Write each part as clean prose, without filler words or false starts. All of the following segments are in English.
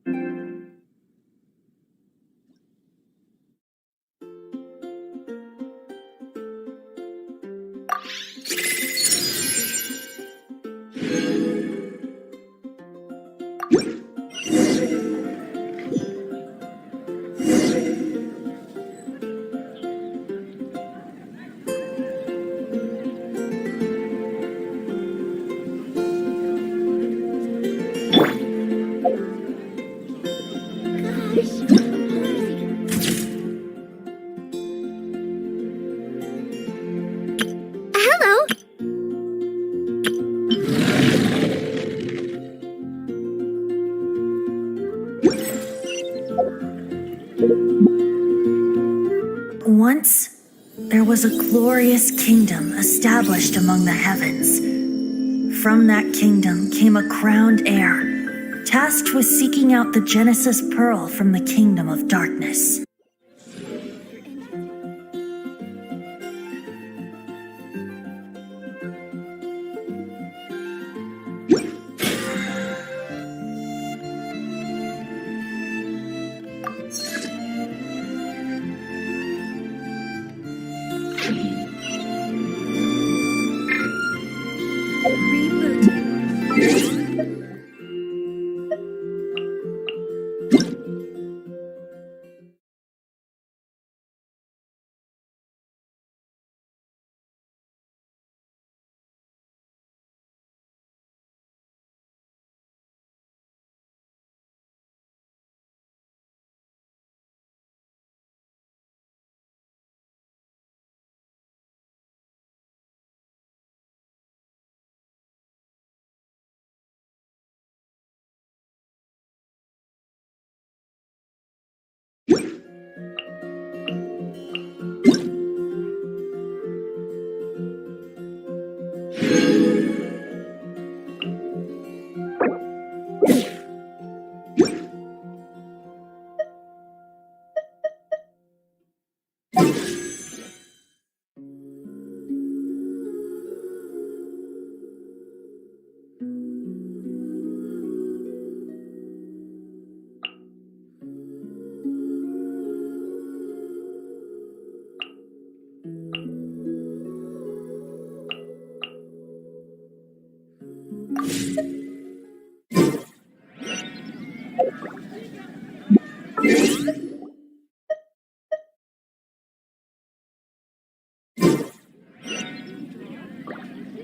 Hello. Once, there was a glorious kingdom established among the heavens. From that kingdom came a crowned heir, tasked with seeking out the Genesis Pearl from the kingdom of darkness.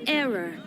Error.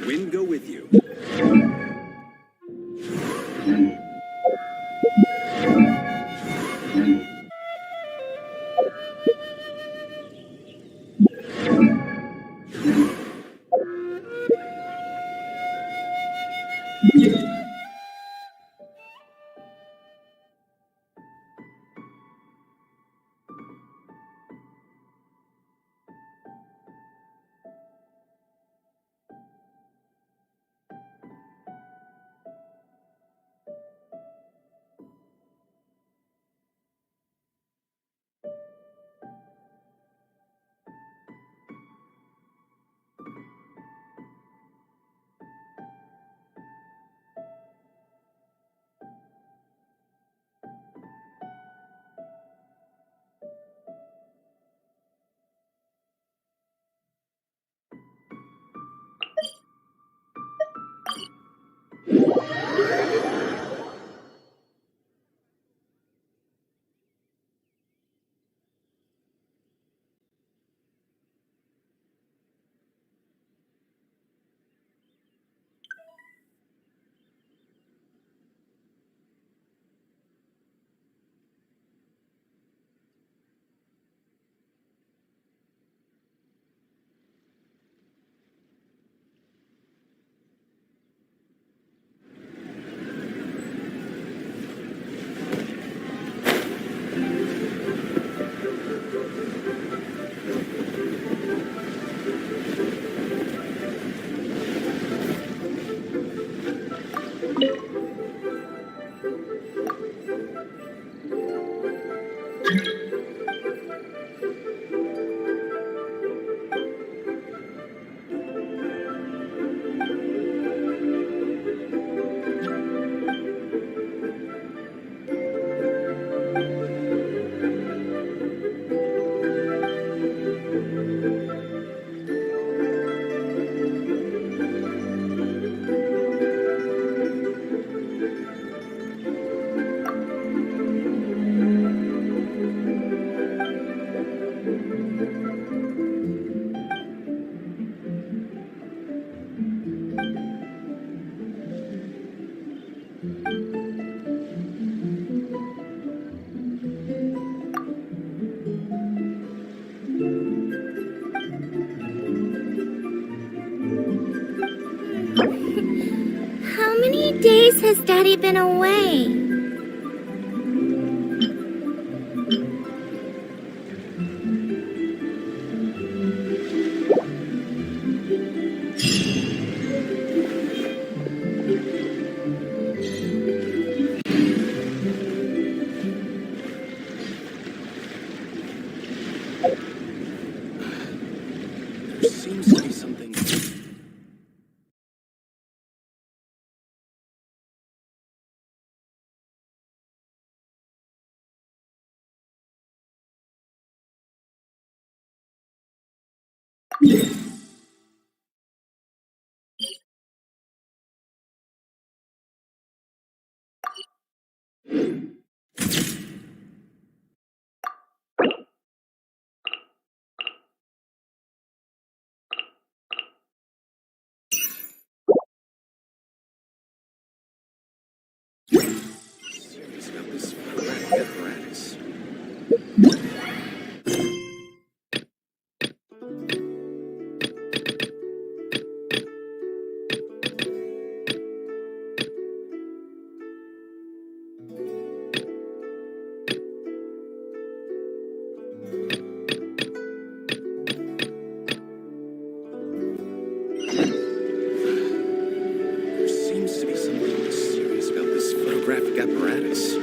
the wind go with you. How many days has Daddy been away? There seems to be something. Serious about this photographic apparatus. There seems to be something mysterious about this photographic apparatus.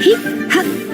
Hee, ha.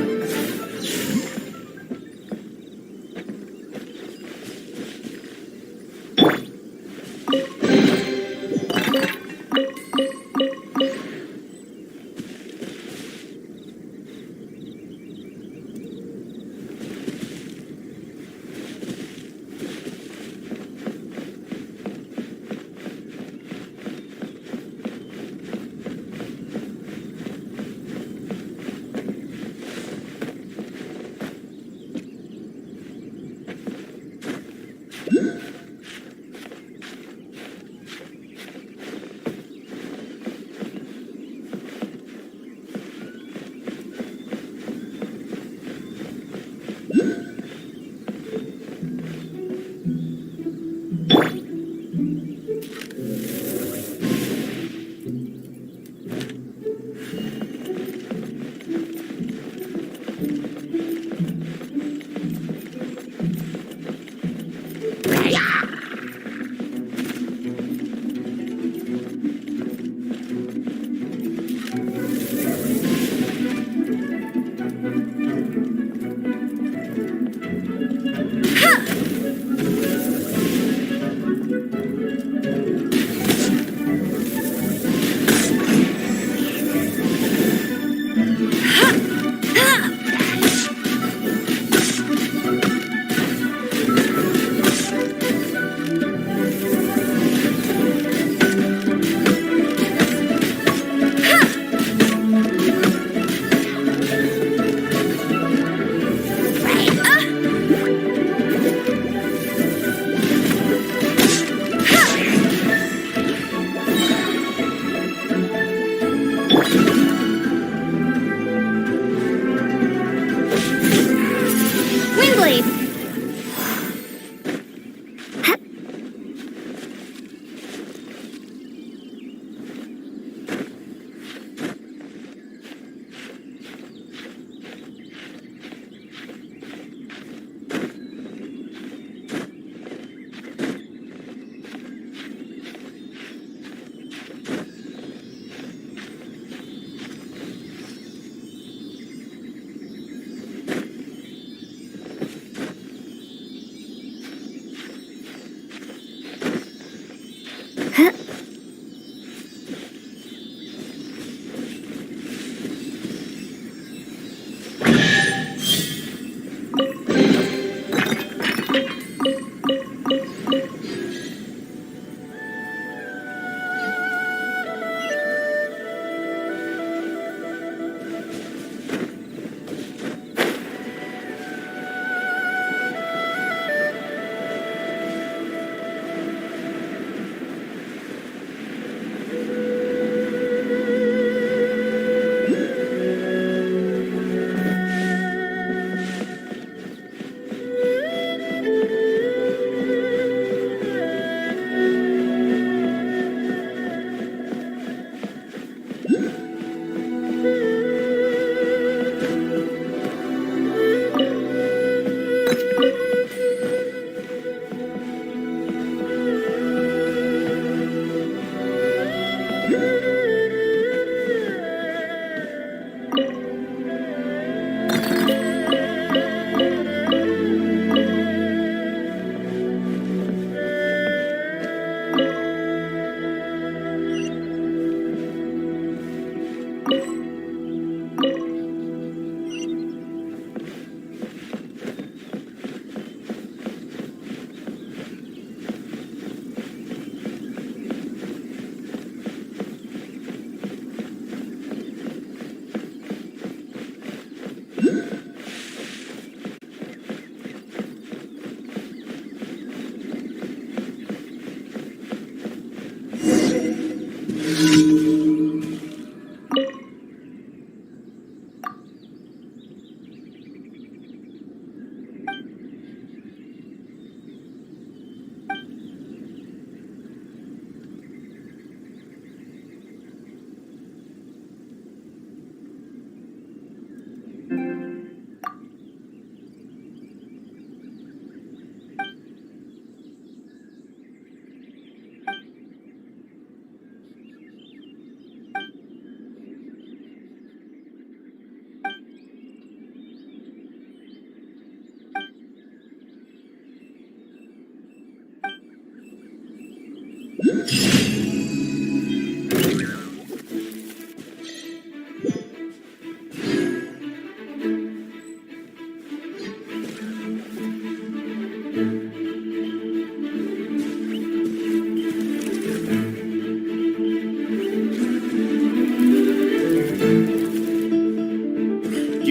Give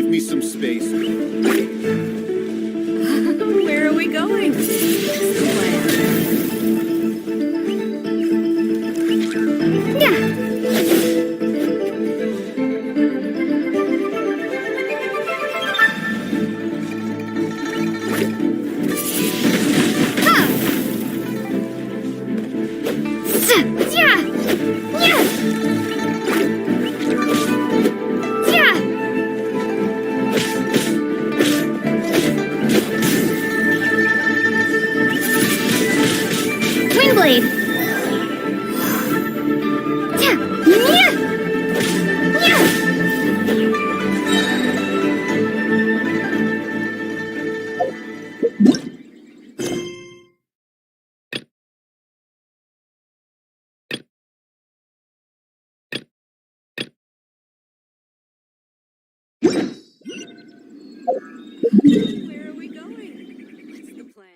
me some space. Where are we going? Windblade! Where are we going? What's the plan?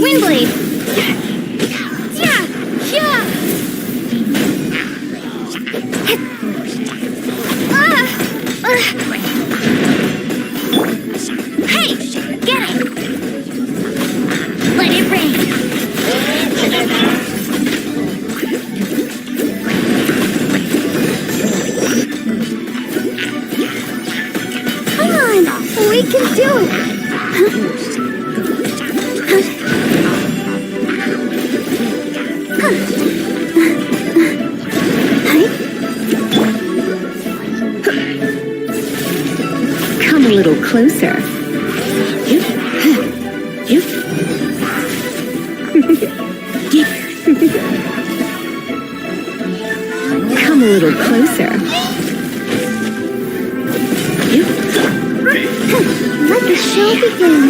Windblade! Yeah! Yeah! Hey! Get it! Let it rain! Come on! We can do it! Come a little closer. Come a little closer. Let the show begin.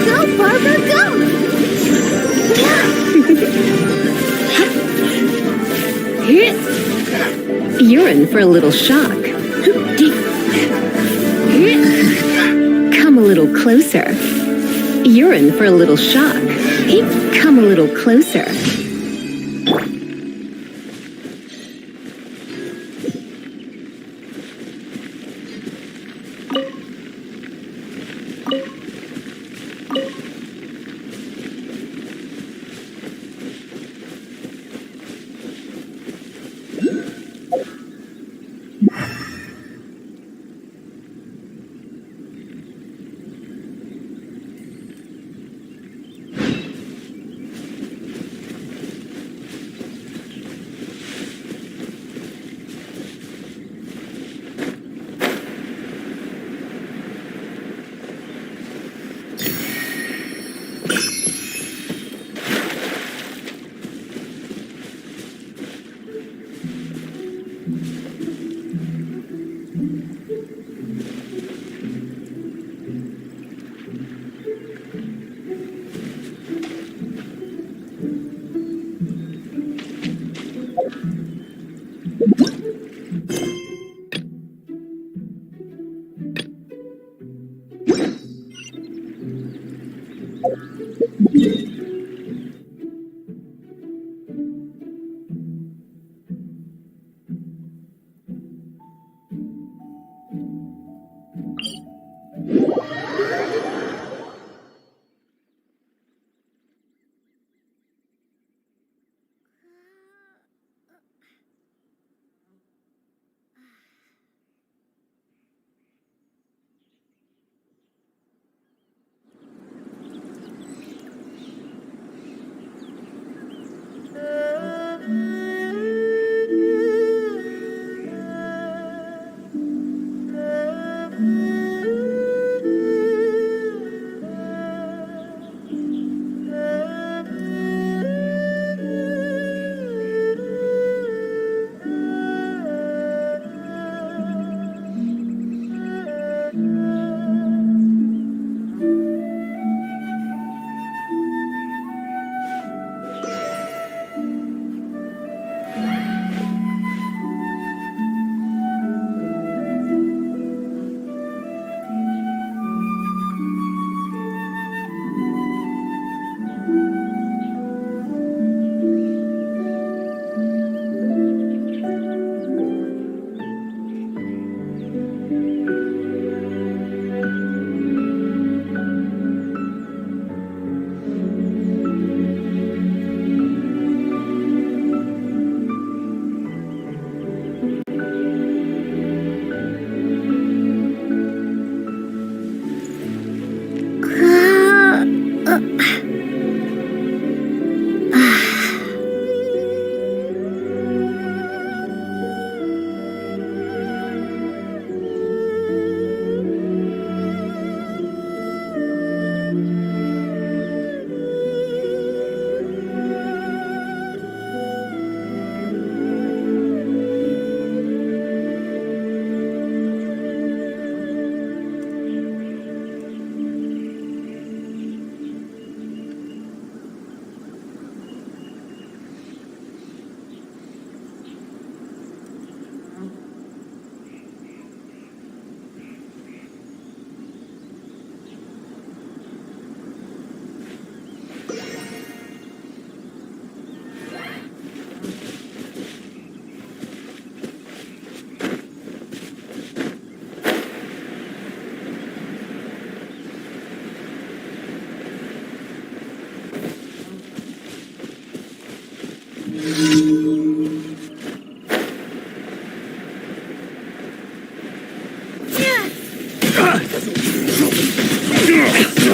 Go, Barbara, go! You're in for a little shock. Come a little closer. You're in for a little shock. Come a little closer.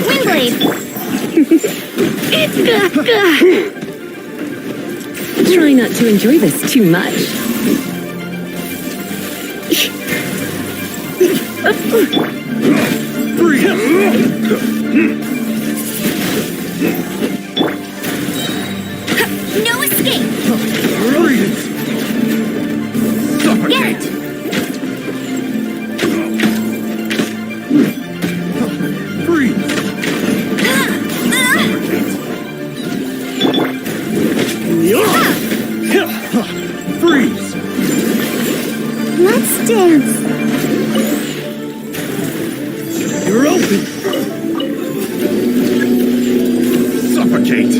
Windblade! Try not to enjoy this too much. No escape! Get it! Freeze! Let's dance! You're open! Suffocate!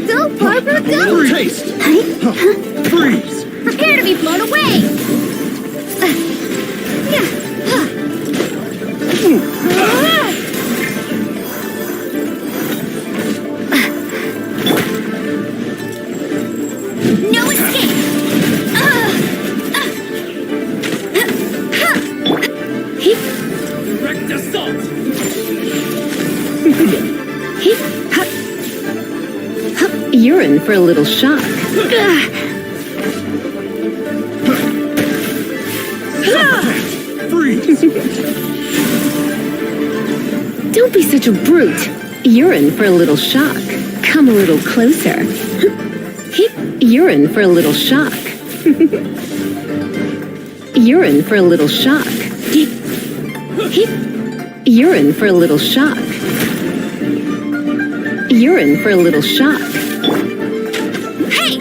Go, Barbara, go! Little taste! Freeze! Prepare to be blown away! No escape! Direct assault! You're in for a little shock. Freeze! Don't be such a brute. You're in for a little shock. Come a little closer. You're in for a little shock. You're in for a little shock. You're in for a little shock. You're in for a little shock. Hey!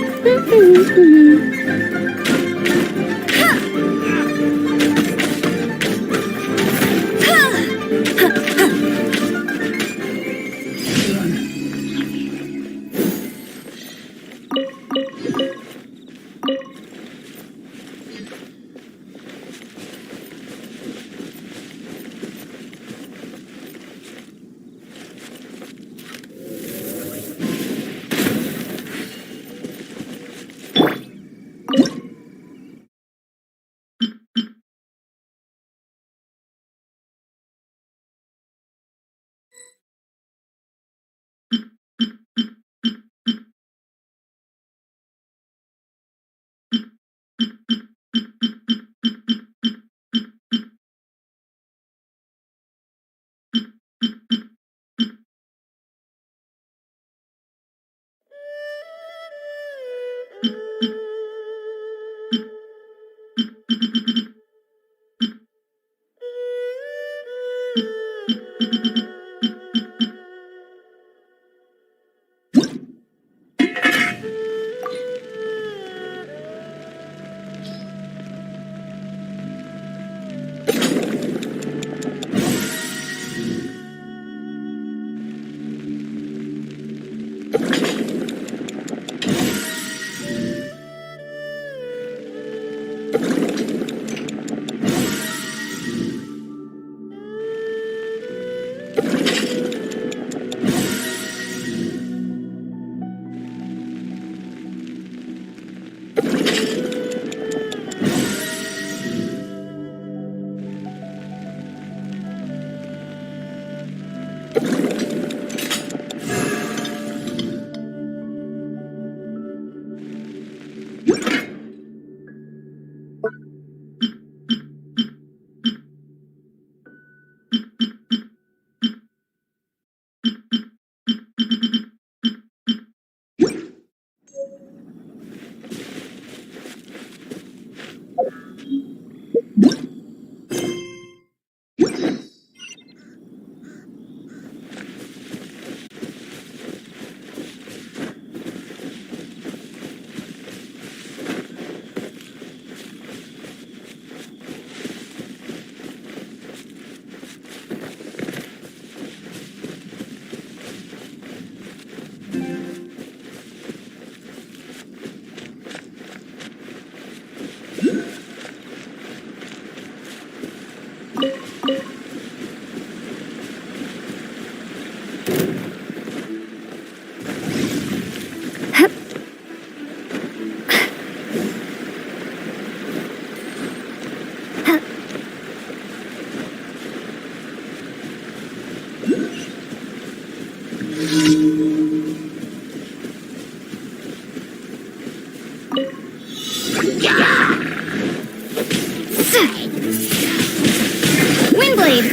Windblade!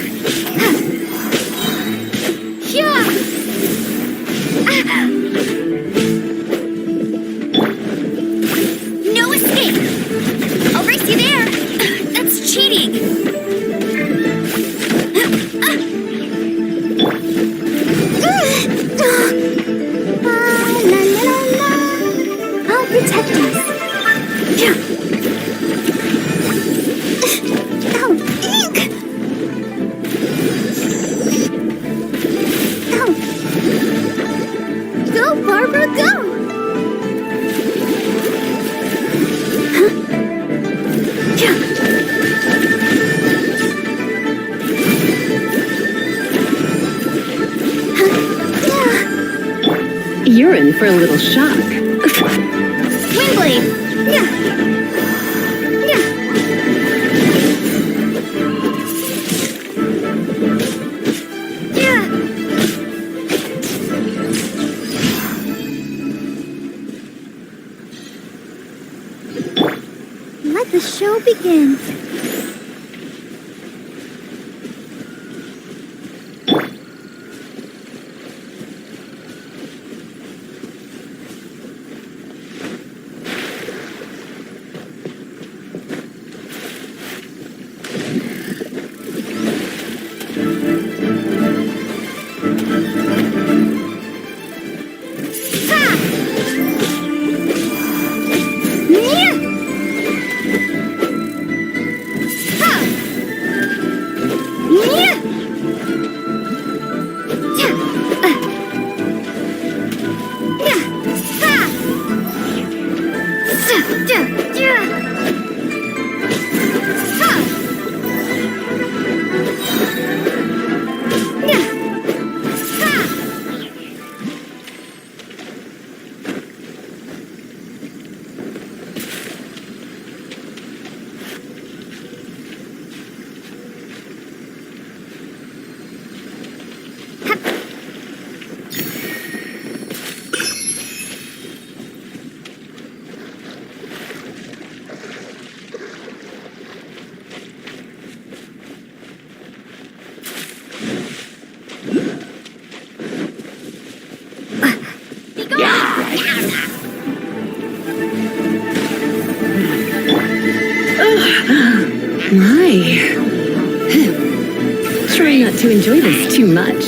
Yeah! No escape! I'll race you there! That's cheating! La la la la! I'll protect us! Ow! Eek! Ow! Go, Barbara, go! You're in for a little shock. Windblade! Yeah! Yeah! Yeah! Let the show begin. My. Try not to enjoy this too much.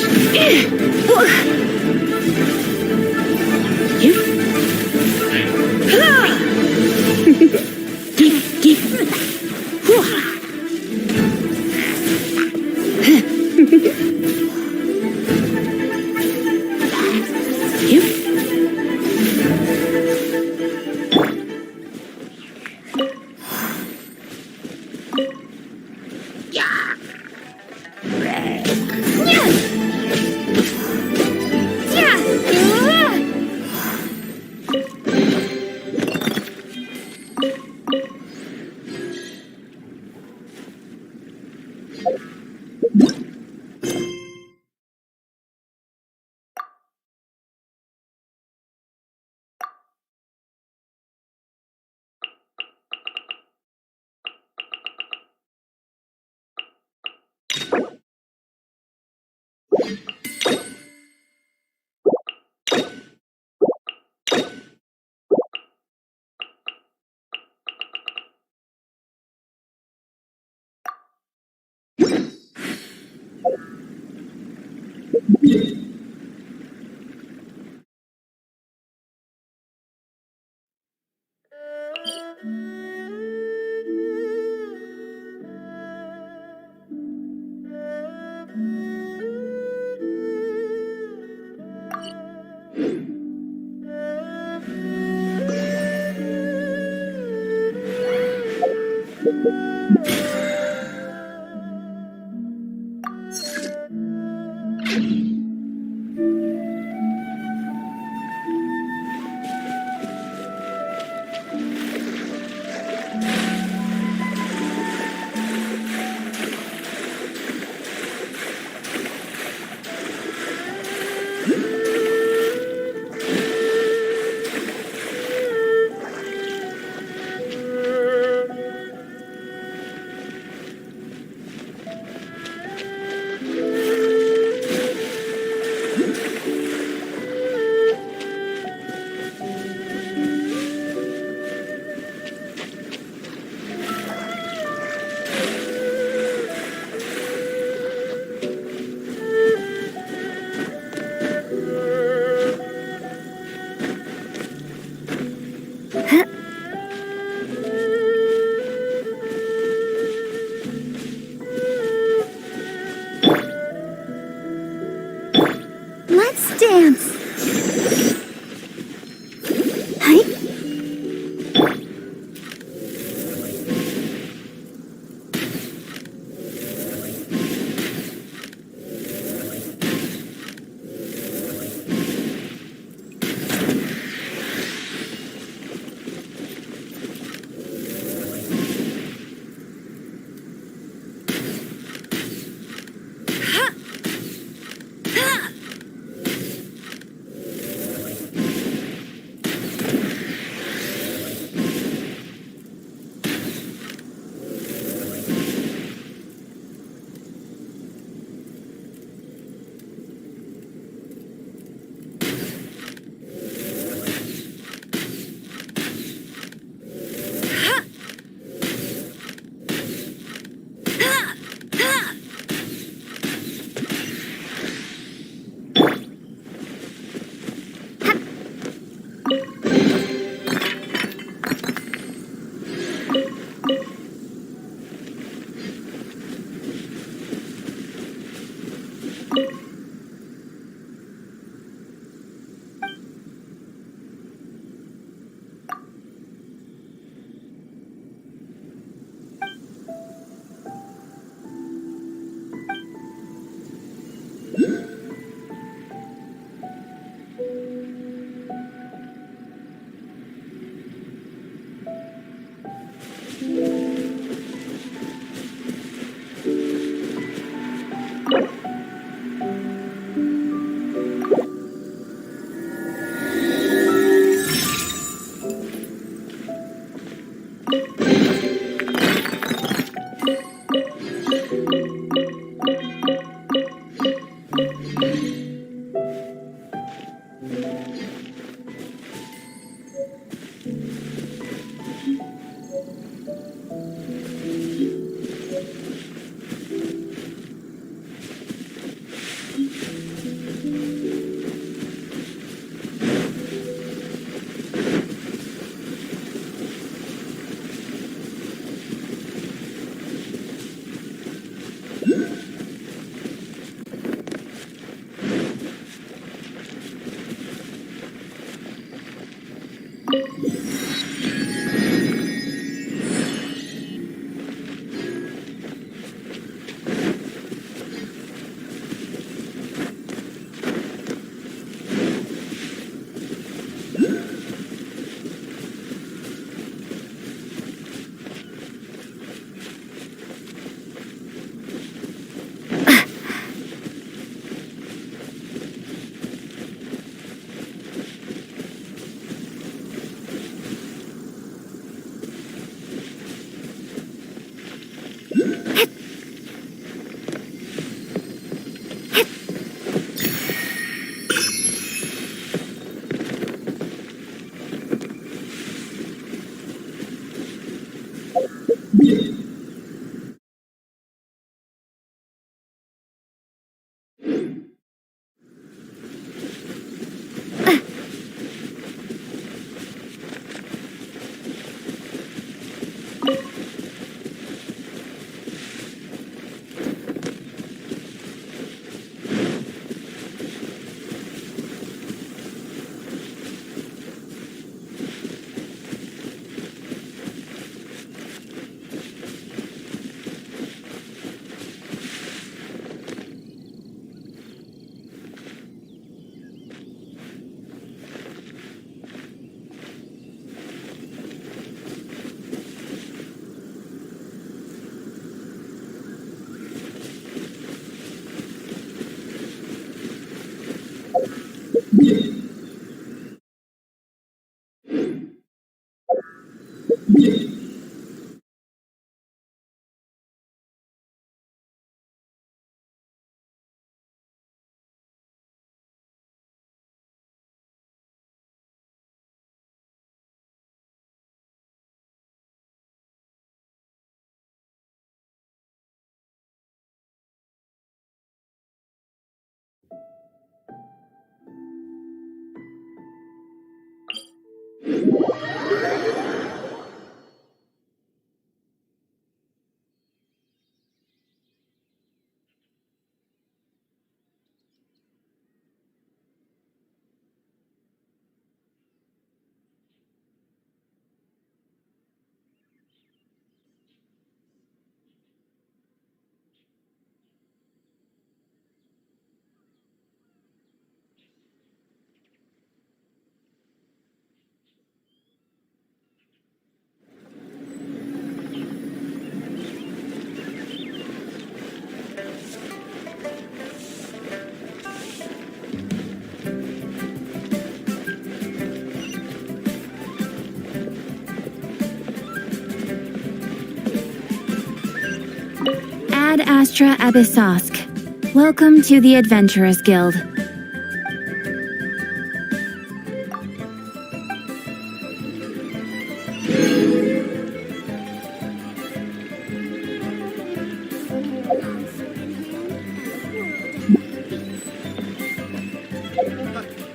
Ad Astra Abyssosk. Welcome to the Adventurers Guild.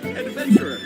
Adventurer!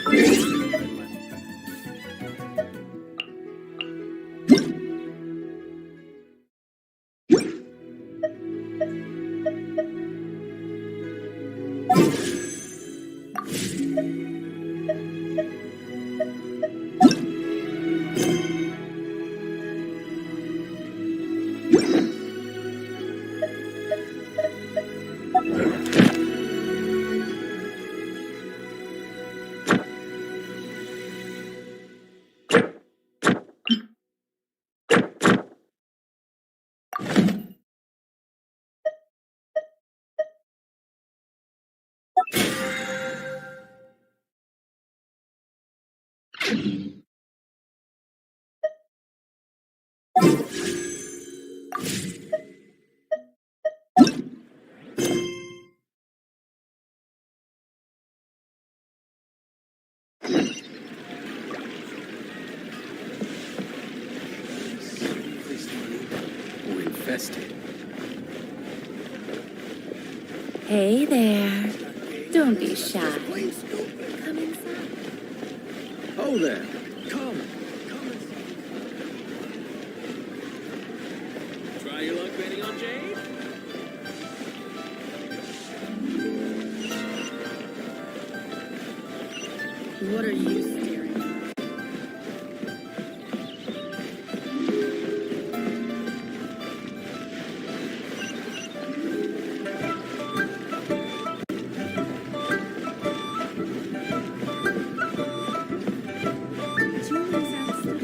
best. Hey there. Don't be shy. Come inside. Oh there. Come. Come inside. Try your luck betting on Jade? What are you staring at? Julie's outside.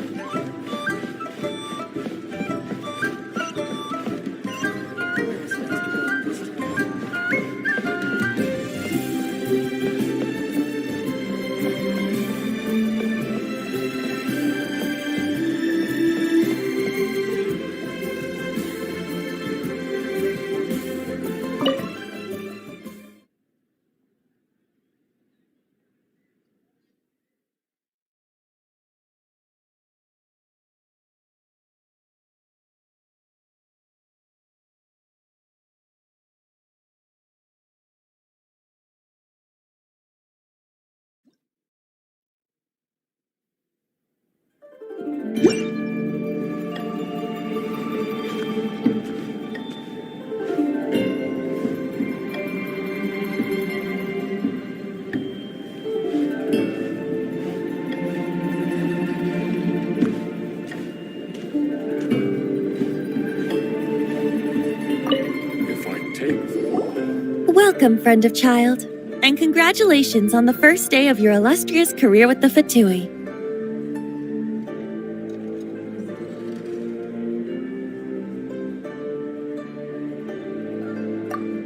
If I take Welcome, friend of child, and congratulations on the first day of your illustrious career with the Fatui.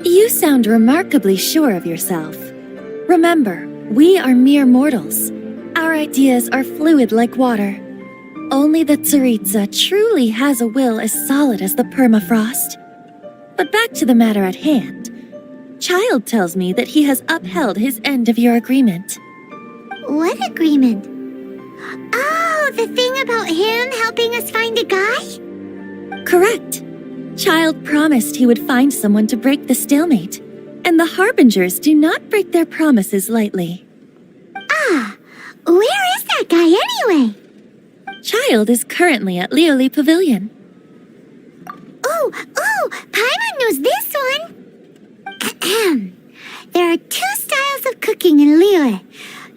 You sound remarkably sure of yourself. Remember, we are mere mortals. Our ideas are fluid like water. Only the Tsaritsa truly has a will as solid as the permafrost. But back to the matter at hand. Child tells me that he has upheld his end of your agreement. What agreement? Oh, the thing about him helping us find a guy? Correct. Child promised he would find someone to break the stalemate, and the Harbingers do not break their promises lightly. Ah, where is that guy anyway? Child is currently at Lioli Pavilion. Oh, Paimon knows this one. Ahem. There are two styles of cooking in Liyue,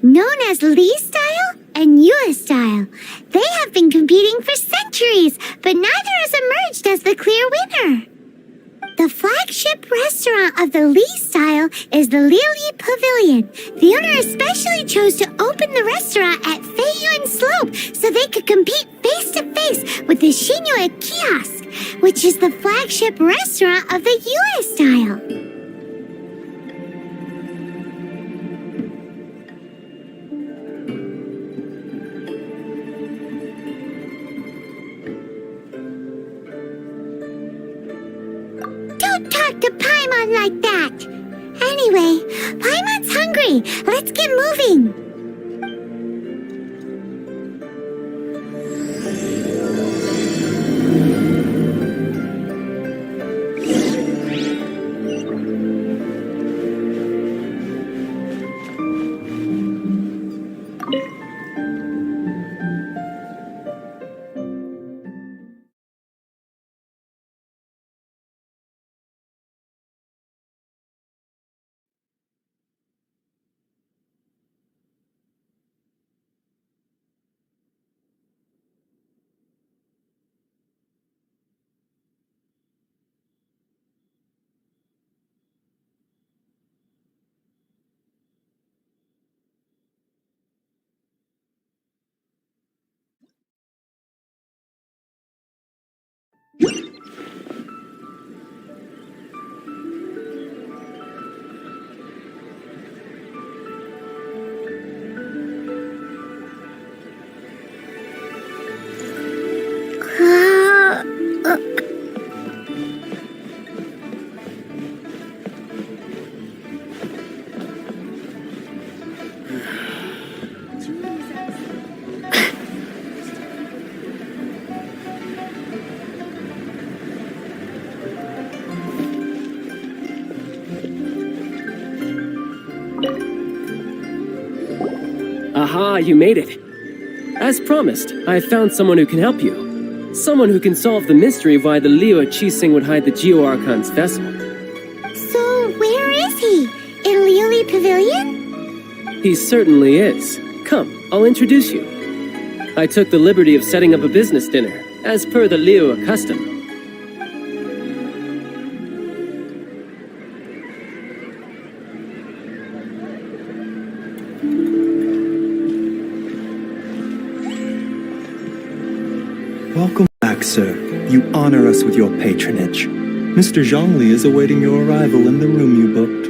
known as Li style and Yue style. They have been competing for centuries, but neither has emerged as the clear winner. The flagship restaurant of the Li style is the Liuli Pavilion. The owner especially chose to open the restaurant at Feiyuan Slope so they could compete face to face with the Xinyue Kiosk, which is the flagship restaurant of the Yue style. Don't talk to Paimon like that. Anyway, Paimon's hungry. Let's get moving. Aha, you made it. As promised, I have found someone who can help you. Someone who can solve the mystery of why the Liu Qixing would hide the Geo-Archon's vessel. So, where is he? In Liuli Pavilion? He certainly is. Come, I'll introduce you. I took the liberty of setting up a business dinner, as per the Liu custom. Welcome back, sir. You honor us with your patronage. Mr. Zhongli is awaiting your arrival in the room you booked.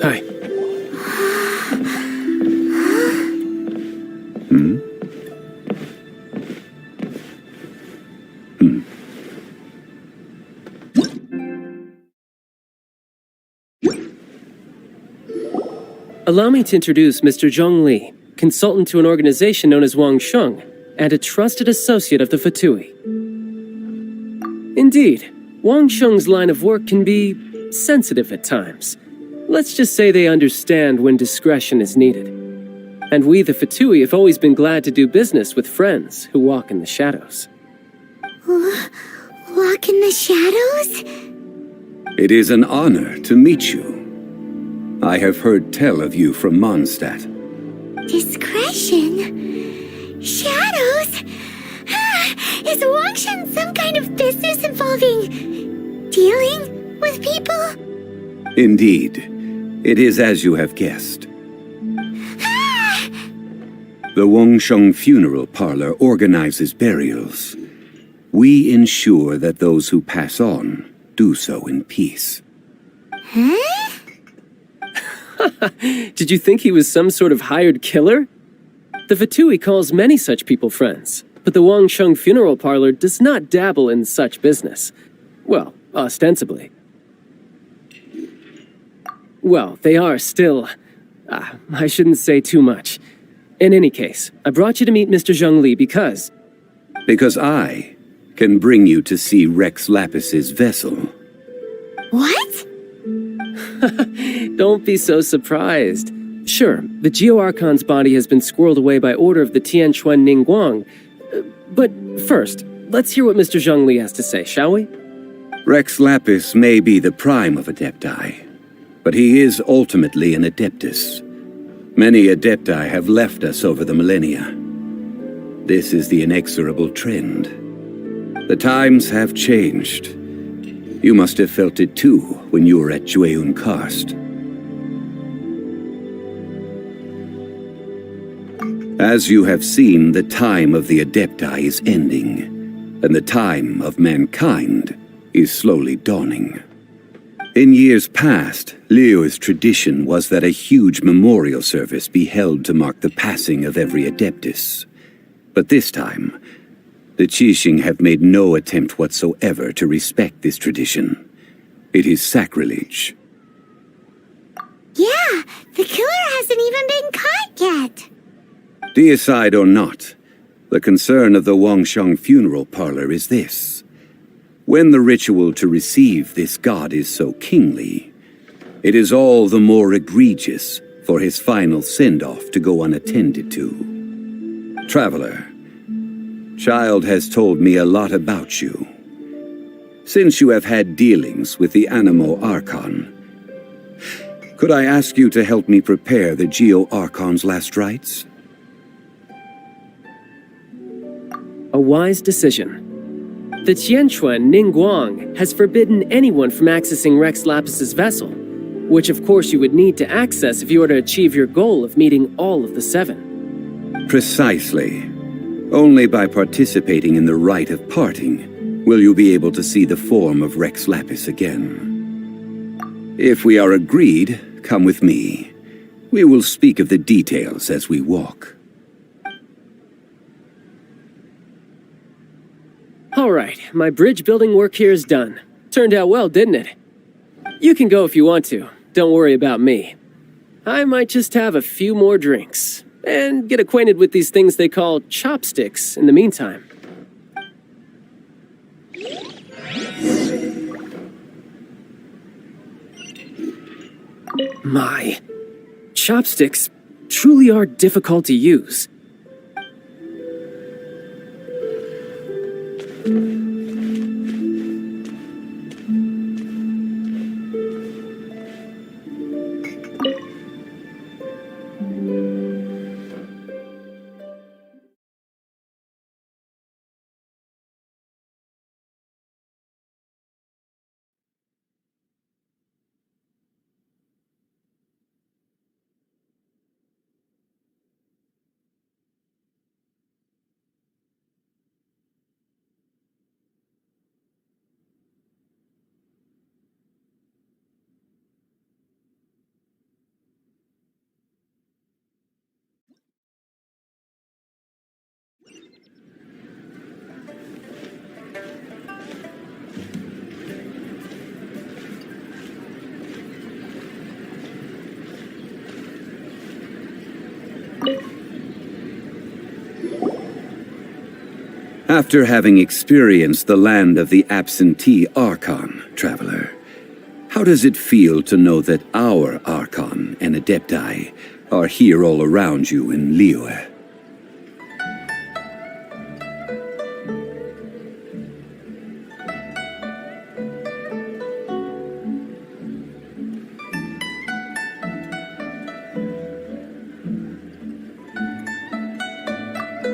Hi. Allow me to introduce Mr. Zhong Li, consultant to an organization known as Wang Sheng, and a trusted associate of the Fatui. Indeed, Wang Sheng's line of work can be sensitive at times. Let's just say they understand when discretion is needed. And we, the Fatui, have always been glad to do business with friends who walk in the shadows. Walk in the shadows? It is an honor to meet you. I have heard tell of you from Mondstadt. Discretion? Shadows? Is Wangshan some kind of business involving dealing with people? Indeed, it is as you have guessed. The Wangsheng Funeral Parlor organizes burials. We ensure that those who pass on do so in peace. Huh? Did you think he was some sort of hired killer? The Fatui calls many such people friends, but the Wangsheng Funeral Parlor does not dabble in such business. Well, ostensibly. Well, they are still... I shouldn't say too much. In any case, I brought you to meet Mr. Zhong Li because... Because I can bring you to see Rex Lapis's vessel. What? Don't be so surprised. Sure, the Geo-Archon's body has been squirreled away by order of the Tianquan Ningguang. But first, let's hear what Mr. Zhong Li has to say, shall we? Rex Lapis may be the prime of Adepti, but he is ultimately an Adeptus. Many Adepti have left us over the millennia. This is the inexorable trend. The times have changed. You must have felt it too when you were at Jueyun Karst. As you have seen, the time of the Adepti is ending, and the time of mankind is slowly dawning. In years past, Liu's tradition was that a huge memorial service be held to mark the passing of every Adeptus. But this time, the Qixing have made no attempt whatsoever to respect this tradition. It is sacrilege. Yeah, the killer hasn't even been caught yet. Deicide or not, the concern of the Wangsheng Funeral Parlor is this. When the ritual to receive this god is so kingly, it is all the more egregious for his final send-off to go unattended to. Traveler, Child has told me a lot about you. Since you have had dealings with the Animo Archon, could I ask you to help me prepare the Geo-Archon's last rites? A wise decision. The Tianquan Ningguang has forbidden anyone from accessing Rex Lapis's vessel, which of course you would need to access if you were to achieve your goal of meeting all of the seven. Precisely. Only by participating in the rite of parting will you be able to see the form of Rex Lapis again. If we are agreed, come with me. We will speak of the details as we walk. All right, my bridge building work here is done. Turned out well, didn't it? You can go if you want to. Don't worry about me. I might just have a few more drinks and get acquainted with these things they call chopsticks in the meantime. My, chopsticks truly are difficult to use. After having experienced the land of the absentee Archon, traveler, how does it feel to know that our Archon and Adepti are here all around you in Liyue?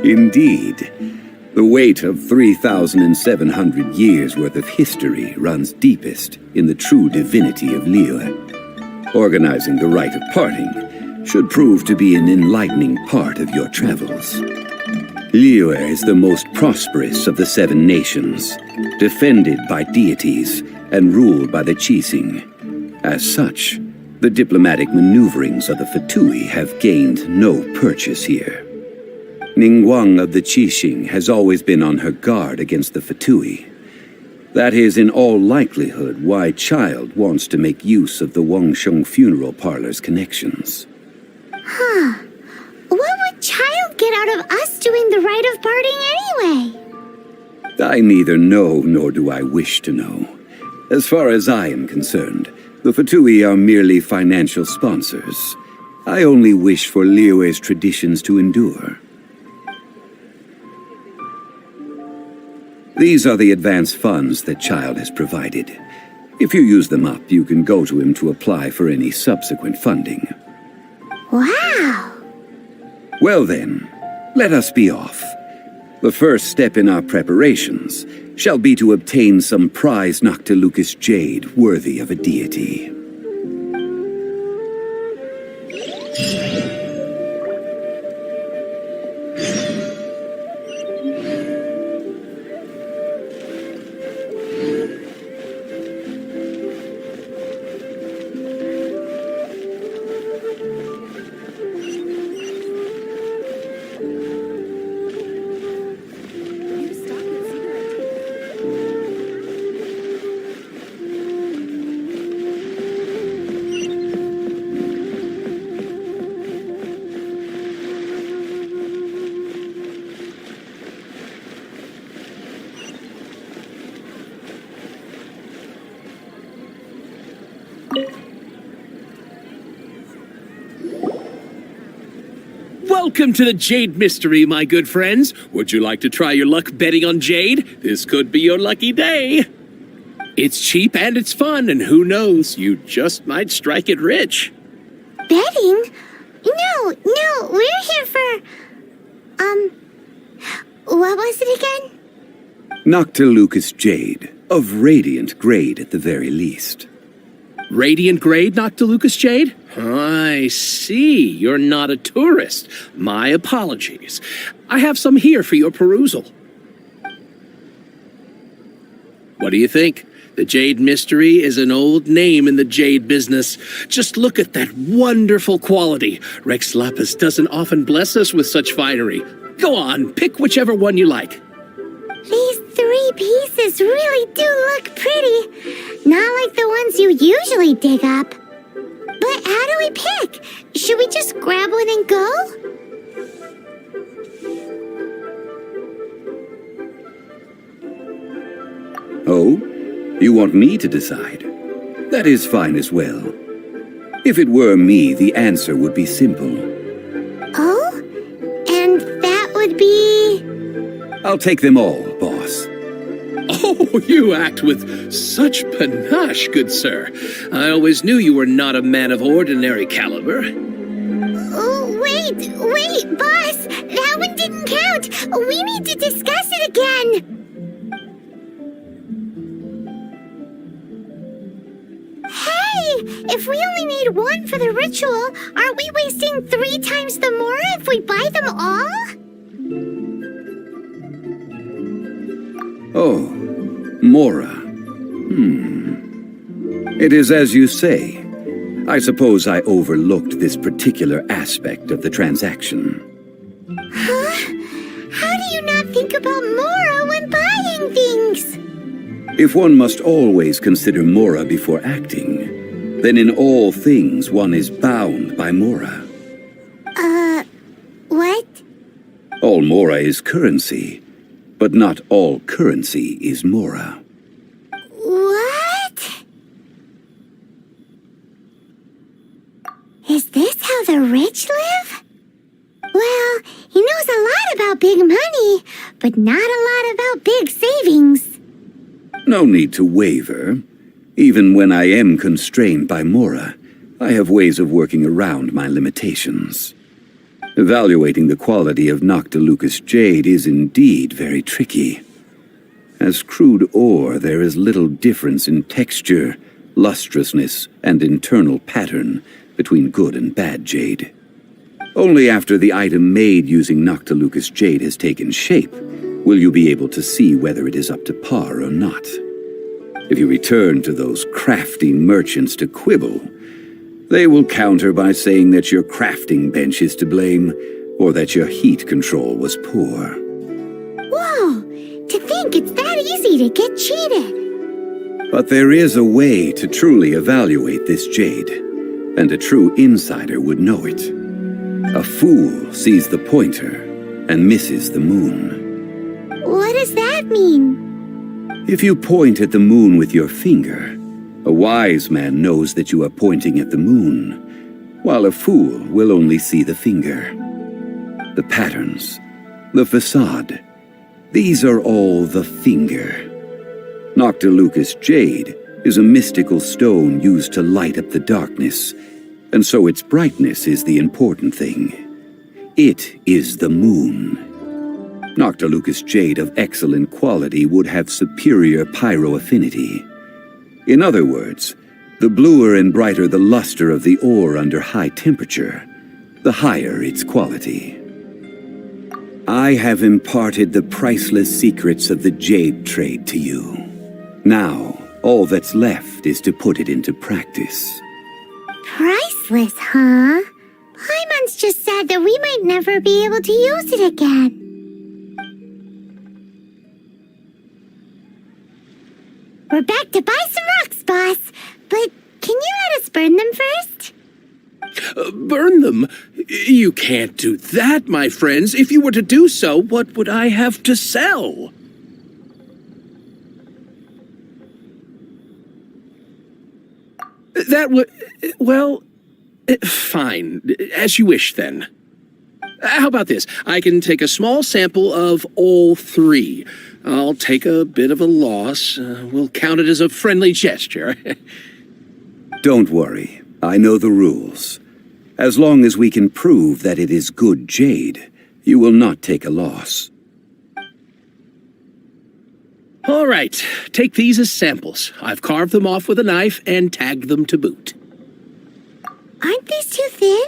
Indeed. The weight of 3,700 years' worth of history runs deepest in the true divinity of Liyue. Organizing the rite of parting should prove to be an enlightening part of your travels. Liyue is the most prosperous of the 7 nations, defended by deities and ruled by the Qixing. As such, the diplomatic maneuverings of the Fatui have gained no purchase here. Ningguang of the Qixing has always been on her guard against the Fatui. That is in all likelihood why Child wants to make use of the Wangsheng funeral parlor's connections. Huh. What would Child get out of us doing the rite of parting anyway? I neither know nor do I wish to know. As far as I am concerned, the Fatui are merely financial sponsors. I only wish for Liyue's traditions to endure. These are the advance funds that Child has provided. If you use them up, you can go to him to apply for any subsequent funding. Wow! Well then, let us be off. The first step in our preparations shall be to obtain some prized Noctilucous jade worthy of a deity. Welcome to the Jade Mystery, my good friends. Would you like to try your luck betting on Jade? This could be your lucky day. It's cheap and it's fun, and who knows, you just might strike it rich. Betting? No, we're here for... what was it again? Noctilucous jade, of radiant grade at the very least. Radiant grade, Noctilucous jade? I see. You're not a tourist. My apologies. I have some here for your perusal. What do you think? The Jade Mystery is an old name in the jade business. Just look at that wonderful quality. Rex Lapis doesn't often bless us with such finery. Go on, pick whichever one you like. These 3 3 pieces really do look pretty. Not like the ones you usually dig up. But how do we pick? Should we just grab one and go? Oh? You want me to decide? That is fine as well. If it were me, the answer would be simple. Oh? And that would be... I'll take them all, boss. Oh, you act with such panache, good sir. I always knew you were not a man of ordinary caliber. Oh, wait, boss! That one didn't count! We need to discuss it again! Hey! If we only need 1 for the ritual, aren't we wasting 3 times the Mora if we buy them all? Oh, Mora. It is as you say. I suppose I overlooked this particular aspect of the transaction. Huh? How do you not think about Mora when buying things? If one must always consider Mora before acting, then in all things one is bound by Mora. What? All Mora is currency, but not all currency is Mora. What? Is this how the rich live? Well, he knows a lot about big money, but not a lot about big savings. No need to waver. Even when I am constrained by Mora, I have ways of working around my limitations. Evaluating the quality of Noctilucous jade is indeed very tricky. As crude ore, there is little difference in texture, lustrousness, and internal pattern between good and bad jade. Only after the item made using Noctilucous jade has taken shape will you be able to see whether it is up to par or not. If you return to those crafty merchants to quibble, they will counter by saying that your crafting bench is to blame, or that your heat control was poor. Whoa! To think it's that easy to get cheated. But there is a way to truly evaluate this jade, and a true insider would know it. A fool sees the pointer and misses the moon. What does that mean? If you point at the moon with your finger, a wise man knows that you are pointing at the moon, while a fool will only see the finger. The patterns, the facade, these are all the finger. Noctilucous jade is a mystical stone used to light up the darkness, and so its brightness is the important thing. It is the moon. Noctilucous jade of excellent quality would have superior pyroaffinity. In other words, the bluer and brighter the luster of the ore under high temperature, the higher its quality. I have imparted the priceless secrets of the jade trade to you. Now, all that's left is to put it into practice. Priceless, huh? Paimon's just said that we might never be able to use it again. We're back to buy some rocks, boss. But can you let us burn them first? Burn them? You can't do that, my friends. If you were to do so, what would I have to sell? That would... well... fine. As you wish, then. How about this? I can take a small sample of all 3. I'll take a bit of a loss. We'll count it as a friendly gesture. Don't worry. I know the rules. As long as we can prove that it is good jade, you will not take a loss. All right. Take these as samples. I've carved them off with a knife and tagged them to boot. Aren't these too thin?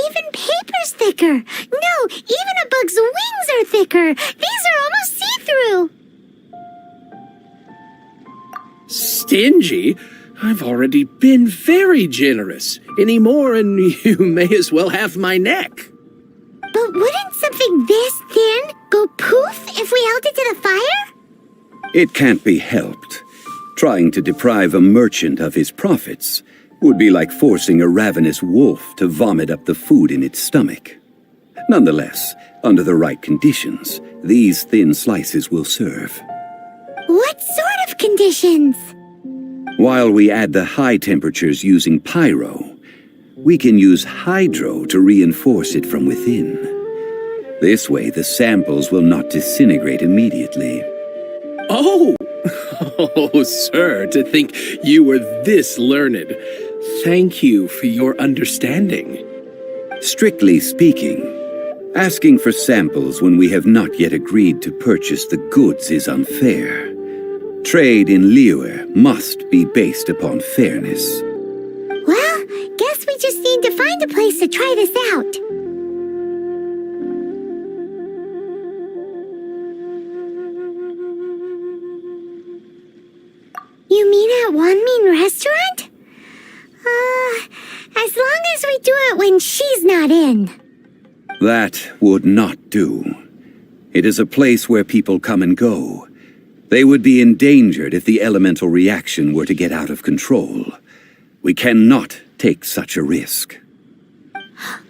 Even paper's thicker. No, even a bug's wings are thicker. These are almost see-through. Stingy? I've already been very generous. Any more and you may as well have my neck. But wouldn't something this thin go poof if we held it to the fire? It can't be helped. Trying to deprive a merchant of his profits would be like forcing a ravenous wolf to vomit up the food in its stomach. Nonetheless, under the right conditions, these thin slices will serve. What sort of conditions? While we add the high temperatures using pyro, we can use hydro to reinforce it from within. This way, the samples will not disintegrate immediately. Oh! Oh, sir, to think you were this learned. Thank you for your understanding. Strictly speaking, asking for samples when we have not yet agreed to purchase the goods is unfair. Trade in Liyue must be based upon fairness. Well, guess we just need to find a place to try this out. You mean at Wanmin Restaurant? As long as we do it when she's not in. That would not do. It is a place where people come and go. They would be endangered if the elemental reaction were to get out of control. We cannot take such a risk.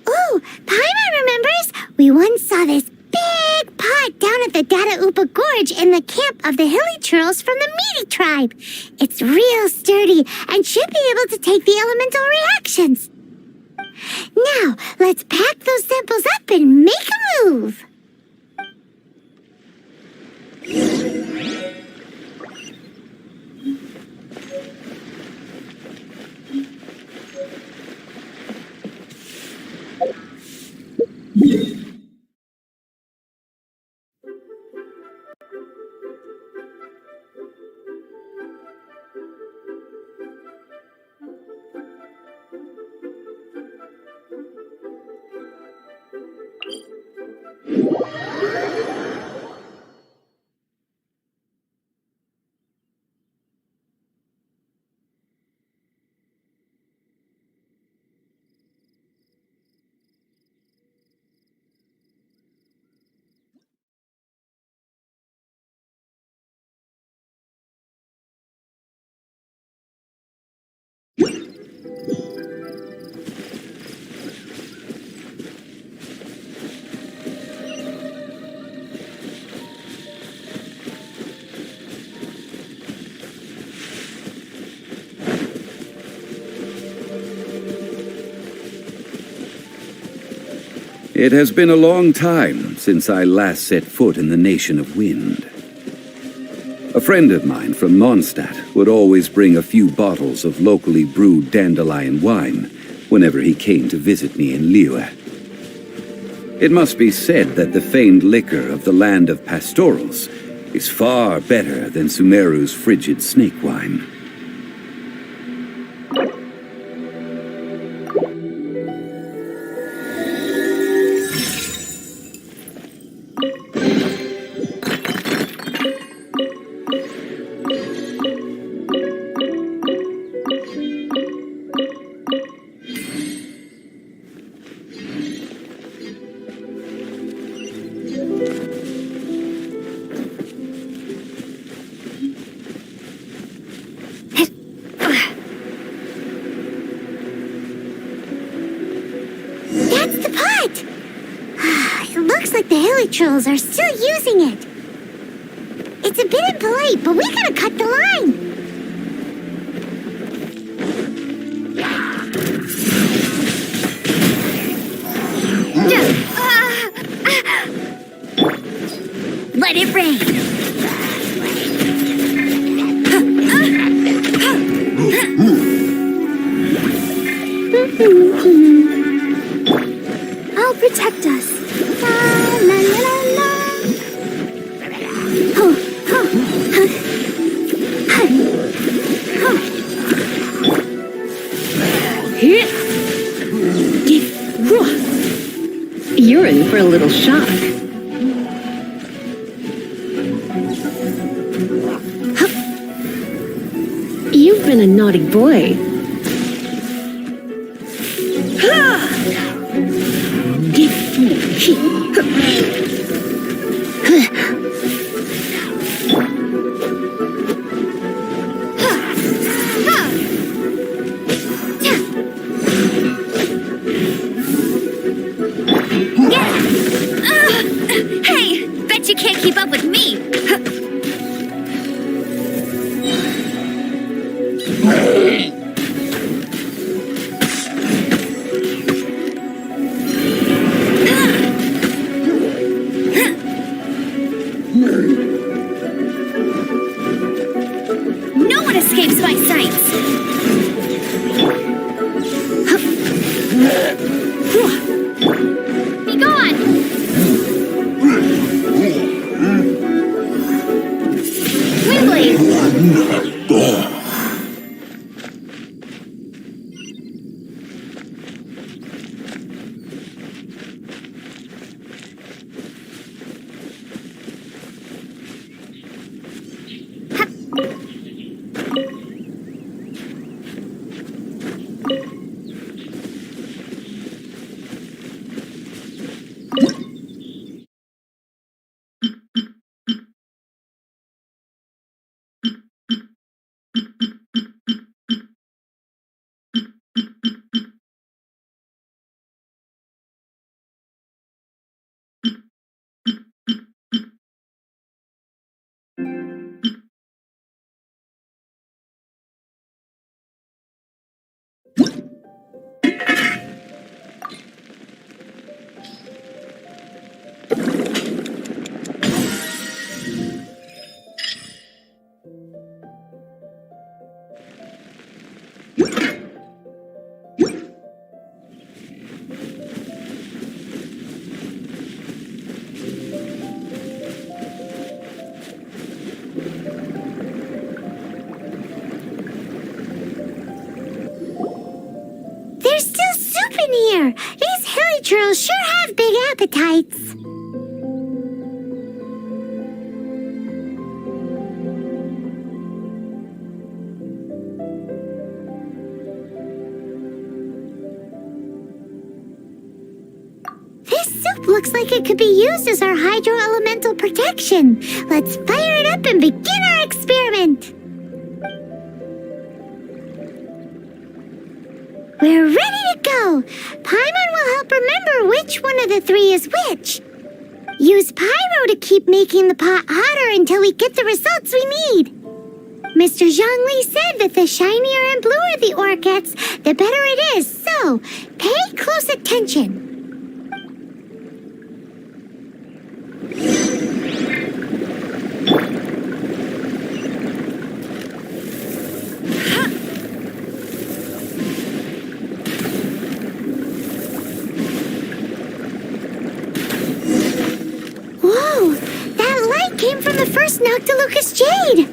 Oh, Paimon remembers! We once saw this big pot down at the Data Upa Gorge in the camp of the Hilly Churls from the Meaty tribe. It's real sturdy and should be able to take the elemental reactions. Now, let's pack those samples up and make a move. It has been a long time since I last set foot in the Nation of Wind. A friend of mine from Mondstadt would always bring a few bottles of locally brewed dandelion wine whenever he came to visit me in Liyue. It must be said that the famed liquor of the land of pastorals is far better than Sumeru's frigid snake wine. Trolls are still using it. It's a bit impolite, but we gotta cut the line. Let it rain. I'll protect us. La, la, la, la. Oh, oh, huh. Oh. You're in for a little shock. You've been a naughty boy. appetites. This soup looks like it could be used as our hydro-elemental protection. Let's fire it up and begin our experiment. We're ready to go. Paimon will help remember which one of the three is which. Use Pyro to keep making the pot hotter until we get the results we need. Mr. Zhongli said that the shinier and bluer the ore gets, the better it is, so pay close attention. Whoa, that light came from the first Noctilucous Jade.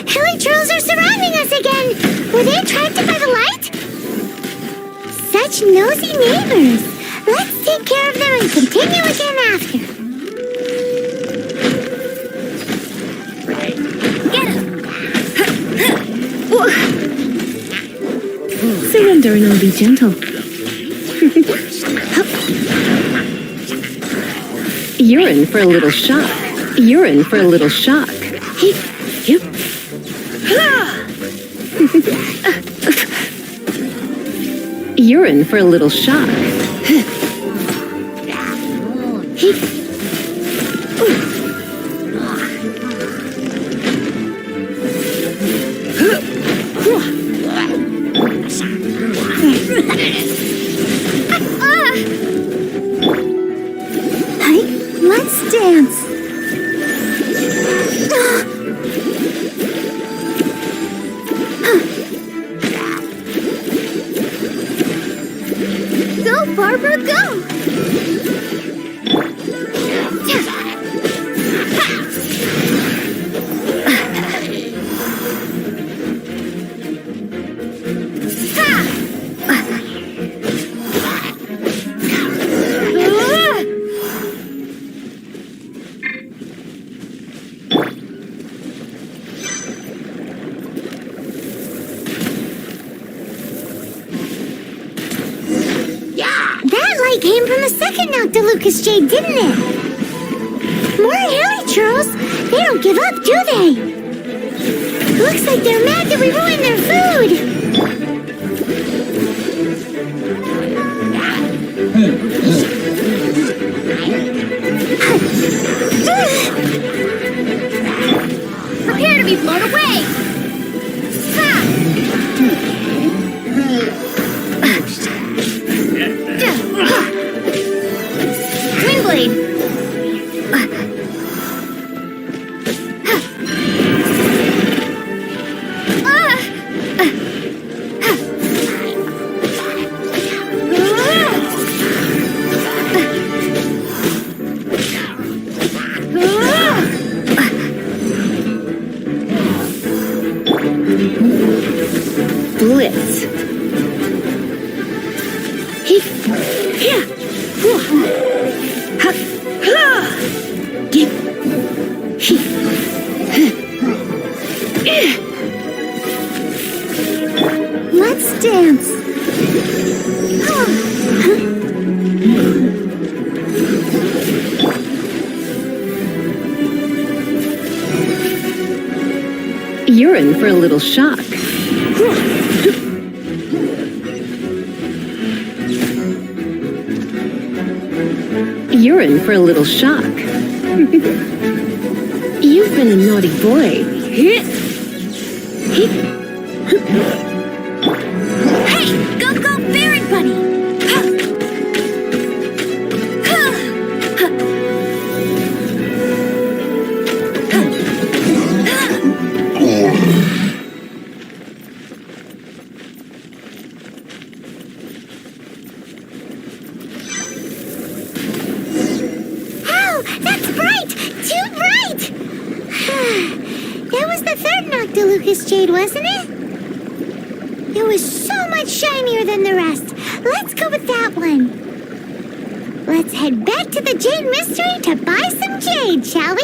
Helichurls are surrounding us again. Were they attracted by the light? Such nosy neighbors. Let's take care of them and continue again after. Get him! Surrender and I'll be gentle. You're in for a little shock. You're in for a little shock. Yep. You're in for a little shock. Let's dance. Go, Barbara, go! Came from the second Noctilucous Jade, didn't it? More Helichurls? They don't give up, do they? Looks like they're mad that we ruined their food. Prepare to be blown away. Twin blade. Blitz. Let's dance. You're in for a little shock. You're in for a little shock. You've been a naughty boy. Hey, go, Fairy Bunny! Noctilucous Jade, wasn't it? It was so much shinier than the rest. Let's go with that one. Let's head back to the Jade Mystery to buy some jade, shall we?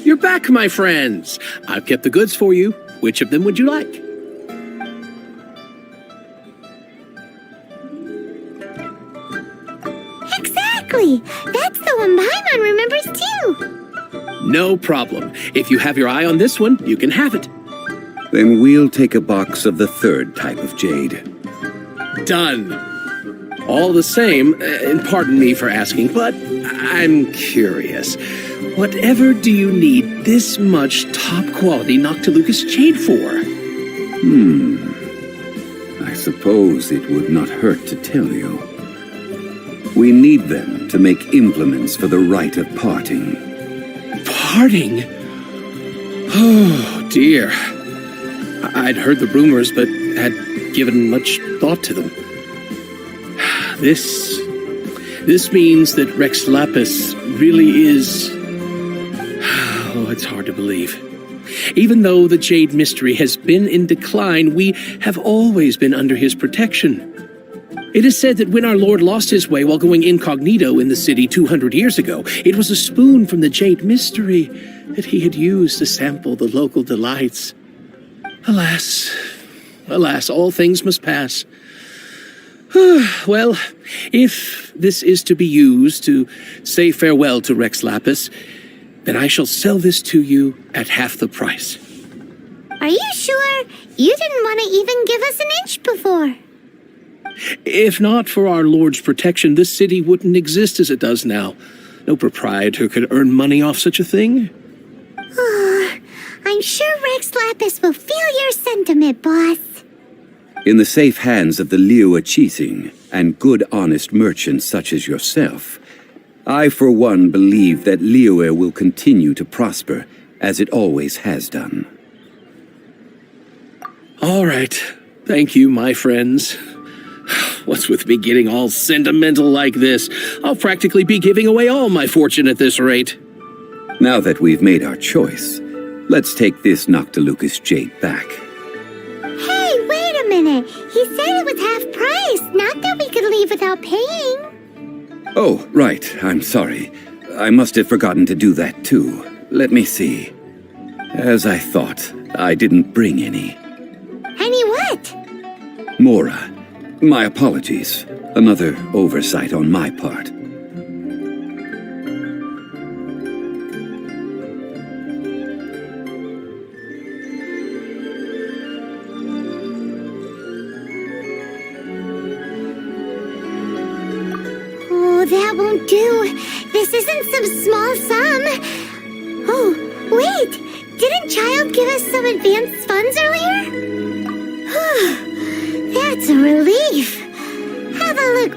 You're back, my friends. I've kept the goods for you. Which of them would you like? Exactly! That's the one Paimon remembers too! No problem. If you have your eye on this one, you can have it. Then we'll take a box of the third type of jade. Done. All the same, and pardon me for asking, but I'm curious. Whatever do you need this much top-quality Noctilucus jade for? I suppose it would not hurt to tell you. We need them to make implements for the rite of parting. Parting? Oh, dear. I'd heard the rumors, but had given much thought to them. This means that Rex Lapis really is... Oh, it's hard to believe. Even though the Jade Mystery has been in decline, we have always been under his protection. It is said that when our Lord lost his way while going incognito in the city 200 years ago, it was a spoon from the Jade Mystery that he had used to sample the local delights. Alas, all things must pass. Well, if this is to be used to say farewell to Rex Lapis, then I shall sell this to you at half the price. Are you sure? You didn't want to even give us an inch before. If not for our Lord's protection, this city wouldn't exist as it does now. No proprietor could earn money off such a thing. I'm sure Rex Lapis will feel your sentiment, boss. In the safe hands of the Liu Chising and good honest merchants such as yourself, I for one believe that Liu will continue to prosper as it always has done. All right. Thank you, my friends. What's with me getting all sentimental like this? I'll practically be giving away all my fortune at this rate. Now that we've made our choice, let's take this Noctilucus jade back. Hey, wait a minute. He said it was half price, not that we could leave without paying. Oh, right. I'm sorry. I must have forgotten to do that too. Let me see. As I thought, I didn't bring any. Any what? Mora. My apologies. Another oversight on my part. Oh, that won't do. This isn't some small sum. Oh, wait. Didn't Child give us some advanced funds earlier? That's a relief. Have a look.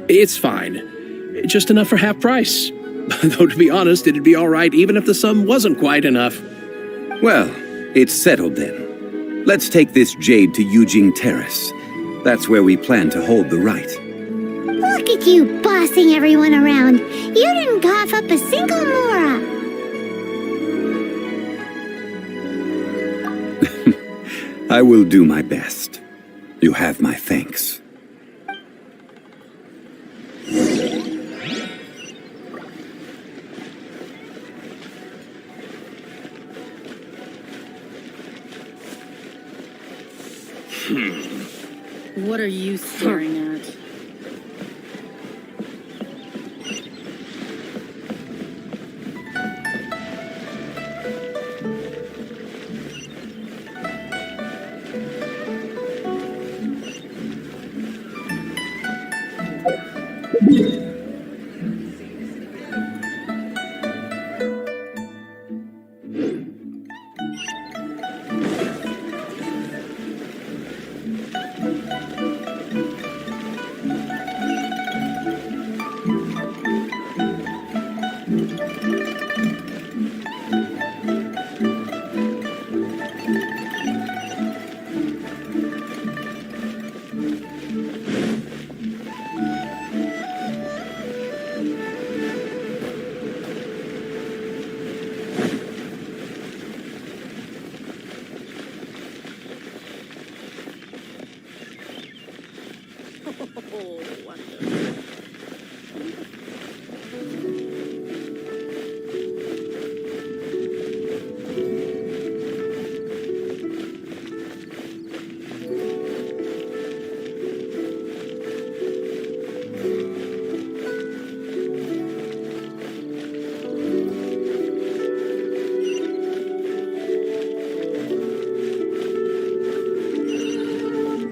It's fine. Just enough for half price. Though, to be honest, it'd be all right even if the sum wasn't quite enough. Well, it's settled then. Let's take this jade to Yujing Terrace. That's where we plan to hold the rite. Well, at you bossing everyone around. You didn't cough up a single mora. I will do my best. You have my thanks. What are you staring at?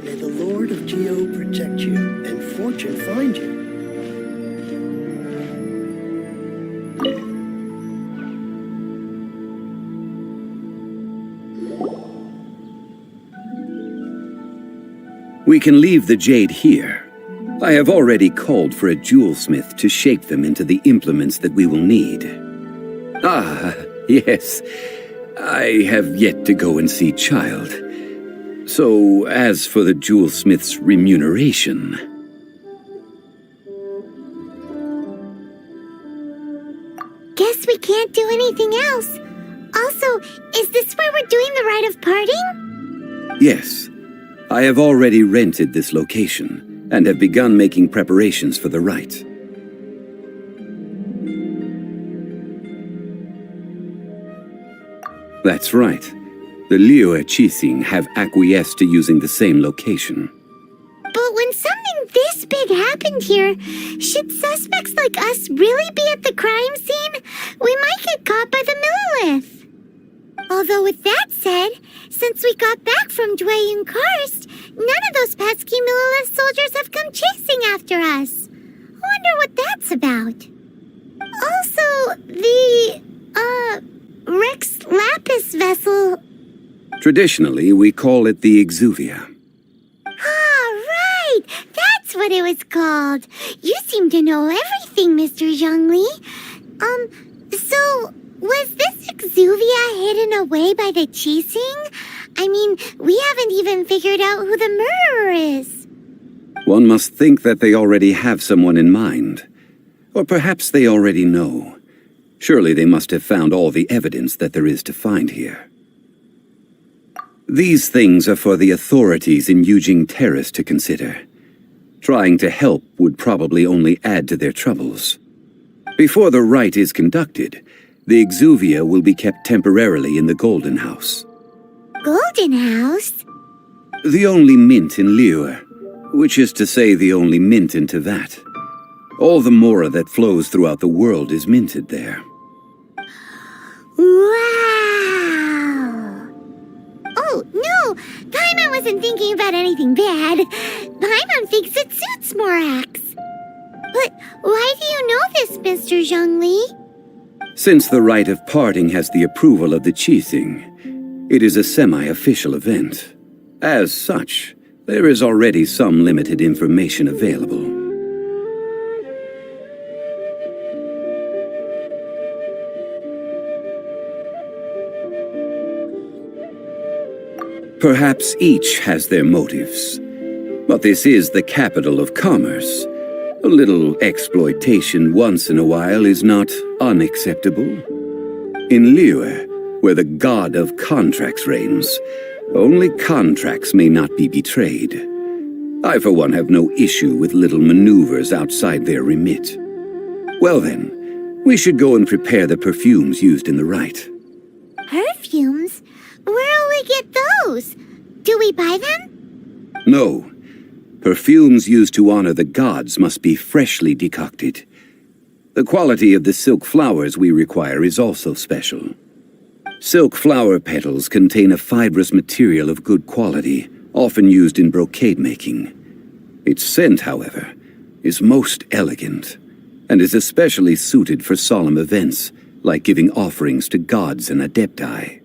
May the Lord of Xiao protect you and fortune find you. We can leave the jade here. I have already called for a jewelsmith to shape them into the implements that we will need. Ah, yes. I have yet to go and see Child. So, as for the jewelsmith's remuneration... Guess we can't do anything else. Also, is this where we're doing the rite of parting? Yes. I have already rented this location, and have begun making preparations for the rite. That's right. The Liyue Qixing have acquiesced to using the same location. But when something this big happened here, should suspects like us really be at the crime scene? We might get caught by the Millilith. Although with that said, since we got back from Dwayne Karst, none of those pesky Millilith soldiers have come chasing after us. I wonder what that's about. Also, the, Rex Lapis vessel. Traditionally, we call it the Exuvia. Ah, right! That's what it was called. You seem to know everything, Mr. Zhongli. So, was this Exuvia hidden away by the Qixing? I mean, we haven't even figured out who the murderer is. One must think that they already have someone in mind. Or perhaps they already know. Surely they must have found all the evidence that there is to find here. These things are for the authorities in Yujing Terrace to consider. Trying to help would probably only add to their troubles. Before the rite is conducted, the Exuvia will be kept temporarily in the Golden House. Golden House? The only mint in Liyue, which is to say the only mint in Teyvat. All the mora that flows throughout the world is minted there. Wow! Oh, no! Paimon wasn't thinking about anything bad. Paimon thinks it suits Morax. But why do you know this, Mr. Zhongli? Since the rite of parting has the approval of the Qixing, it is a semi-official event. As such, there is already some limited information available. Perhaps each has their motives. But this is the capital of commerce. A little exploitation once in a while is not unacceptable. In Liyue, where the god of contracts reigns, only contracts may not be betrayed. I, for one, have no issue with little maneuvers outside their remit. Well then, we should go and prepare the perfumes used in the rite. Perfumes? Where'll we get those? Do we buy them? No. Perfumes used to honor the gods must be freshly decocted. The quality of the silk flowers we require is also special. Silk flower petals contain a fibrous material of good quality, often used in brocade making. Its scent, however, is most elegant, and is especially suited for solemn events, like giving offerings to gods and adepti.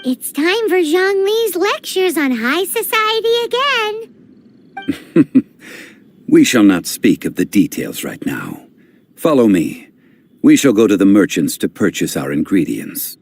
It's time for Zhongli's lectures on high society again. We shall not speak of the details right now. Follow me. We shall go to the merchants to purchase our ingredients.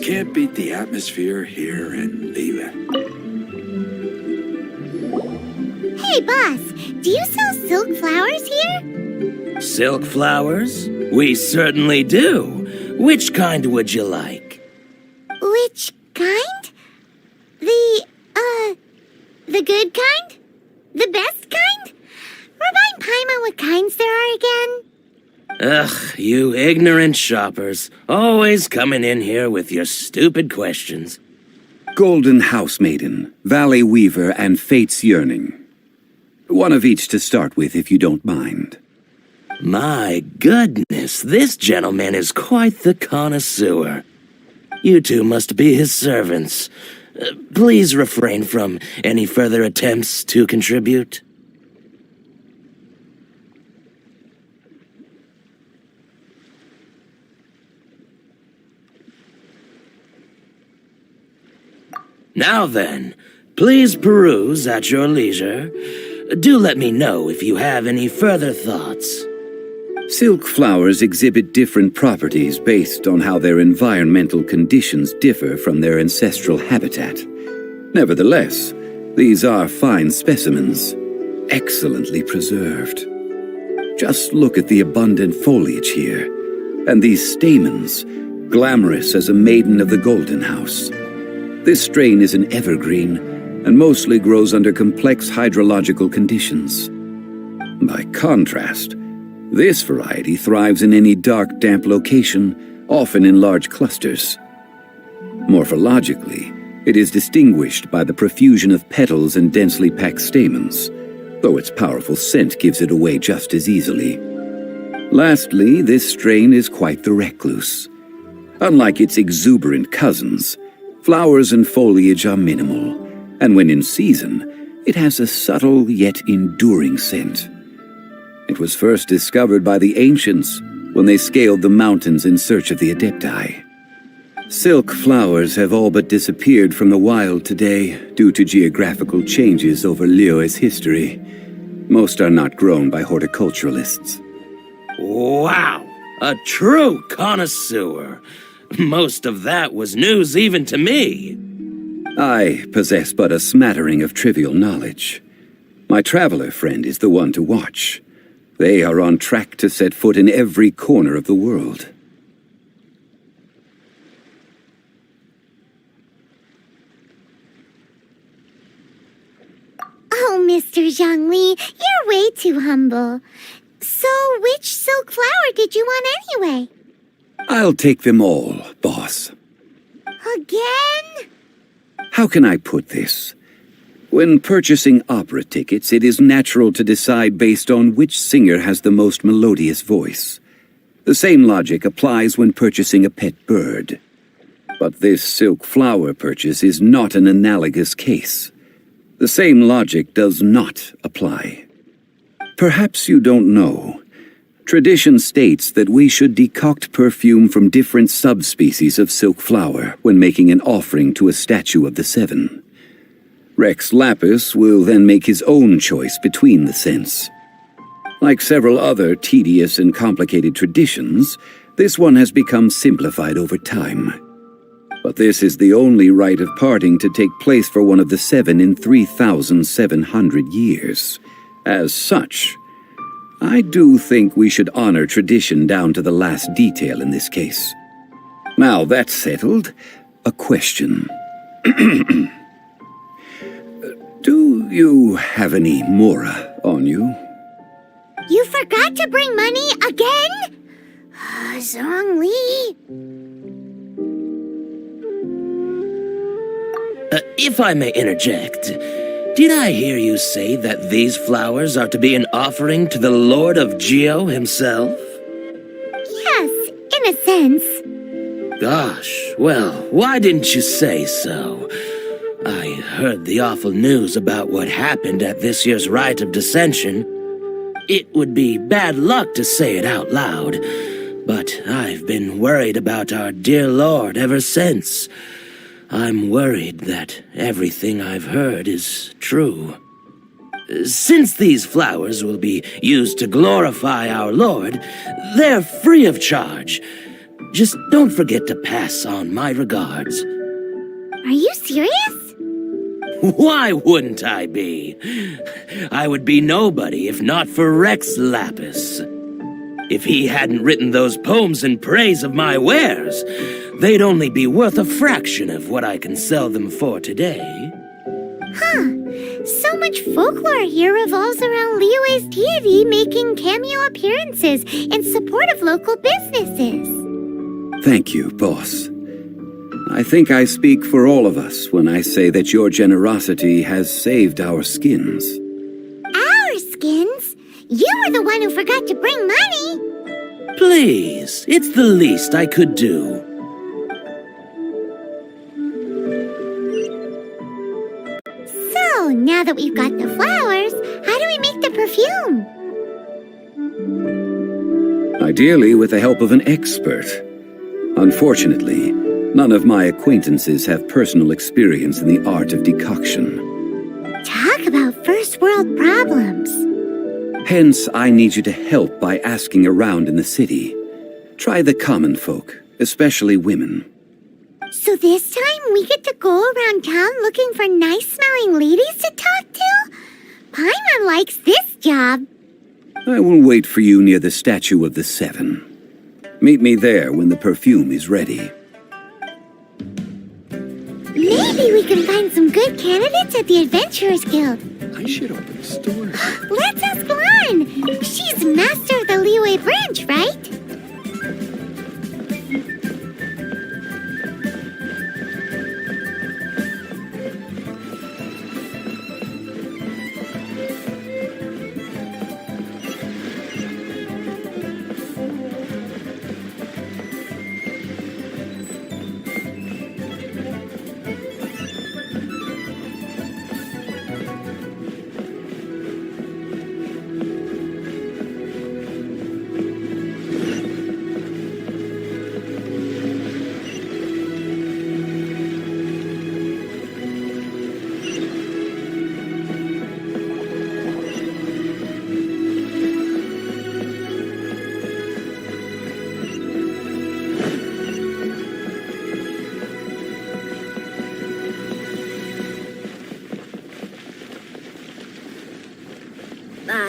Can't beat the atmosphere here in Liyue. Hey, boss, do you sell silk flowers here? Silk flowers? We certainly do. Which kind would you like? Which kind? The good kind? The best kind? Remind Paimon what kinds there are again? Ugh, you ignorant shoppers. Always coming in here with your stupid questions. Golden Housemaiden, Valley Weaver, and Fate's Yearning. One of each to start with, if you don't mind. My goodness, this gentleman is quite the connoisseur. You two must be his servants. Please refrain from any further attempts to contribute. Now then, please peruse at your leisure. Do let me know if you have any further thoughts. Silk flowers exhibit different properties based on how their environmental conditions differ from their ancestral habitat. Nevertheless, these are fine specimens, excellently preserved. Just look at the abundant foliage here, and these stamens, glamorous as a maiden of the Golden House. This strain is an evergreen, and mostly grows under complex hydrological conditions. By contrast, this variety thrives in any dark, damp location, often in large clusters. Morphologically, it is distinguished by the profusion of petals and densely packed stamens, though its powerful scent gives it away just as easily. Lastly, this strain is quite the recluse. Unlike its exuberant cousins, flowers and foliage are minimal, and when in season, it has a subtle yet enduring scent. It was first discovered by the ancients when they scaled the mountains in search of the Adepti. Silk flowers have all but disappeared from the wild today due to geographical changes over Liyue's history. Most are not grown by horticulturalists. Wow! A true connoisseur. Most of that was news even to me. I possess but a smattering of trivial knowledge. My traveler friend is the one to watch. They are on track to set foot in every corner of the world. Oh, Mr. Zhongli, you're way too humble. So, which silk flower did you want anyway? I'll take them all, boss. Again? How can I put this? When purchasing opera tickets, it is natural to decide based on which singer has the most melodious voice. The same logic applies when purchasing a pet bird. But this silk flower purchase is not an analogous case. The same logic does not apply. Perhaps you don't know. Tradition states that we should decoct perfume from different subspecies of silk flower when making an offering to a statue of the seven. Rex Lapis will then make his own choice between the scents. Like several other tedious and complicated traditions, this one has become simplified over time. But this is the only rite of parting to take place for one of the seven in 3,700 years. As such, I do think we should honor tradition down to the last detail in this case. Now that's settled, a question. Do you have any mora on you? You forgot to bring money again? Zhongli. If I may interject, did I hear you say that these flowers are to be an offering to the Lord of Xiao himself? Yes, in a sense. Gosh, well, why didn't you say so? I heard the awful news about what happened at this year's Rite of Dissension. It would be bad luck to say it out loud, but I've been worried about our dear Lord ever since. I'm worried that everything I've heard is true. Since these flowers will be used to glorify our Lord, they're free of charge. Just don't forget to pass on my regards. Are you serious? Why wouldn't I be? I would be nobody if not for Rex Lapis. If he hadn't written those poems in praise of my wares, they'd only be worth a fraction of what I can sell them for today. Huh. So much folklore here revolves around Liyue's deity making cameo appearances in support of local businesses. Thank you, boss. I think I speak for all of us when I say that your generosity has saved our skins. Our skins? You were the one who forgot to bring money. Please, it's the least I could do. So, now that we've got the flowers, how do we make the perfume? Ideally with the help of an expert. Unfortunately, none of my acquaintances have personal experience in the art of decoction. Talk about first world problems. Hence, I need you to help by asking around in the city. Try the common folk, especially women. So this time we get to go around town looking for nice-smelling ladies to talk to? Paimon likes this job. I will wait for you near the statue of the seven. Meet me there when the perfume is ready. Maybe we can find some good candidates at the Adventurers Guild. I should open a store. Let's ask Lan. She's master of the Liyue branch, right?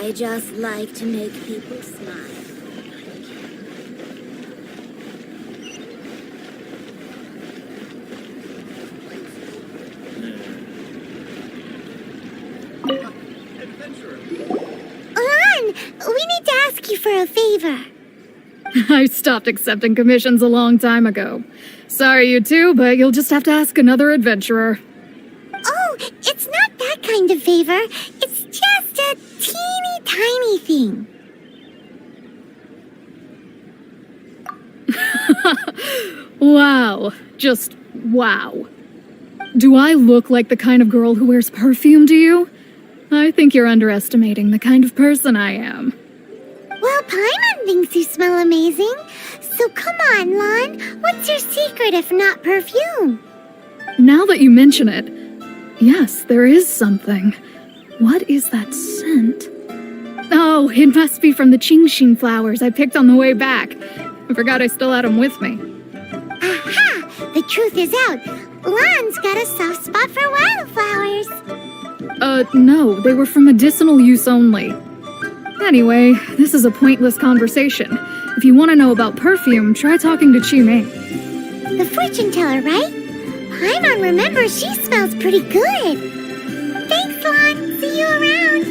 I just like to make people smile. Lan, we need to ask you for a favor. I stopped accepting commissions a long time ago. Sorry, you two, but you'll just have to ask another adventurer. Oh, it's not that kind of favor. It's just a teeny tiny thing. Wow. Just wow. Do I look like the kind of girl who wears perfume to you? I think you're underestimating the kind of person I am. Well, Paimon thinks you smell amazing. So come on, Lan. What's your secret if not perfume? Now that you mention it, yes, there is something. What is that scent? Oh, it must be from the Qingxin flowers I picked on the way back. I forgot I still had them with me. Aha! The truth is out. Lan's got a soft spot for wildflowers. No, they were for medicinal use only. Anyway, this is a pointless conversation. If you want to know about perfume, try talking to Qimei. The fortune teller, right? Paimon remembers she smells pretty good. Thanks, Lan. See you around.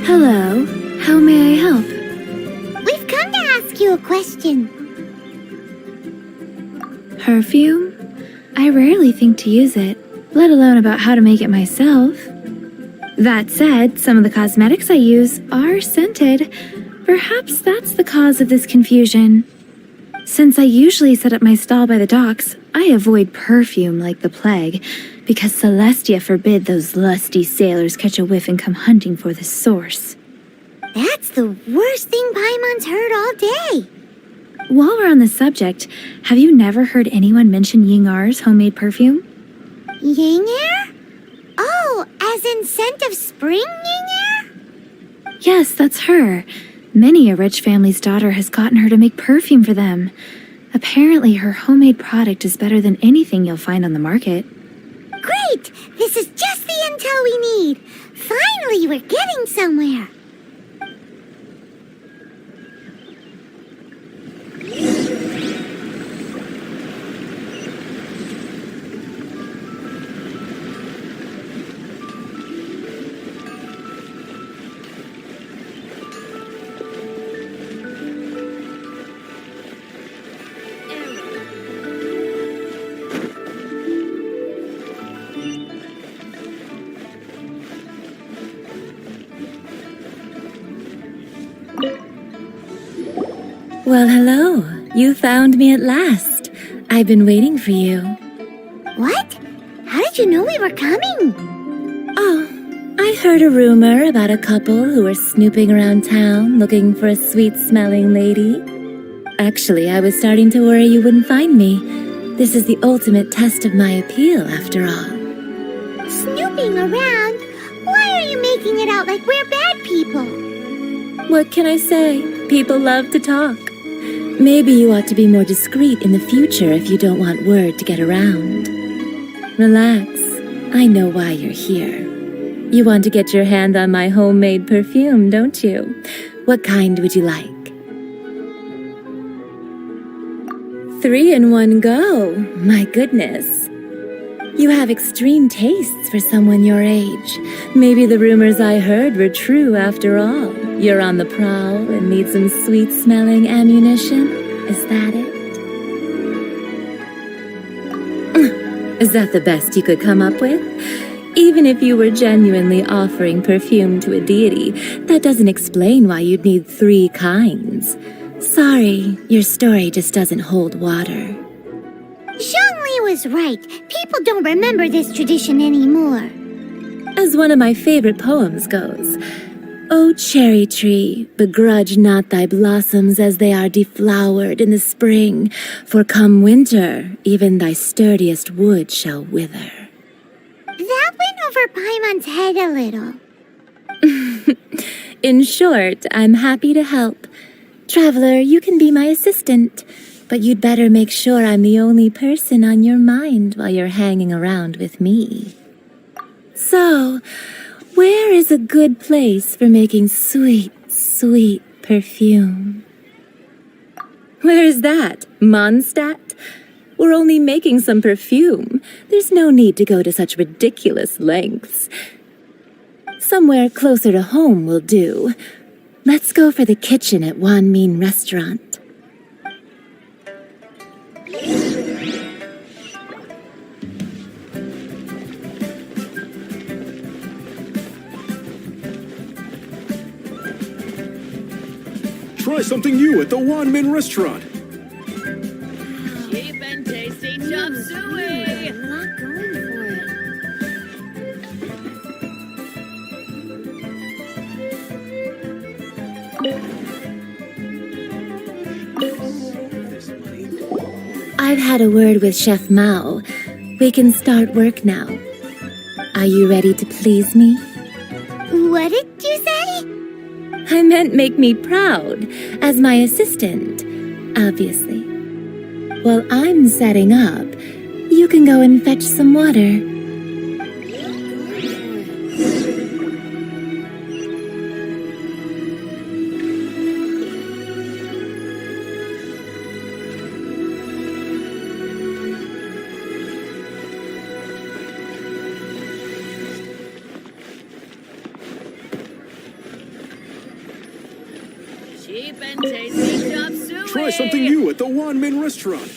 Hello. How may I help? We've come to ask you a question. Perfume? I rarely think to use it, let alone about how to make it myself. That said, some of the cosmetics I use are scented. Perhaps that's the cause of this confusion. Since I usually set up my stall by the docks, I avoid perfume like the plague, because Celestia forbid those lusty sailors catch a whiff and come hunting for the source. That's the worst thing Paimon's heard all day. While we're on the subject, have you never heard anyone mention Yingar's homemade perfume? Yingar? Oh, as in scent of spring Yingar? Yes, that's her. Many a rich family's daughter has gotten her to make perfume for them. Apparently, her homemade product is better than anything you'll find on the market. Great! This is just the intel we need. Finally, we're getting somewhere. Well, hello. You found me at last. I've been waiting for you. What? How did you know we were coming? Oh, I heard a rumor about a couple who were snooping around town looking for a sweet-smelling lady. Actually, I was starting to worry you wouldn't find me. This is the ultimate test of my appeal, after all. Snooping around? Why are you making it out like we're bad people? What can I say? People love to talk. Maybe you ought to be more discreet in the future if you don't want word to get around. Relax. I know why you're here. You want to get your hand on my homemade perfume, don't you? What kind would you like? 3 in one go. My goodness. You have extreme tastes for someone your age. Maybe the rumors I heard were true after all. You're on the prowl and need some sweet-smelling ammunition? Is that it? Is that the best you could come up with? Even if you were genuinely offering perfume to a deity, that doesn't explain why you'd need 3 kinds. Sorry, your story just doesn't hold water. Zhongli was right. People don't remember this tradition anymore. As one of my favorite poems goes, O cherry tree, begrudge not thy blossoms as they are deflowered in the spring, for come winter, even thy sturdiest wood shall wither. That went over Paimon's head a little. In short, I'm happy to help. Traveler, you can be my assistant, but you'd better make sure I'm the only person on your mind while you're hanging around with me. So, where is a good place for making sweet, sweet perfume? Where is that? Mondstadt? We're only making some perfume. There's no need to go to such ridiculous lengths. Somewhere closer to home will do. Let's go for the kitchen at Wan Min Restaurant. Try something new at the Wan Min restaurant. Cheap and tasty chop suey. I'm not going for it. I've had a word with Chef Mao. We can start work now. Are you ready to please me? What did you say? I meant make me proud, as my assistant, obviously. While I'm setting up, you can go and fetch some water. Cheap and tasty chop suey. Try something new at the Wan Min restaurant.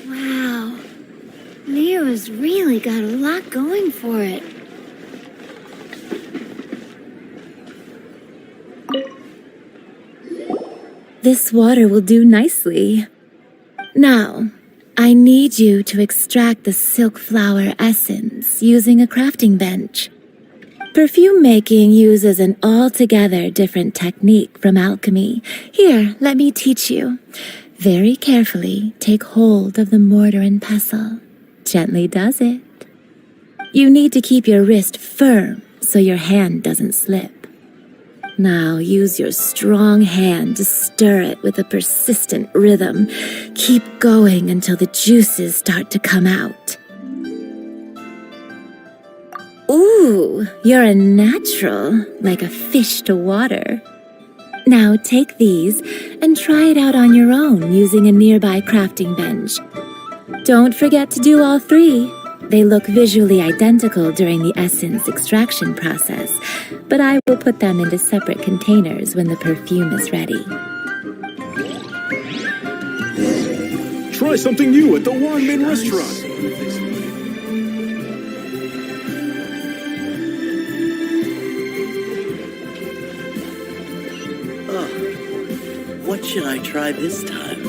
Wow. Leo's really got a lot going for it. This water will do nicely. Now, I need you to extract the silk flower essence using a crafting bench. Perfume making uses an altogether different technique from alchemy. Here, let me teach you. Very carefully take hold of the mortar and pestle. Gently does it. You need to keep your wrist firm so your hand doesn't slip. Now use your strong hand to stir it with a persistent rhythm. Keep going until the juices start to come out. Ooh, you're a natural, like a fish to water. Now take these and try it out on your own using a nearby crafting bench. Don't forget to do all three. They look visually identical during the essence extraction process, but I will put them into separate containers when the perfume is ready. Try something new at the Wan Min restaurant. What should I try this time?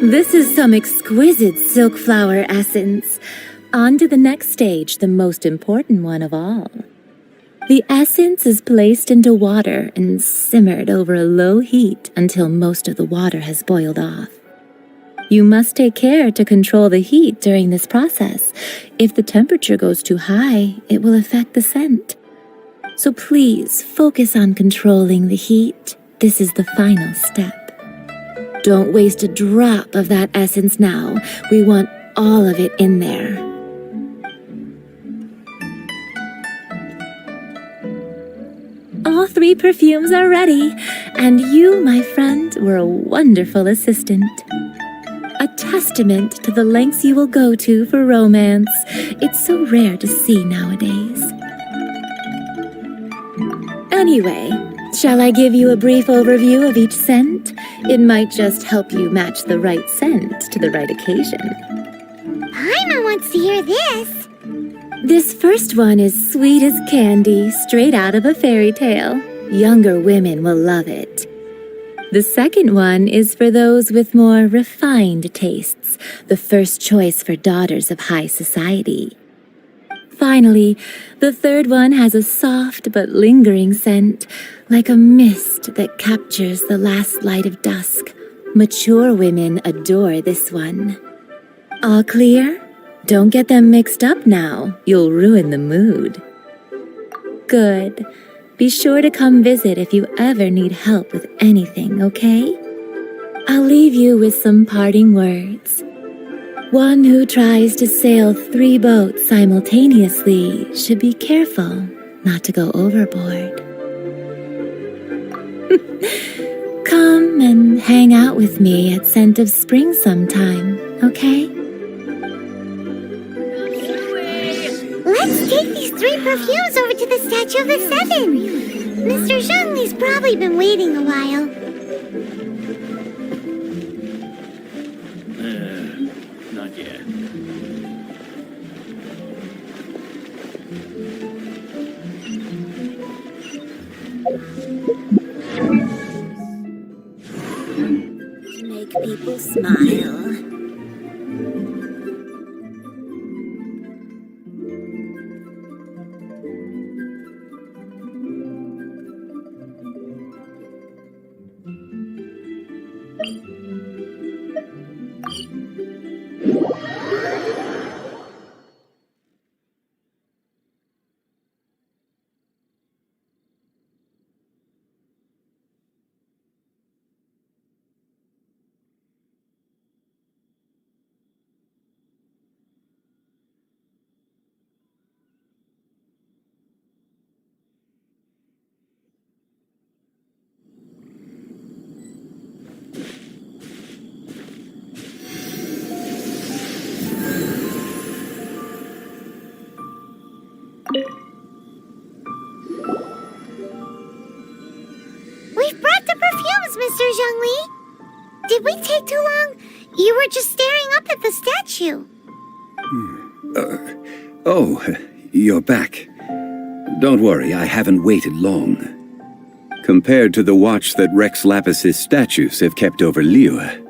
This is some exquisite silk flower essence. On to the next stage, the most important one of all. The essence is placed into water and simmered over a low heat until most of the water has boiled off. You must take care to control the heat during this process. If the temperature goes too high, it will affect the scent. So please focus on controlling the heat. This is the final step. Don't waste a drop of that essence now. We want all of it in there. All 3 perfumes are ready, and you, my friend, were a wonderful assistant. A testament to the lengths you will go to for romance. It's so rare to see nowadays. Anyway, shall I give you a brief overview of each scent? It might just help you match the right scent to the right occasion. Paimon wants to hear this. This first one is sweet as candy, straight out of a fairy tale. Younger women will love it. The second one is for those with more refined tastes, the first choice for daughters of high society. Finally, the third one has a soft but lingering scent, like a mist that captures the last light of dusk. Mature women adore this one. All clear? Don't get them mixed up now. You'll ruin the mood. Good. Be sure to come visit if you ever need help with anything, okay? I'll leave you with some parting words. One who tries to sail 3 boats simultaneously should be careful not to go overboard. Come and hang out with me at Scent of Spring sometime, okay? Let's take these 3 perfumes over to the Statue of the Seven. Mr. Zhongli's probably been waiting a while. Not yet. Make people smile. We've brought the perfumes, Mr. Zhongli. Did we take too long? You were just staring up at the statue. Oh, you're back. Don't worry, I haven't waited long. Compared to the watch that Rex Lapis's statues have kept over Liyue,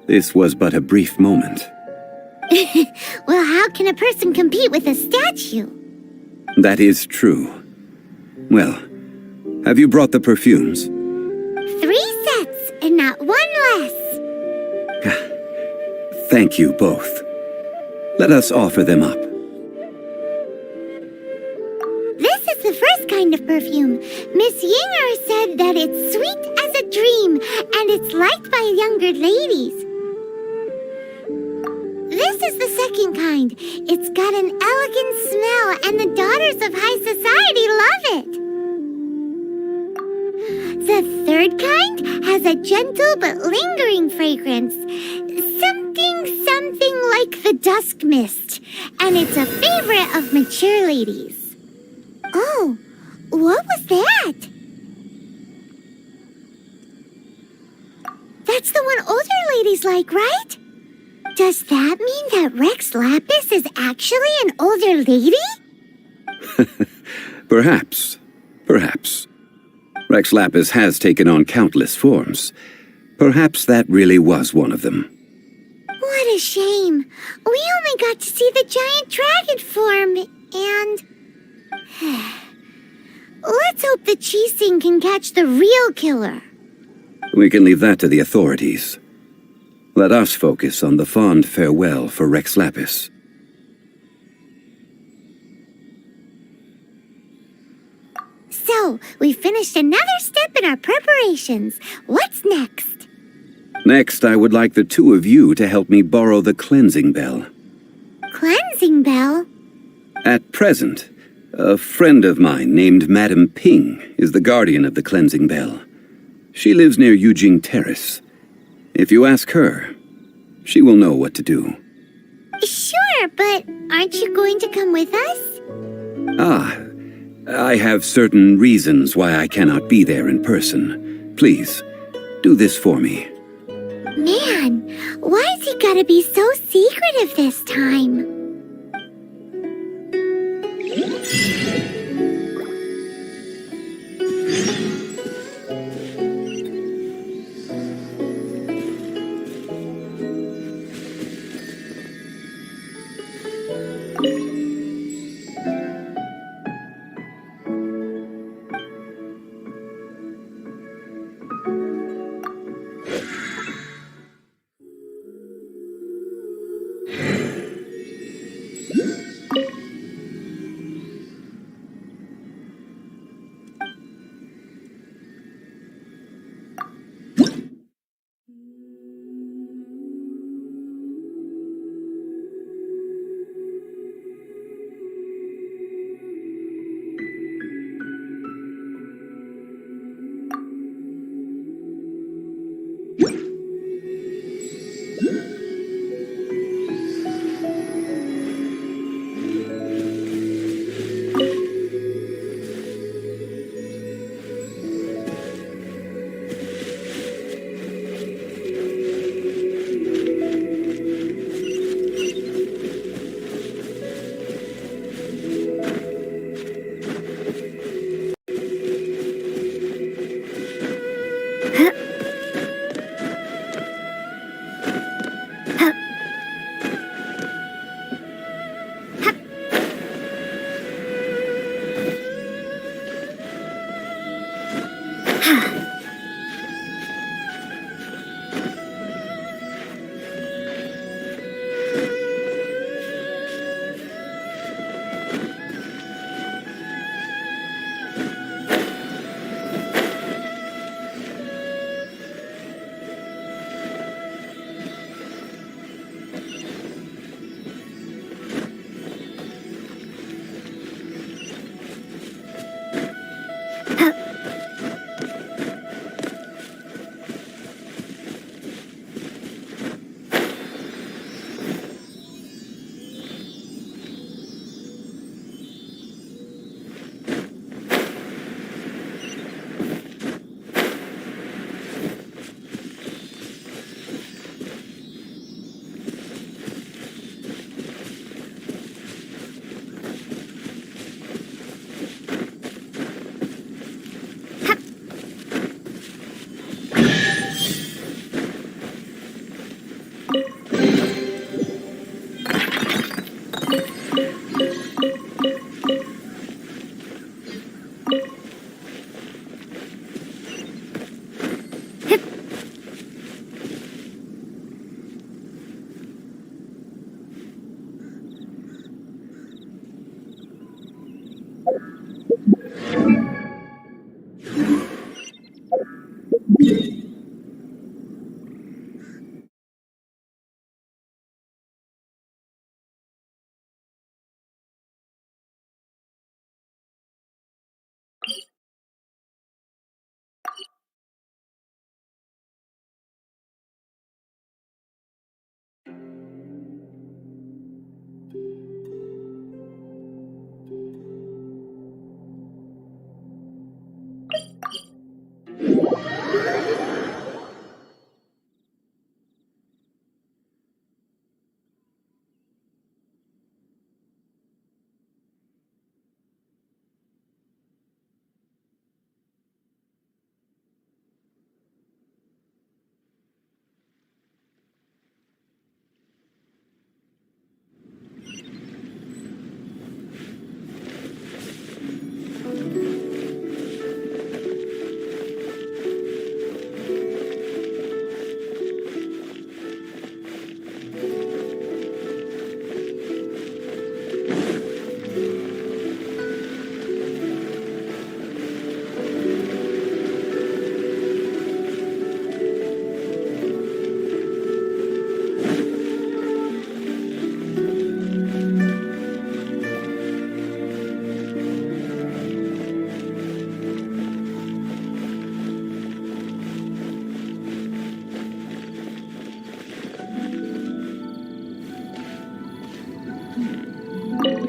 this was but a brief moment. Well, how can a person compete with a statue? That is true. Well, have you brought the perfumes? 3 sets, and not one less. Thank you both. Let us offer them up. This is the first kind of perfume. Miss Yinger said that it's sweet as a dream, and it's liked by younger ladies. This is the second kind. It's got an elegant smell, and the daughters of high society love it. The third kind has a gentle but lingering fragrance. Something like the dusk mist, and it's a favorite of mature ladies. Oh, what was that? That's the one older ladies like, right? Does that mean that Rex Lapis is actually an older lady? Perhaps. Rex Lapis has taken on countless forms. Perhaps that really was one of them. What a shame. We only got to see the giant dragon form, and... Let's hope the Qixing can catch the real killer. We can leave that to the authorities. Let us focus on the fond farewell for Rex Lapis. So, we finished another step in our preparations. What's next? Next, I would like the two of you to help me borrow the cleansing bell. Cleansing bell? At present, a friend of mine named Madame Ping is the guardian of the cleansing bell. She lives near Yujing Terrace. If you ask her, she will know what to do. Sure, but aren't you going to come with us? I have certain reasons why I cannot be there in person. Please, do this for me. Man, why's he gotta be so secretive this time?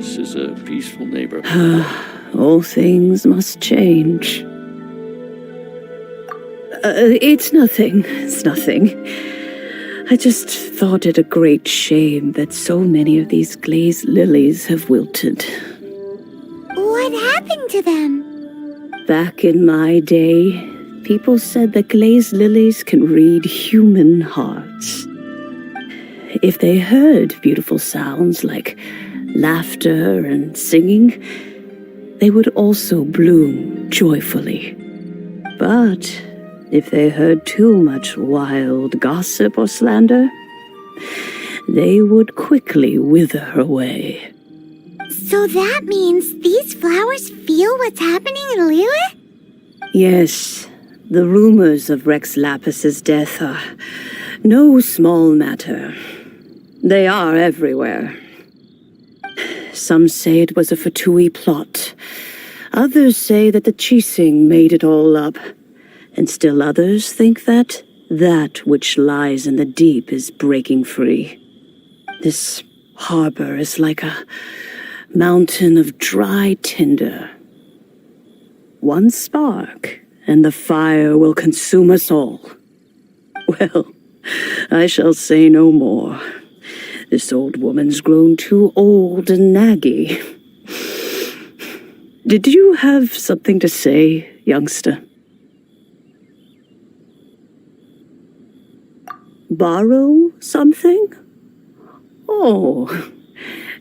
This is a peaceful neighborhood. All things must change. It's nothing. It's nothing. I just thought it a great shame that so many of these glazed lilies have wilted. What happened to them? Back in my day, people said that glazed lilies can read human hearts. If they heard beautiful sounds like laughter and singing, they would also bloom joyfully. But if they heard too much wild gossip or slander, they would quickly wither away. So that means these flowers feel what's happening in Liyue? Yes, the rumors of Rex Lapis's death are no small matter. They are everywhere. Some say it was a Fatui plot. Others say that the Chising made it all up. And still others think that which lies in the deep is breaking free. This harbor is like a mountain of dry tinder. One spark, and the fire will consume us all. Well, I shall say no more. This old woman's grown too old and naggy. Did you have something to say, youngster? Borrow something? Oh,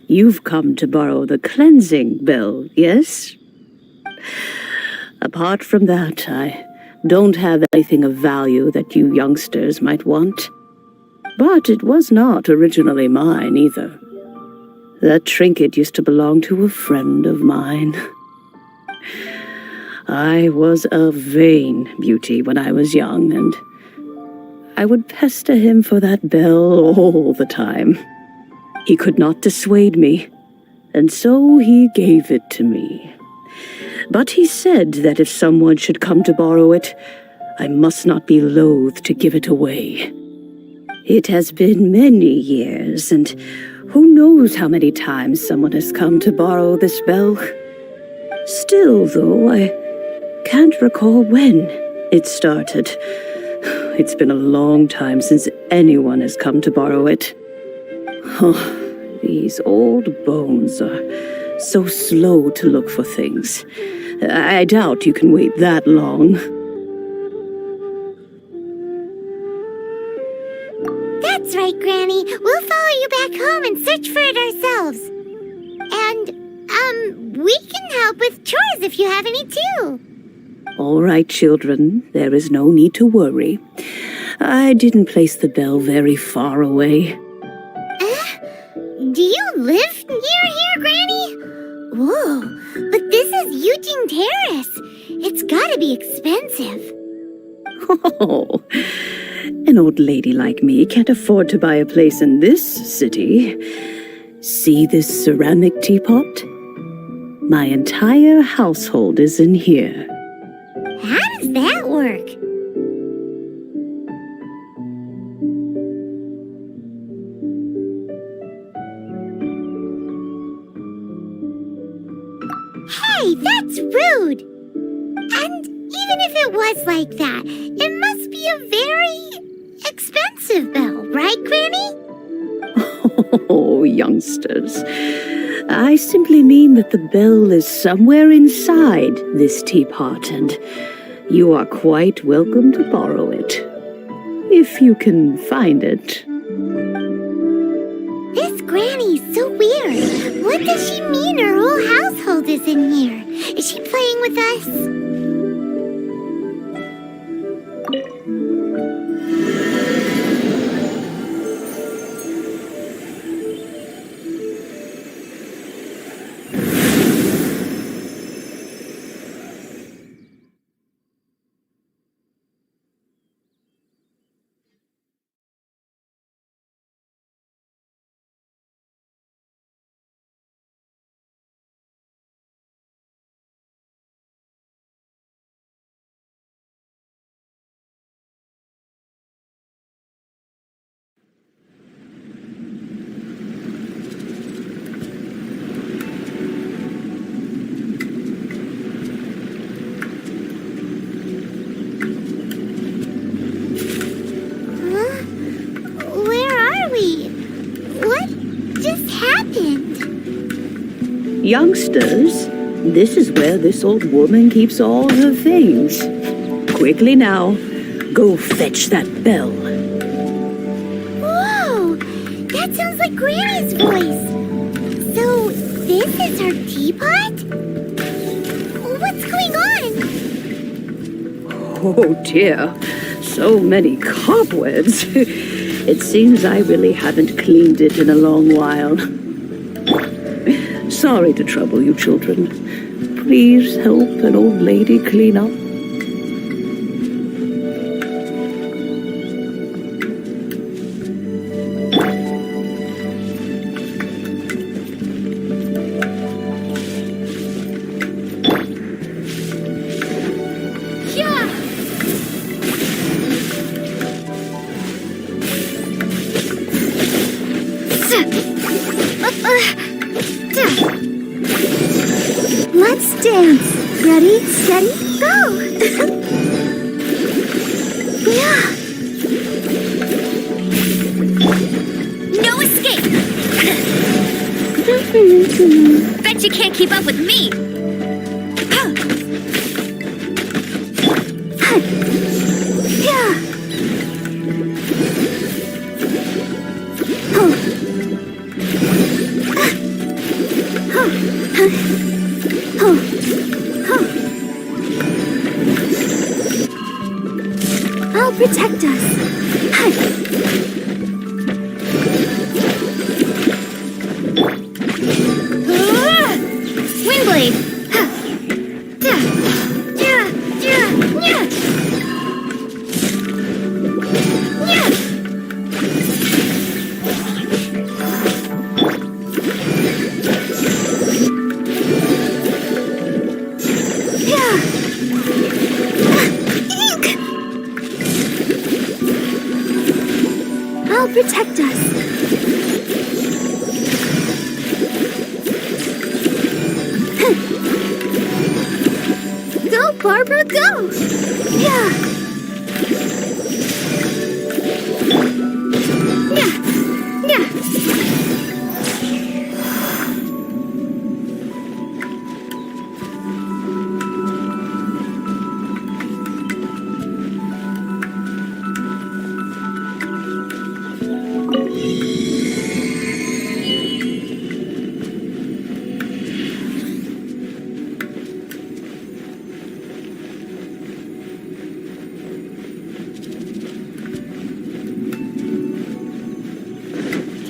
you've come to borrow the cleansing bell, yes? Apart from that, I don't have anything of value that you youngsters might want. But it was not originally mine, either. That trinket used to belong to a friend of mine. I was a vain beauty when I was young, and I would pester him for that bell all the time. He could not dissuade me, and so he gave it to me. But he said that if someone should come to borrow it, I must not be loath to give it away. It has been many years, and who knows how many times someone has come to borrow this bell. Still, though, I can't recall when it started. It's been a long time since anyone has come to borrow it. Oh, these old bones are so slow to look for things. I doubt you can wait that long. That's right, Granny. We'll follow you back home and search for it ourselves. And, we can help with chores if you have any too. All right, children, there is no need to worry. I didn't place the bell very far away. Do you live near here, Granny? Whoa, but this is Eugene Terrace. It's gotta be expensive. Oh, an old lady like me can't afford to buy a place in this city. See this ceramic teapot? My entire household is in here. How does that work? Hey, that's rude! And even if it was like that, it must be a very expensive bell, right, Granny? Oh, youngsters. I simply mean that the bell is somewhere inside this teapot, and you are quite welcome to borrow it, if you can find it. This Granny's so weird. What does she mean her whole household is in here? Is she playing with us? happened? Youngsters, this is where this old woman keeps all her things. Quickly now, go fetch that bell. Whoa! That sounds like Granny's voice. So, this is her teapot? What's going on? Oh dear, so many cobwebs. It seems I really haven't cleaned it in a long while. Sorry to trouble you, children. Please help an old lady clean up. Let's dance. Ready, steady, go! Yeah. No escape! Bet you can't keep up with me! Yeah. Oh. I'll protect us. Windblade! I'll protect us. Go, Barbara, go! Yeah.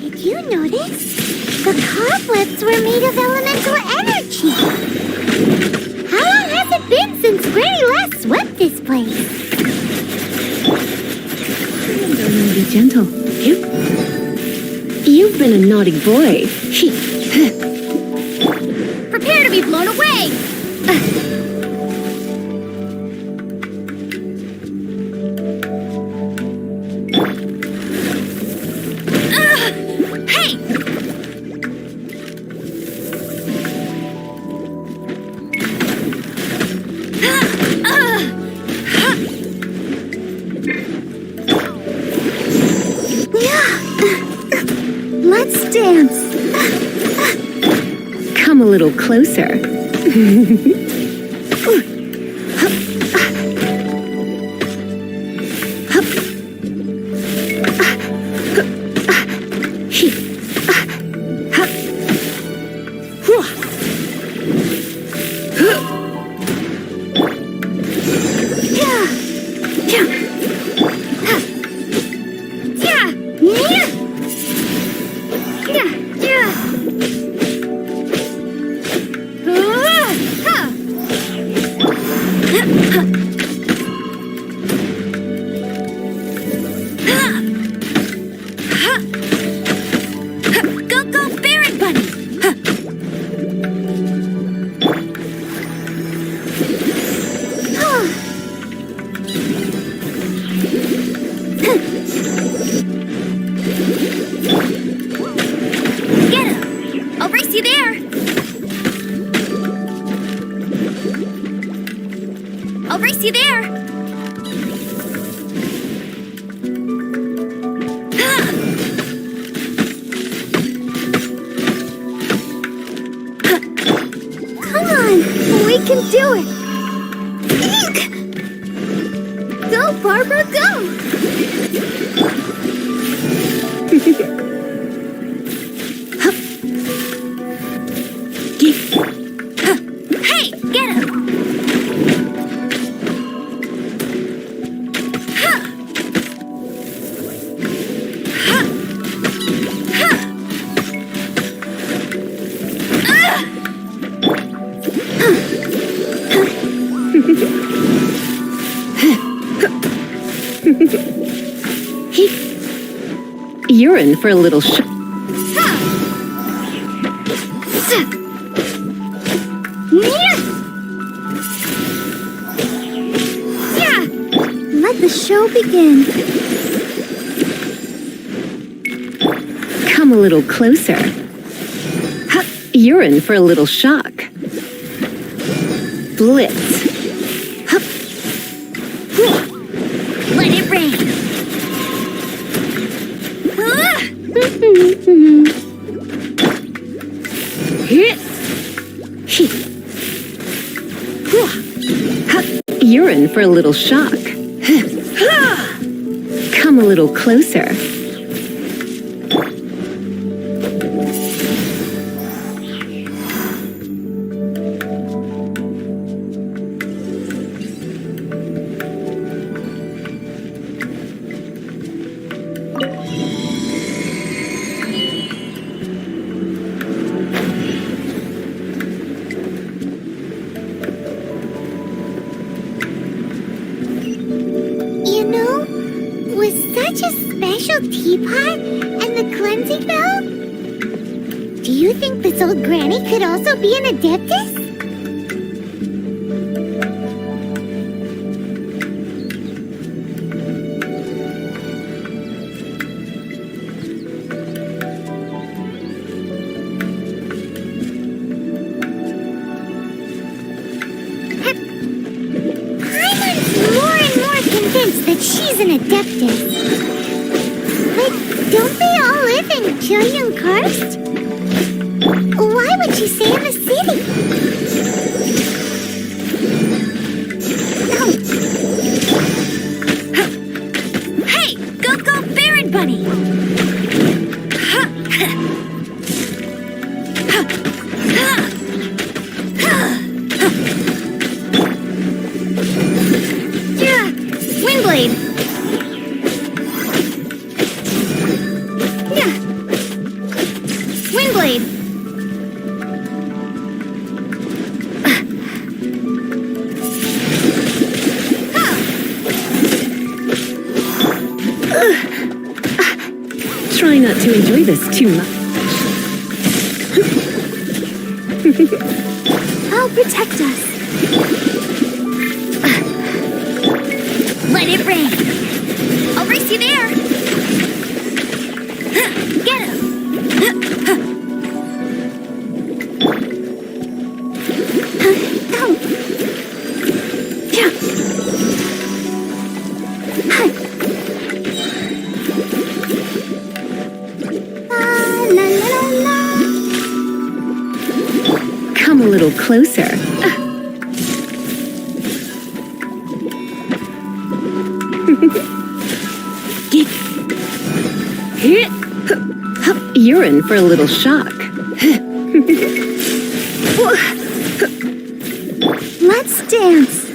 Did you notice? The cobwebs were made of elemental energy. How long has it been since Granny last swept this place? Be gentle. You've been a naughty boy. Prepare to be blown away! Hey! Let's dance. Come a little closer. I'll race you there! can do it! Go, Barbara, go! Hey, get him! You're in for a little Let the show begin. Come a little closer. You're in for a little shock. Blitz. Let it rain! You're in for a little shock. Come a little closer. You know, with such a special teapot and the cleansing bell, do you think this old granny could also be an adeptus? Convinced that she's an adeptus. But don't they all live in Chilean Karst? Why would she stay in the city? Hey, go, Baron Bunny! Windblade! Yeah. Windblade! Try not to enjoy this too much. I'll protect us. Let it rain! I'll race you there! Get him! Come a little closer. You're in for a little shock. Let's dance.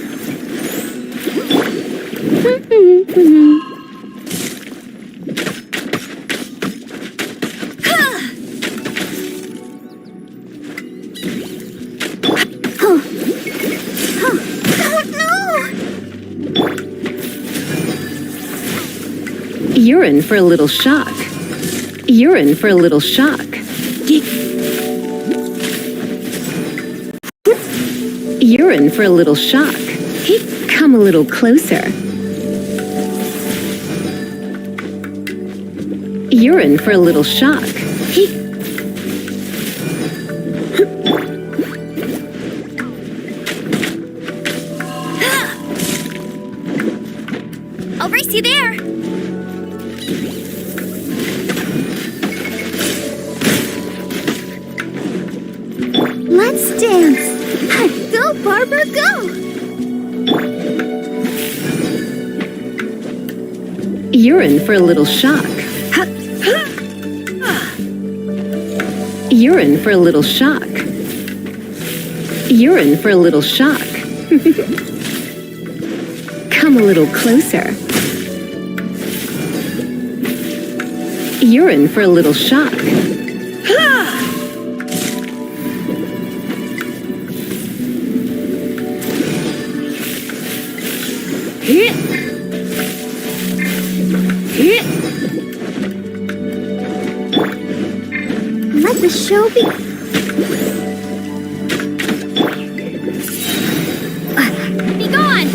You're in for a little shock. You're in for a little shock. You're in for a little shock. Come a little closer. You're in for a little shock. I'll race you there! Let's dance. Go, Go, Barbara, go! You're in for a little shock. You're in for a little shock. You're in for a little shock. Come a little closer. You're in for a little shock. Let the show be. Be gone!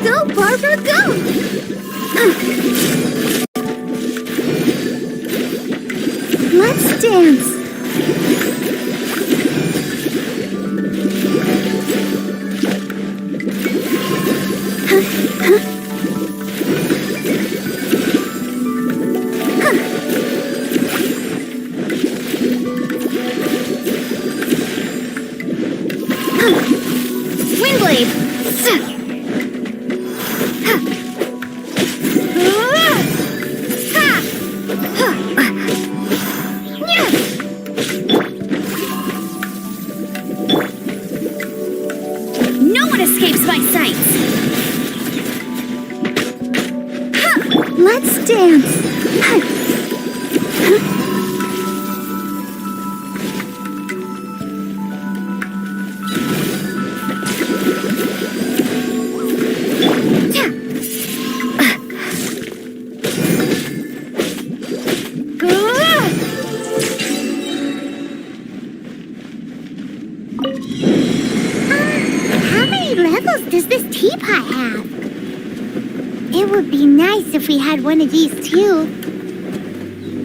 Go, Barbara, go! Let's dance. Windblade! No one escapes my sights! Let's dance. How many levels does this teapot have? It would be nice if we had one of these too.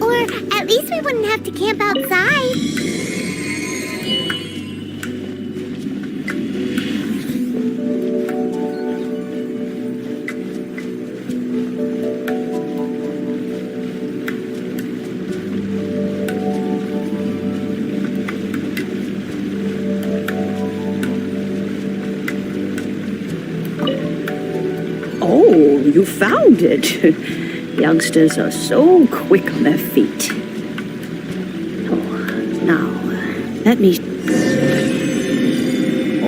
Or at least we wouldn't have to camp outside. Oh, you found it. Youngsters are so quick on their feet. Oh, now, let me...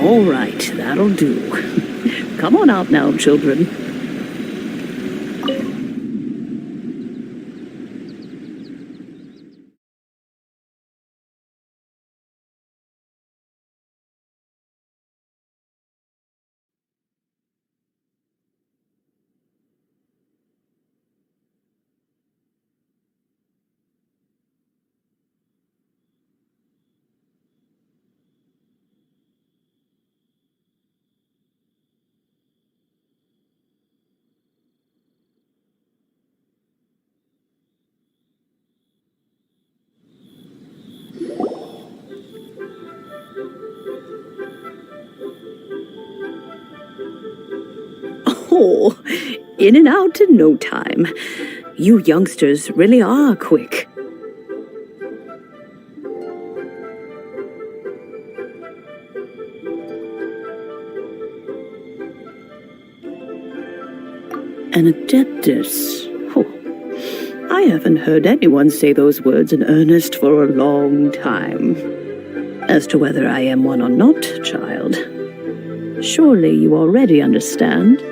All right, that'll do. Come on out now, children. Oh, in and out in no time. You youngsters really are quick. An adeptus. Oh, I haven't heard anyone say those words in earnest for a long time. As to whether I am one or not, child, surely you already understand.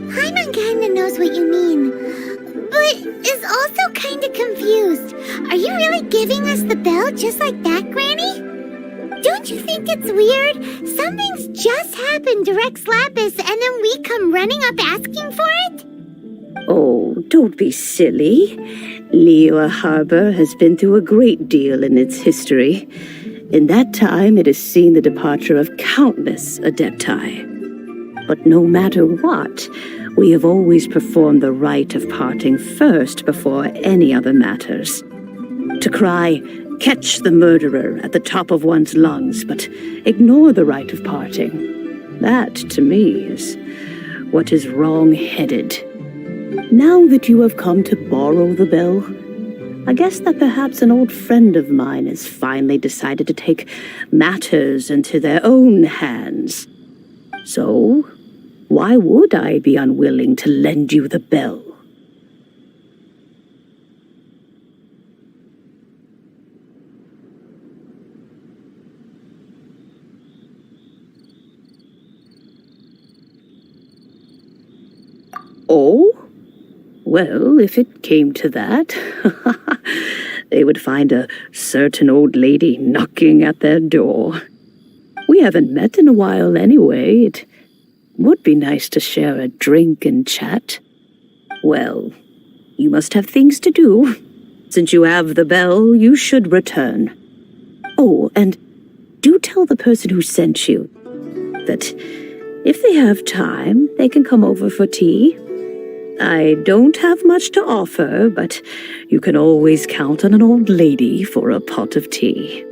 Paimon kinda knows what you mean, but is also kinda confused. Are you really giving us the bell just like that, Granny? Don't you think it's weird? Something's just happened to Rex Lapis and then we come running up asking for it? Oh, don't be silly. Liyue Harbor has been through a great deal in its history. In that time, it has seen the departure of countless adepti. But no matter what, we have always performed the rite of parting first before any other matters. To cry, "Catch the murderer," at the top of one's lungs, but ignore the rite of parting. That, to me, is what is wrong-headed. Now that you have come to borrow the bell, I guess that perhaps an old friend of mine has finally decided to take matters into their own hands. So, why would I be unwilling to lend you the bell? Oh? Well, if it came to that, they would find a certain old lady knocking at their door. We haven't met in a while anyway. It would be nice to share a drink and chat. Well, you must have things to do. Since you have the bell, you should return. Oh, and do tell the person who sent you that if they have time, they can come over for tea. I don't have much to offer, but you can always count on an old lady for a pot of tea.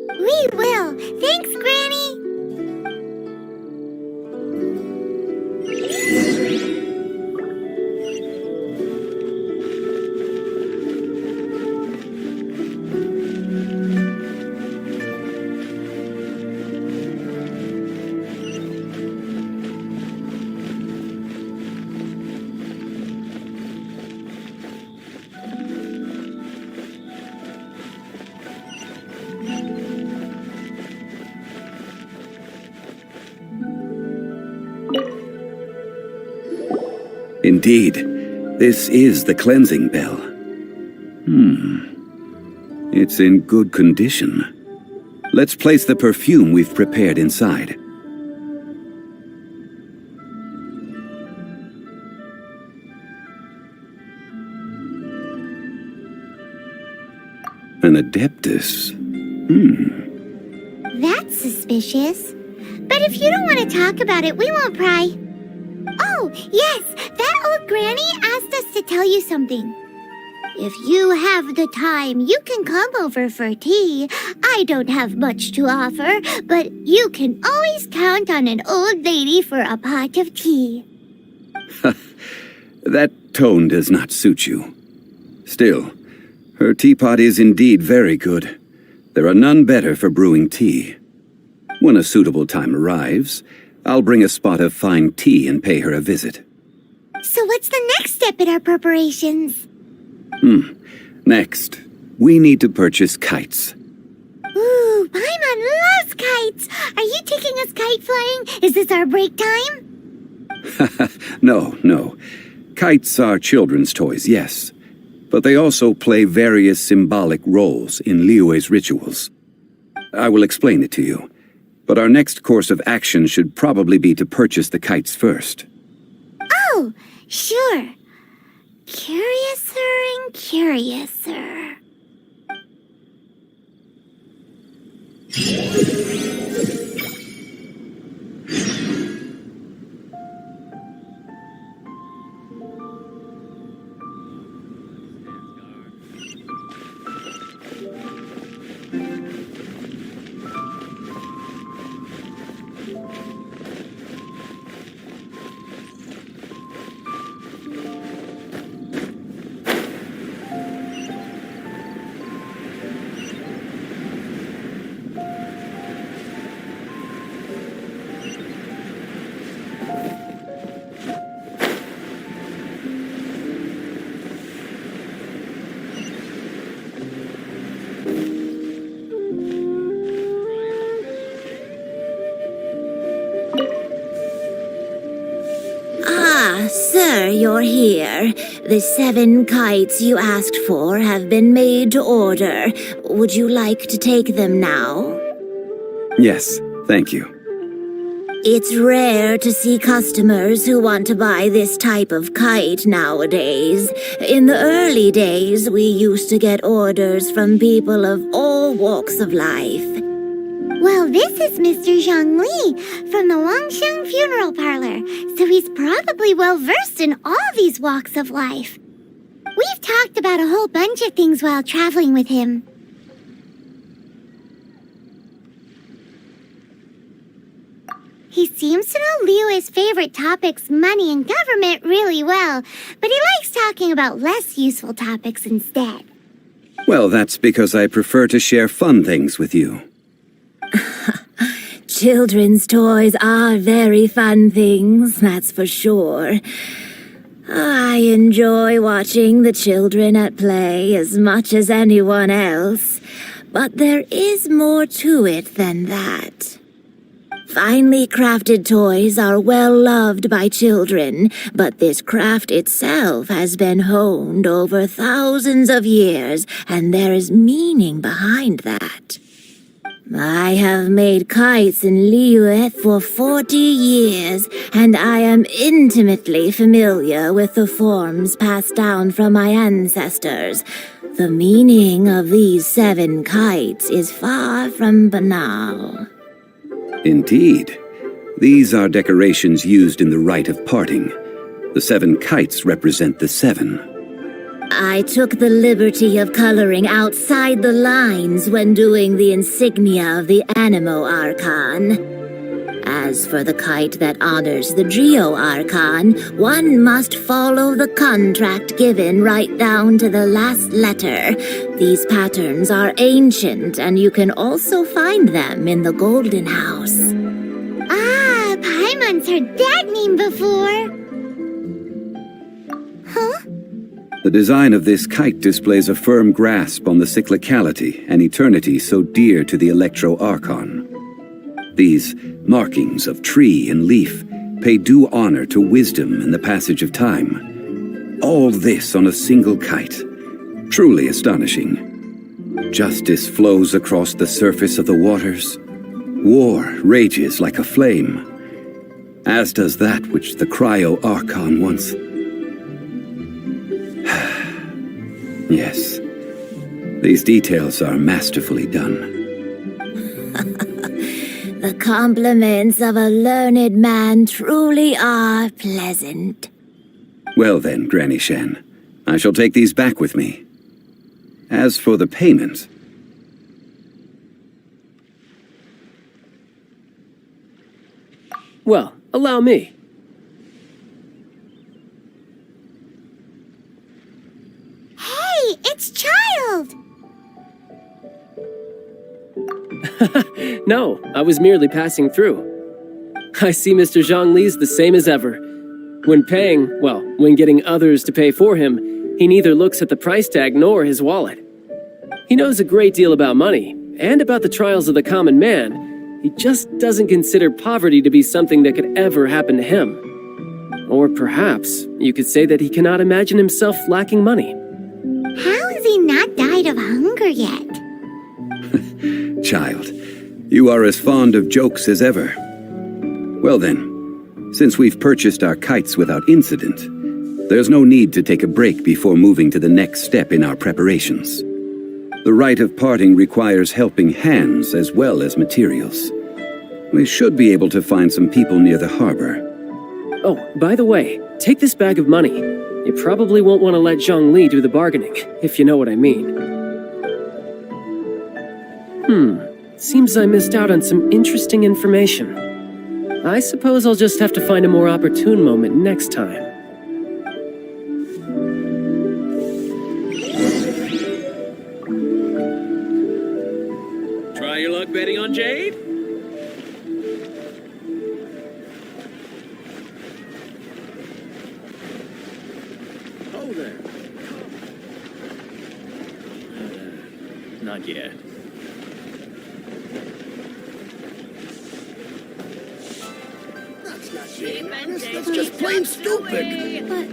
We will. Thanks, Granny. Indeed, this is the cleansing bell. It's in good condition. Let's place the perfume we've prepared inside. An adeptus. That's suspicious. But if you don't want to talk about it, we won't pry. Oh, yes, that old granny asked us to tell you something. If you have the time, you can come over for tea. I don't have much to offer, but you can always count on an old lady for a pot of tea. That tone does not suit you. Still, her teapot is indeed very good. There are none better for brewing tea. When a suitable time arrives, I'll bring a spot of fine tea and pay her a visit. So what's the next step in our preparations? Next, we need to purchase kites. Ooh, Paimon loves kites! Are you taking us kite flying? Is this our break time? No. Kites are children's toys, yes. But they also play various symbolic roles in Liyue's rituals. I will explain it to you. But our next course of action should probably be to purchase the kites first. Oh, sure. Curiouser and curiouser. Sir, you're here. The 7 kites you asked for have been made to order. Would you like to take them now? Yes, thank you. It's rare to see customers who want to buy this type of kite nowadays. In the early days, we used to get orders from people of all walks of life. Well, this is Mr. Zhongli from the Wangsheng Funeral Parlor, so he's probably well-versed in all these walks of life. We've talked about a whole bunch of things while traveling with him. He seems to know Liyue's favorite topics, money and government, really well, but he likes talking about less useful topics instead. Well, that's because I prefer to share fun things with you. Children's toys are very fun things, that's for sure. I enjoy watching the children at play as much as anyone else, but there is more to it than that. Finely crafted toys are well loved by children, but this craft itself has been honed over thousands of years, and there is meaning behind that. I have made kites in Liyue for 40 years, and I am intimately familiar with the forms passed down from my ancestors. The meaning of these 7 kites is far from banal. Indeed. These are decorations used in the rite of parting. The 7 kites represent the 7. I took the liberty of coloring outside the lines when doing the insignia of the Animo Archon. As for the kite that honors the Geo Archon, one must follow the contract given right down to the last letter. These patterns are ancient, and you can also find them in the Golden House. Ah, Paimon's heard that name before. Huh? The design of this kite displays a firm grasp on the cyclicality and eternity so dear to the Electro Archon. These markings of tree and leaf pay due honor to wisdom and the passage of time. All this on a single kite. Truly astonishing. Justice flows across the surface of the waters. War rages like a flame, as does that which the Cryo Archon once... Yes, these details are masterfully done. The compliments of a learned man truly are pleasant. Well then, Granny Shen, I shall take these back with me. As for the payment... Well, allow me. Hey, it's Child! No, I was merely passing through. I see Mr. Zhongli's the same as ever. When paying, well, when getting others to pay for him, he neither looks at the price tag nor his wallet. He knows a great deal about money, and about the trials of the common man. He just doesn't consider poverty to be something that could ever happen to him. Or perhaps you could say that he cannot imagine himself lacking money. How has he not died of hunger yet? Child, you are as fond of jokes as ever. Well then, since we've purchased our kites without incident, there's no need to take a break before moving to the next step in our preparations. The rite of parting requires helping hands as well as materials. We should be able to find some people near the harbor. Oh, by the way, take this bag of money. You probably won't want to let Zhongli do the bargaining, if you know what I mean. Seems I missed out on some interesting information. I suppose I'll just have to find a more opportune moment next time. Try your luck betting on Jade? Oh there. Not yet. That's just plain stupid. But...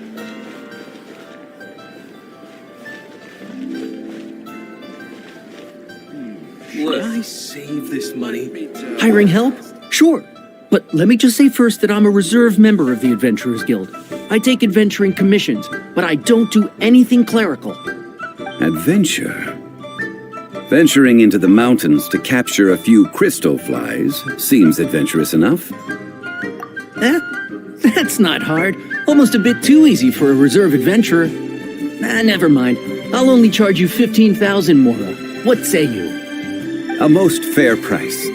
Should I save this money? Hiring help? Sure. But let me just say first that I'm a reserve member of the Adventurers Guild. I take adventuring commissions, but I don't do anything clerical. Adventure? Venturing into the mountains to capture a few crystal flies seems adventurous enough. That's not hard. Almost a bit too easy for a reserve adventurer. Never mind. I'll only charge you 15,000 Mora. What say you? A most fair price.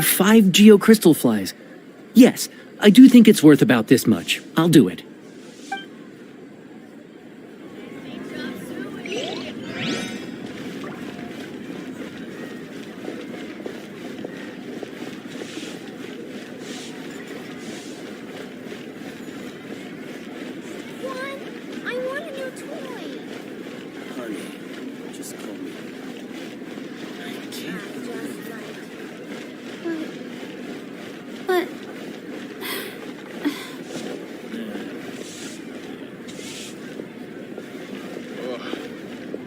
Five geocrystal flies. Yes, I do think it's worth about this much. I'll do it. I want a new toy. Honey, just call me. I can't. But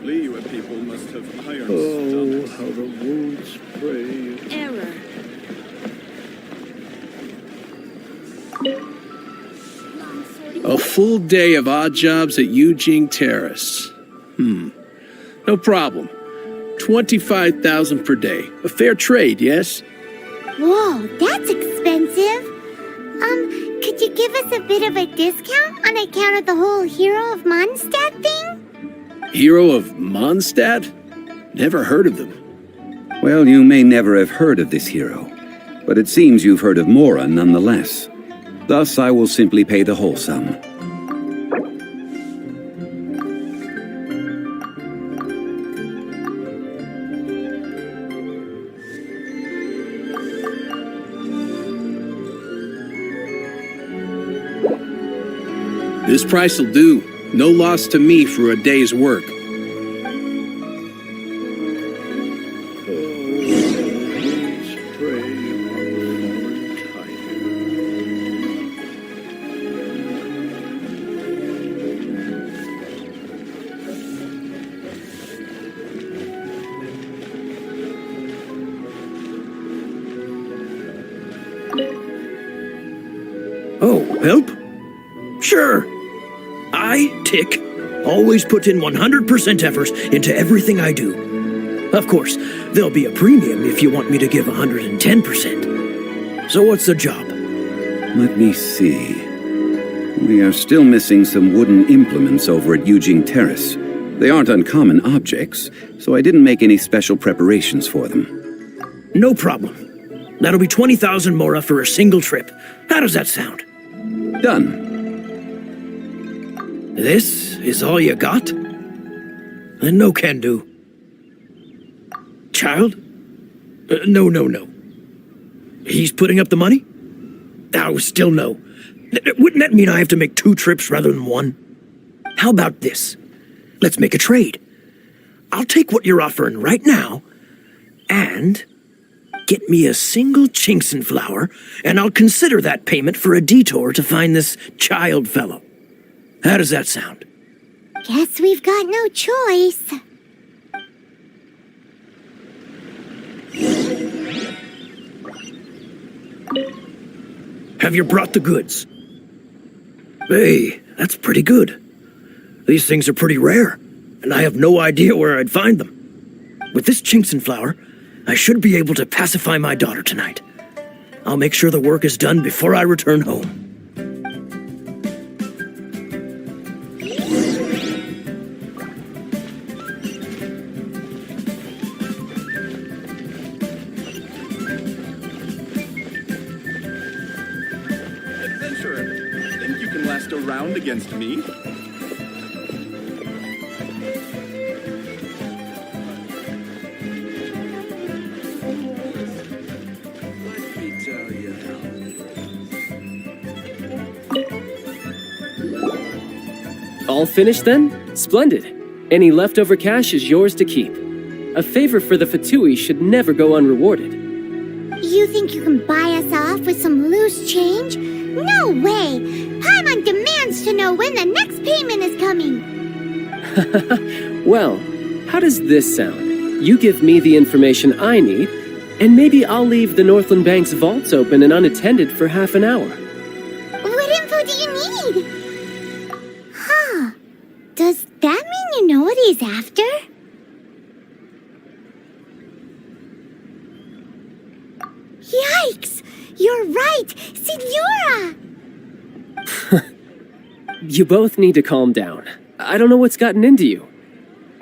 Liyue people must have iron Oh, how the wounds pray. error. A full day of odd jobs at Yujing Terrace. No problem. 25,000 per day. A fair trade, yes? Whoa, that's expensive. Could you give us a bit of a discount on account of the whole Hero of Mondstadt thing? Hero of Mondstadt? Never heard of them. Well, you may never have heard of this hero, but it seems you've heard of Mora nonetheless. Thus, I will simply pay the whole sum. This price'll do. No loss to me for a day's work. Oh, help? Sure. I, Tick, always put in 100% effort into everything I do. Of course, there'll be a premium if you want me to give 110%. So what's the job? Let me see. We are still missing some wooden implements over at Yujing Terrace. They aren't uncommon objects, so I didn't make any special preparations for them. No problem. That'll be 20,000 Mora for a single trip. How does that sound? Done. This is all you got? Then no can do. Child? No. He's putting up the money? Oh, still no. Wouldn't that mean I have to make 2 trips rather than 1? How about this? Let's make a trade. I'll take what you're offering right now, and get me a single Chinkson flower, and I'll consider that payment for a detour to find this child fellow. How does that sound? Guess we've got no choice. Have you brought the goods? Hey, that's pretty good. These things are pretty rare, and I have no idea where I'd find them. With this Chinkson flower, I should be able to pacify my daughter tonight. I'll make sure the work is done before I return home. Adventurer, think you can last a round against me? All finished then? Splendid. Any leftover cash is yours to keep. A favor for the Fatui should never go unrewarded. You think you can buy us off with some loose change? No way! Paimon demands to know when the next payment is coming! Well, how does this sound? You give me the information I need, and maybe I'll leave the Northland Bank's vaults open and unattended for half an hour. What info do you need? Huh. Does that mean you know what he's after? Yikes! You're right! Signora! You both need to calm down. I don't know what's gotten into you.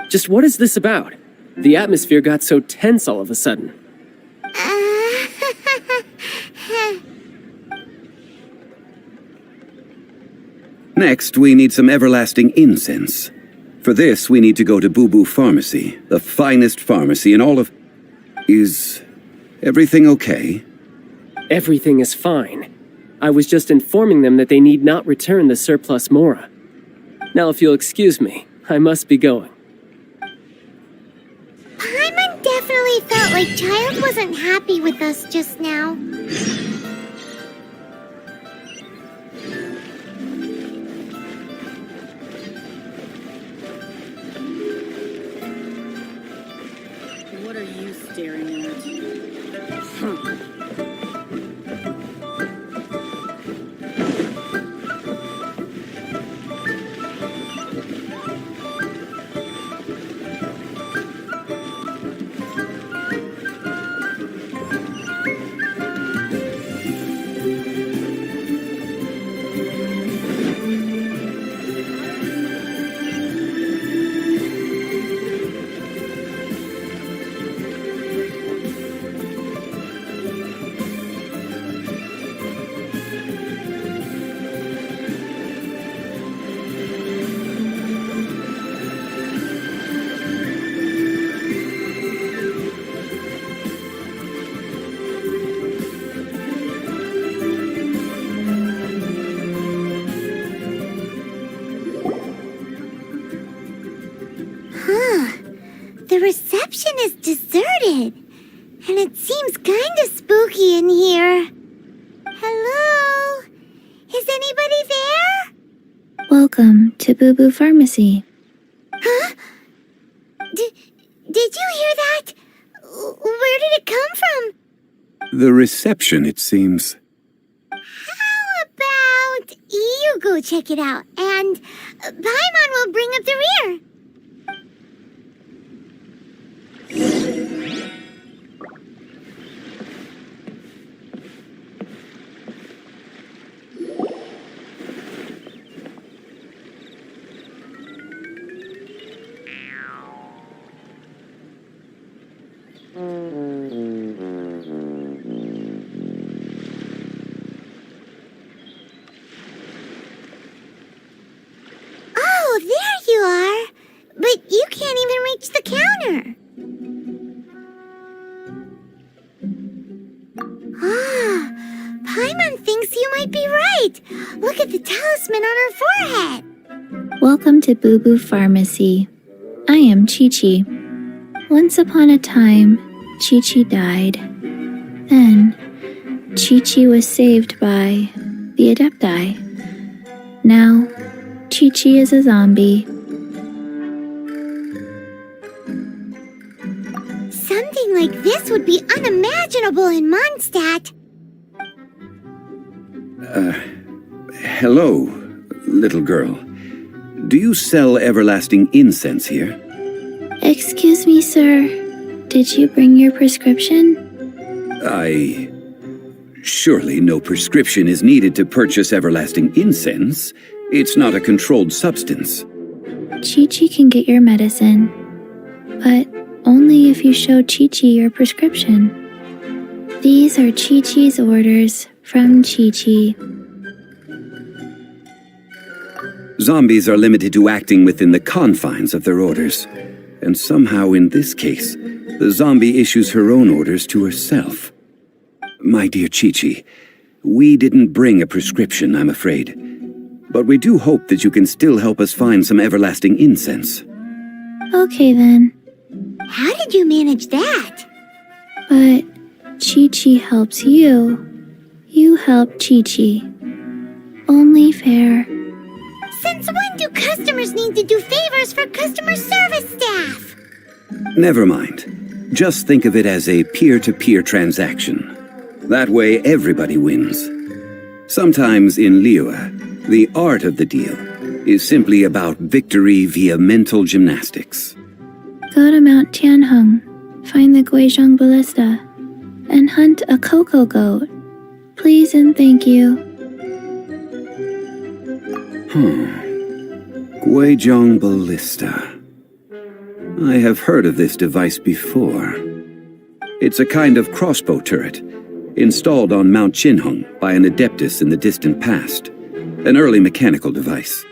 Just what is this about? The atmosphere got so tense all of a sudden. Next, we need some everlasting incense. For this, we need to go to Boo Boo Pharmacy, the finest pharmacy in all of... Is everything okay? Everything is fine. I was just informing them that they need not return the surplus Mora. Now, if you'll excuse me, I must be going. Paimon definitely felt like Child wasn't happy with us just now. What are you staring at? The reception is deserted, and it seems kinda spooky in here. Hello? Is anybody there? Welcome to Boo Boo Pharmacy. Huh? Did you hear that? Where did it come from? The reception, it seems. How about you go check it out, and Paimon will bring up the rear. Oh, there you are. But you can't even reach the counter. Ah, Paimon thinks you might be right. Look at the talisman on her forehead. Welcome to Boo Boo Pharmacy. I am Chi-Chi. Once upon a time, Chi-Chi died. Then, Chi-Chi was saved by the Adepti. Now, Chi-Chi is a zombie. Something like this would be unimaginable in Mondstadt. Hello, little girl. Do you sell everlasting incense here? Excuse me, sir. Did you bring your prescription? Surely no prescription is needed to purchase everlasting incense. It's not a controlled substance. Chi-Chi can get your medicine, but only if you show Chi-Chi your prescription. These are Chi-Chi's orders from Chi-Chi. Zombies are limited to acting within the confines of their orders. And somehow in this case, the zombie issues her own orders to herself. My dear Chi-Chi, we didn't bring a prescription, I'm afraid. But we do hope that you can still help us find some everlasting incense. Okay then. How did you manage that? But Chi-Chi helps you. You help Chi-Chi. Only fair. Since when do customers need to do favors for customer service staff? Never mind. Just think of it as a peer-to-peer transaction. That way everybody wins. Sometimes in Liyue, the art of the deal is simply about victory via mental gymnastics. Go to Mount Tianheng, find the Guizhong Ballista, and hunt a cocoa goat. Please and thank you. Guizhong Ballista. I have heard of this device before. It's a kind of crossbow turret, installed on Mount Tianheng by an adeptus in the distant past. An early mechanical device.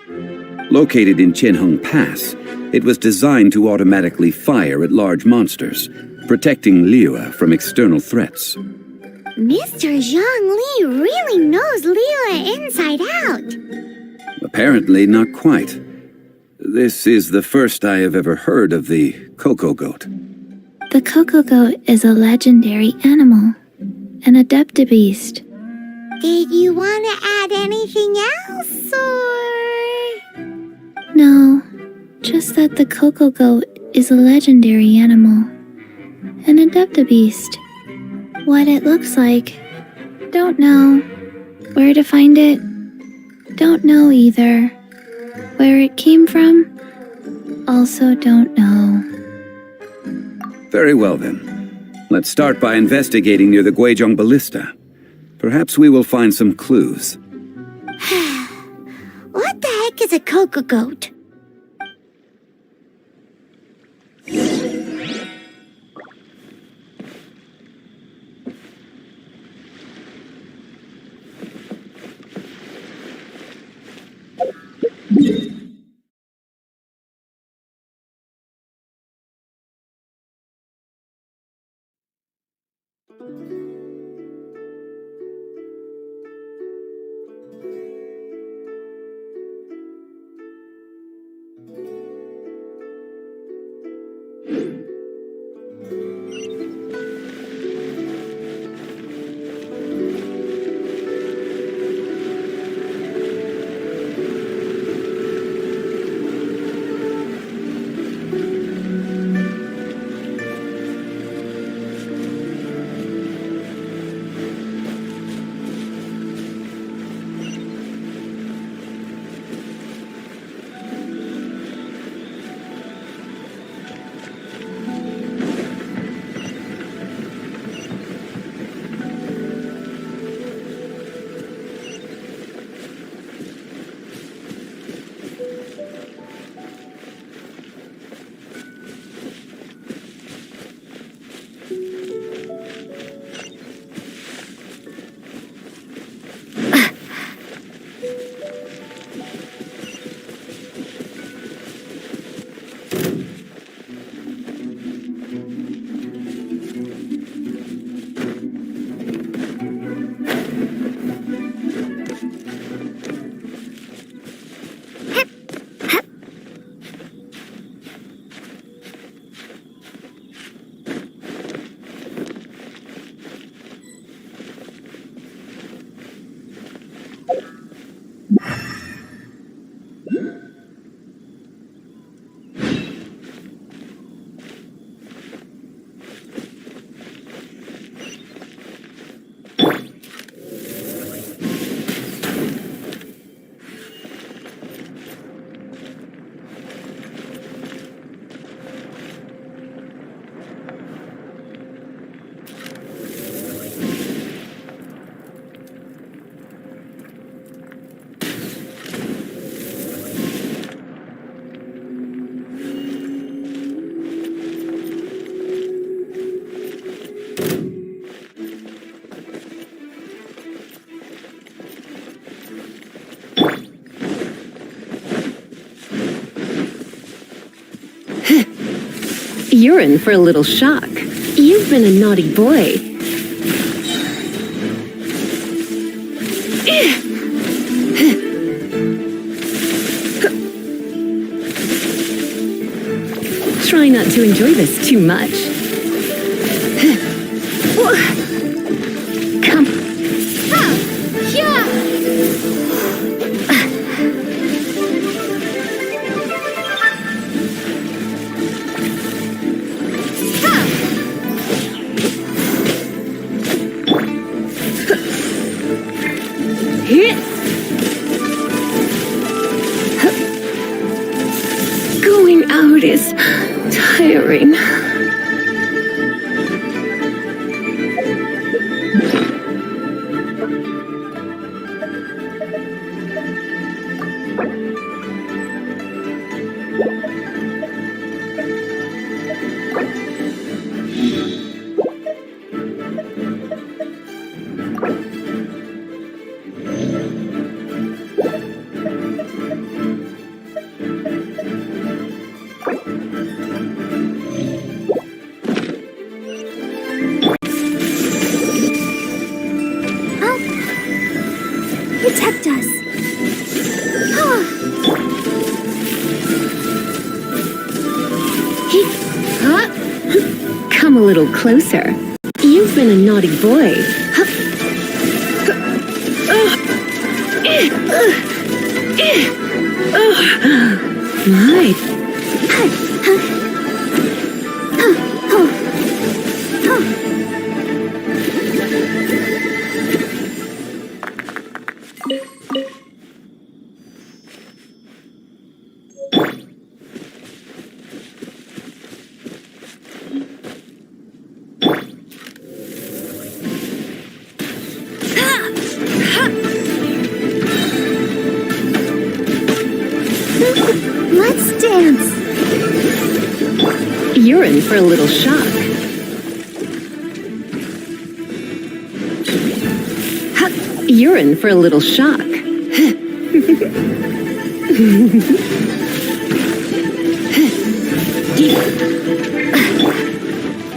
Located in Tianheng Pass, it was designed to automatically fire at large monsters, protecting Liyue from external threats. Mr. Zhang Li really knows Liyue inside out. Apparently not quite. This is the first I have ever heard of the cocoa goat. The cocoa goat is a legendary animal, an adeptabeast. Did you want to add anything else, or...? No, just that the cocoa goat is a legendary animal, an adeptabeast. What it looks like, don't know. Where to find it, don't know either. Where it came from, also don't know. Very well then. Let's start by investigating near the Guizhong Ballista. Perhaps we will find some clues. What the heck is a cocoa goat? You're in for a little shock. You've been a naughty boy. Try not to enjoy this too much. Come. Going out is tiring. Protect us. Come a little closer. You've been a naughty boy. My. Let's dance. You're in for a little shock. You're in for a little shock.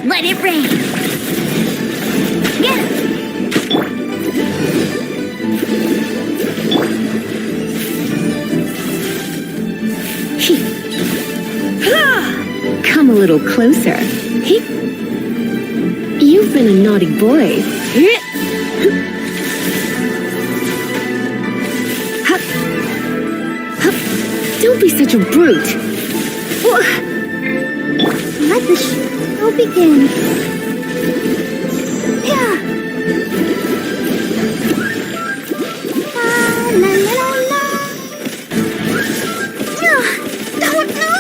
Let it rain. Get it. Come a little closer. You've been a naughty boy. Don't be such a brute. Let the show begin. Yeah. La la la la. Oh no!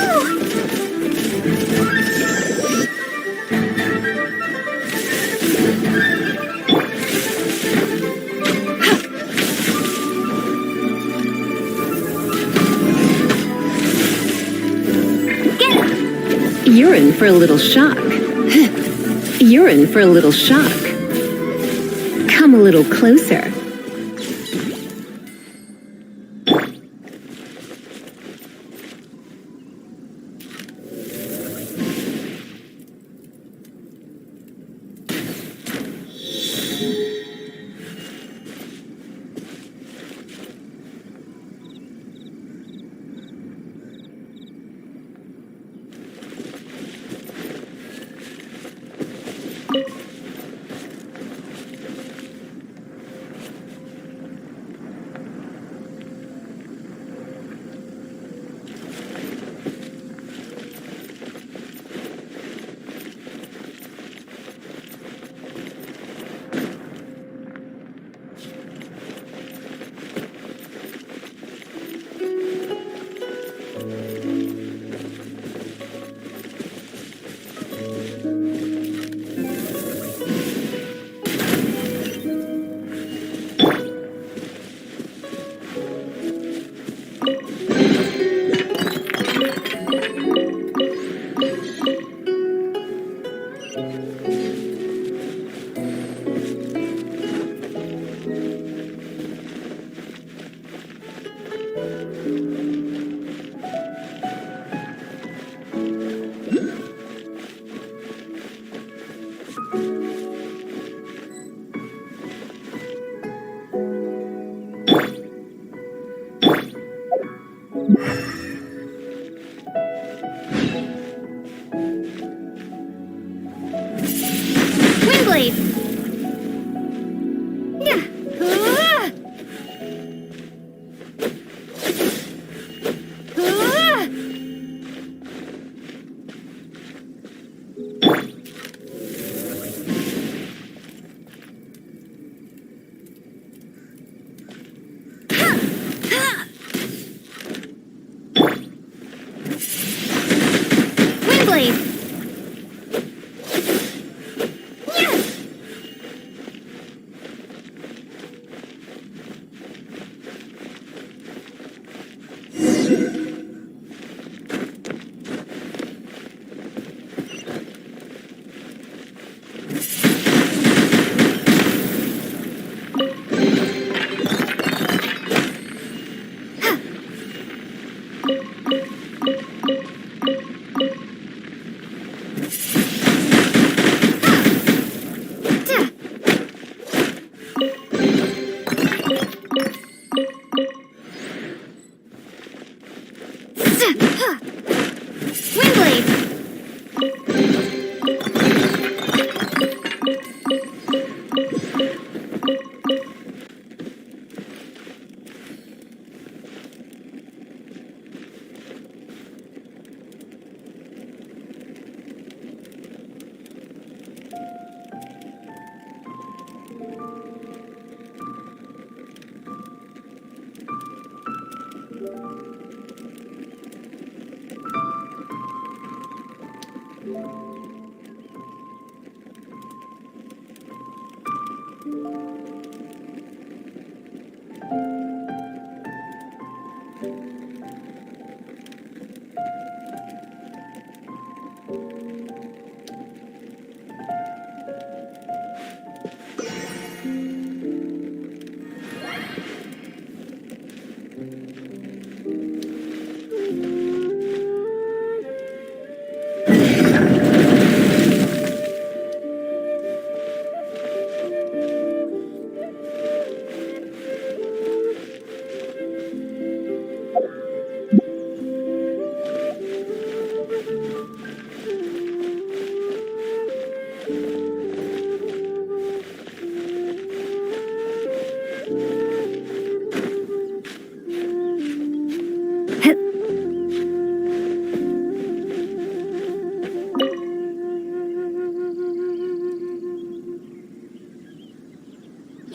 You're in for a little shock. You're in for a little shock. Come a little closer. Windblade! Yeah. Windblade! Windblade!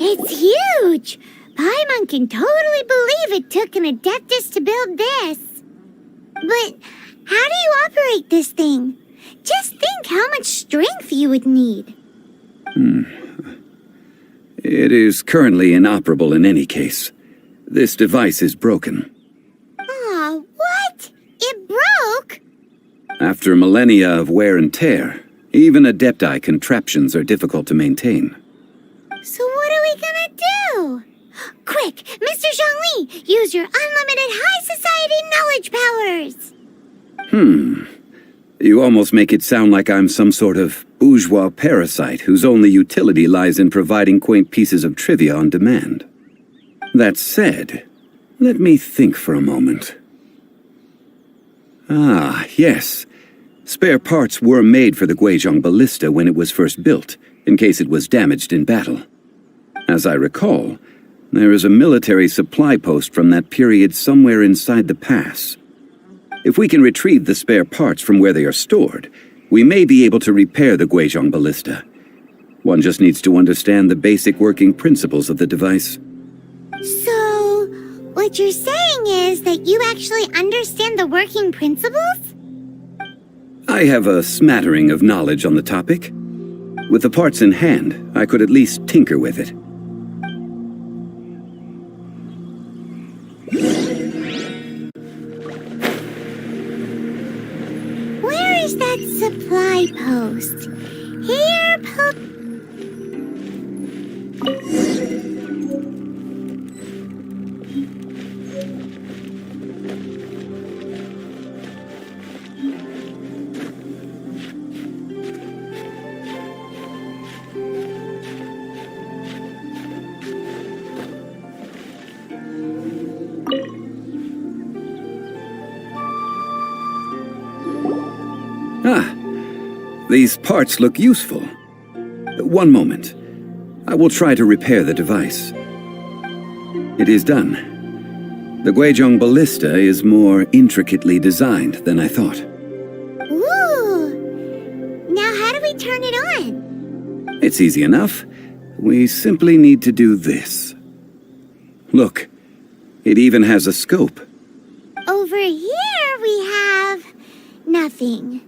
It's huge! Paimon can totally believe it took an Adeptus to build this. But how do you operate this thing? Just think how much strength you would need. It is currently inoperable in any case. This device is broken. Aw, what? It broke? After millennia of wear and tear, even Adepti contraptions are difficult to maintain. So what are we gonna do? Quick, Mr. Zhongli, use your unlimited high society knowledge powers! You almost make it sound like I'm some sort of bourgeois parasite whose only utility lies in providing quaint pieces of trivia on demand. That said, let me think for a moment. Ah, yes. Spare parts were made for the Guizhong ballista when it was first built, in case it was damaged in battle. As I recall, there is a military supply post from that period somewhere inside the pass. If we can retrieve the spare parts from where they are stored, we may be able to repair the Guizhong ballista. One just needs to understand the basic working principles of the device. So, what you're saying is that you actually understand the working principles? I have a smattering of knowledge on the topic. With the parts in hand, I could at least tinker with it. Where is that supply post? Here, These parts look useful. One moment. I will try to repair the device. It is done. The Guizhong ballista is more intricately designed than I thought. Ooh! Now how do we turn it on? It's easy enough. We simply need to do this. Look, it even has a scope. Over here we have nothing.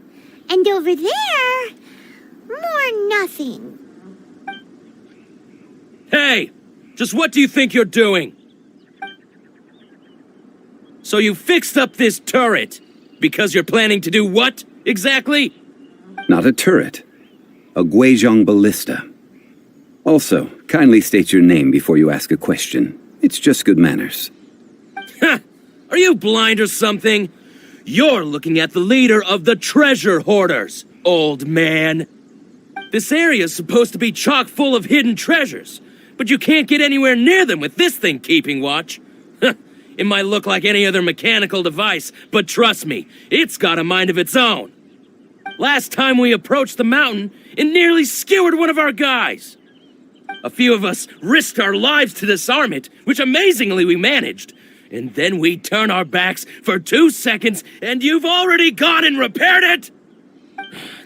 And over there, more nothing. Hey! Just what do you think you're doing? So you fixed up this turret because you're planning to do what, exactly? Not a turret. A Guizhong ballista. Also, kindly state your name before you ask a question. It's just good manners. Ha! Are you blind or something? You're looking at the leader of the treasure hoarders, old man. This area's supposed to be chock full of hidden treasures, but you can't get anywhere near them with this thing keeping watch. It might look like any other mechanical device, but trust me, it's got a mind of its own. Last time we approached the mountain, it nearly skewered one of our guys. A few of us risked our lives to disarm it, which amazingly we managed. And then we turn our backs for 2 seconds, and you've already gone and repaired it!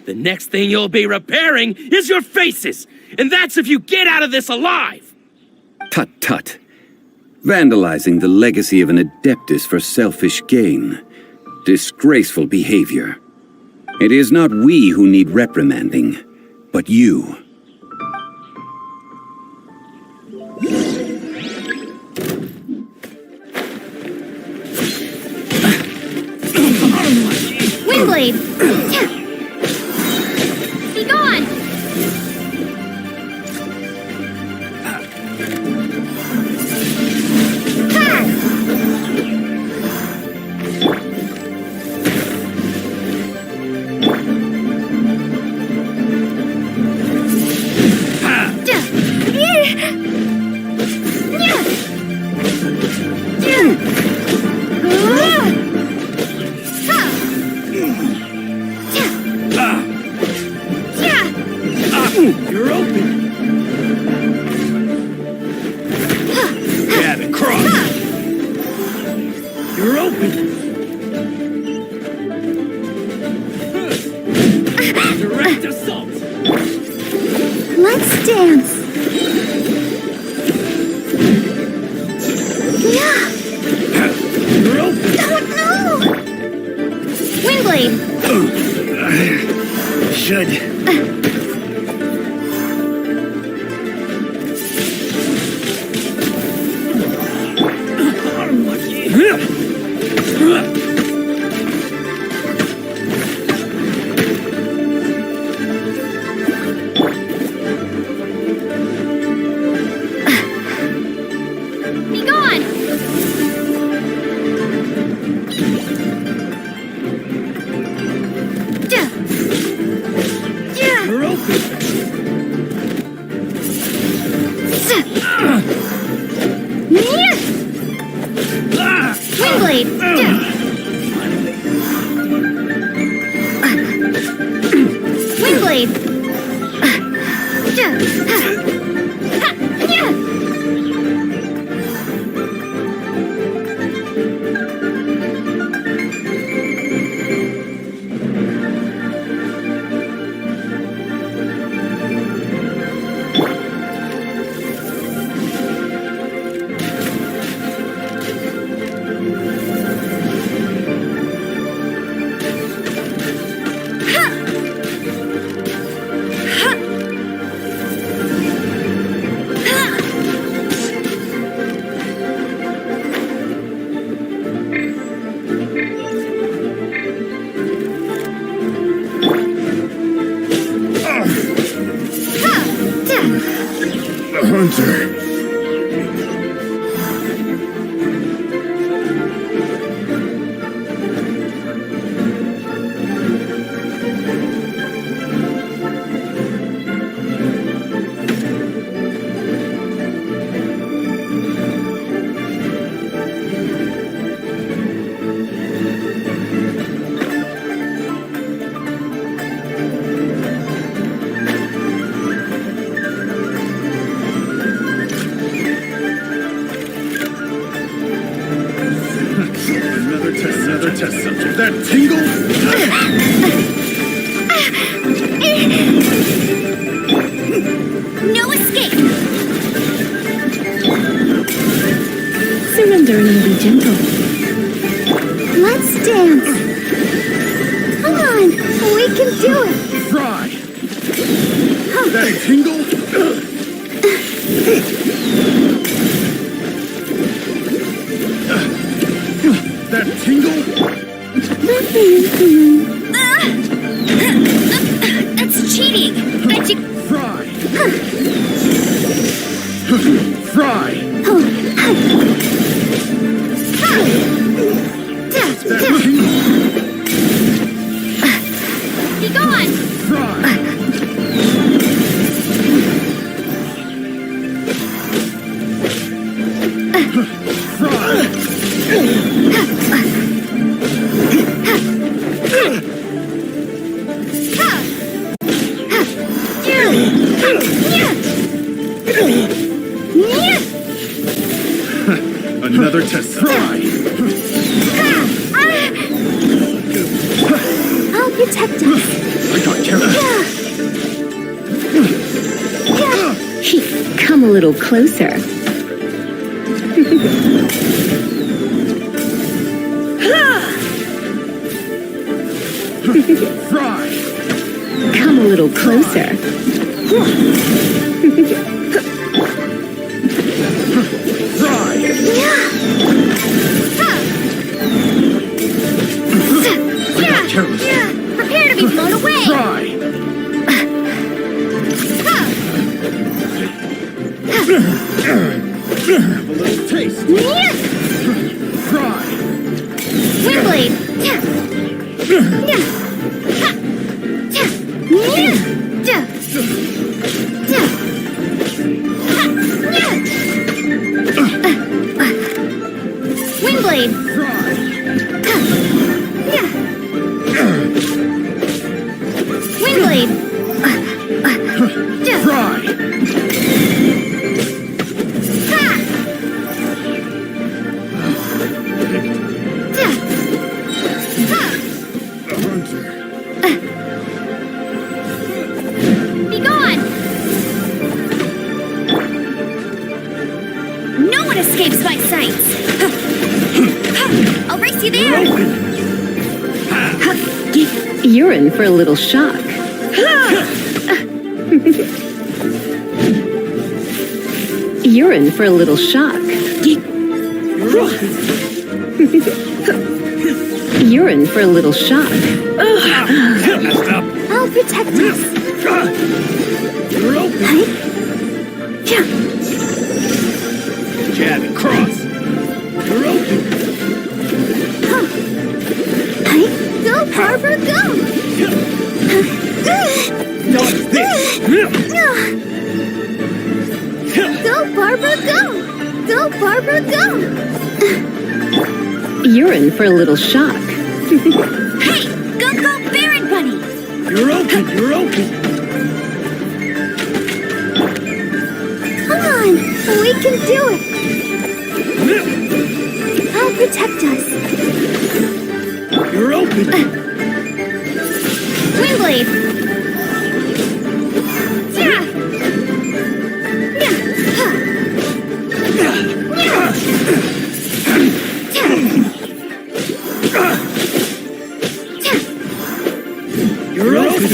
The next thing you'll be repairing is your faces, and that's if you get out of this alive! Tut tut. Vandalizing the legacy of an adeptus for selfish gain. Disgraceful behavior. It is not we who need reprimanding, but you. Windblade! Be gone! You're open. Grab and cross. You're open. Direct assault. Let's dance. Yeah. You're open. No! Windblade! Should. Be gone! You're open. Windblade! Windblade! Hunter. gentle. Let's dance. Come on, we can do it. Fry! That tingle? That tingle? That's cheating. Fry! Fry! That tingle? Be gone. Fry! Another test. Fry! I'll protect us. I got careful. Come a little closer. Fry! Come a little closer. Fry! I got careless. Prepare to be blown away. Fry! Have a little taste. Fry! Windblade. Windblade. Windblade. Fry! Be gone! No one escapes my sights! I'll race you there! You're in for a little shock. You're in for a little shock. You're in for a little shock. I'll protect us. You're open. Jab and cross. You're open. Go, Harper, go! Not this. Go, Barbara, go! Go, Barbara, go! You're in for a little shock. Hey! Go, Baron Bunny! You're open. You're open. Come on! We can do it! I'll protect us. You're open. Windblade! You're open.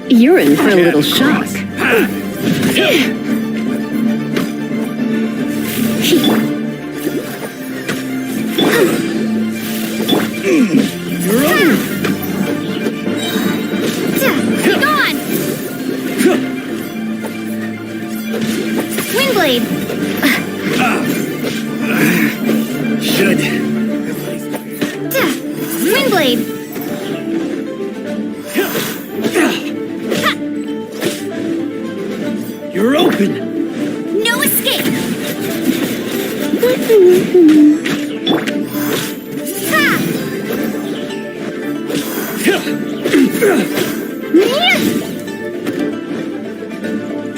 You're in for a little shock. You're open. Be gone! Windblade! Should. Windblade! You're open. No escape!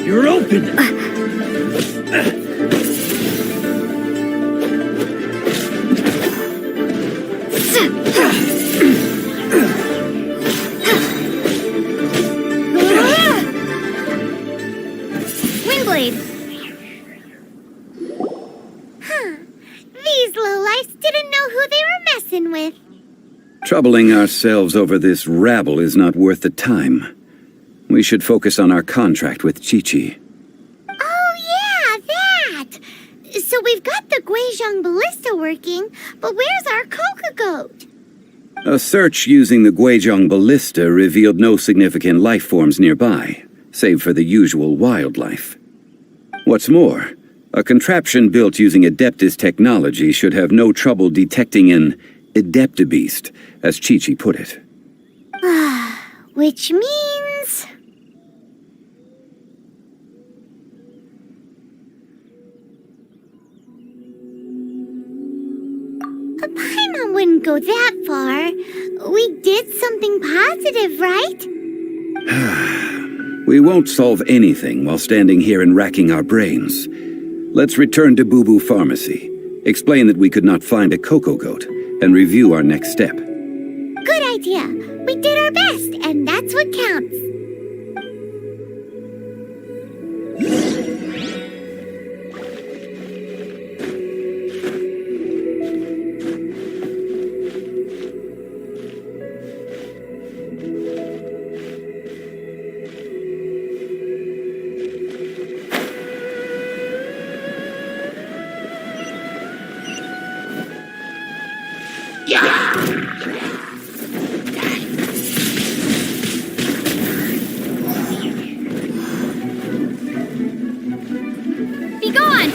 You're open. who they were messing with. Troubling ourselves over this rabble is not worth the time. We should focus on our contract with Chi-Chi. Oh, yeah, that! So we've got the Guizhong ballista working, but where's our coca goat? A search using the Guizhong ballista revealed no significant life forms nearby, save for the usual wildlife. What's more, a contraption built using Adeptus technology should have no trouble detecting an Adeptabeast, as Chi-Chi put it. Which means... a Paimon wouldn't go that far. We did something positive, right? We won't solve anything while standing here and racking our brains. Let's return to Boo Boo Pharmacy, explain that we could not find a cocoa goat, and review our next step. Good idea. We did our best, and that's what counts. Be gone!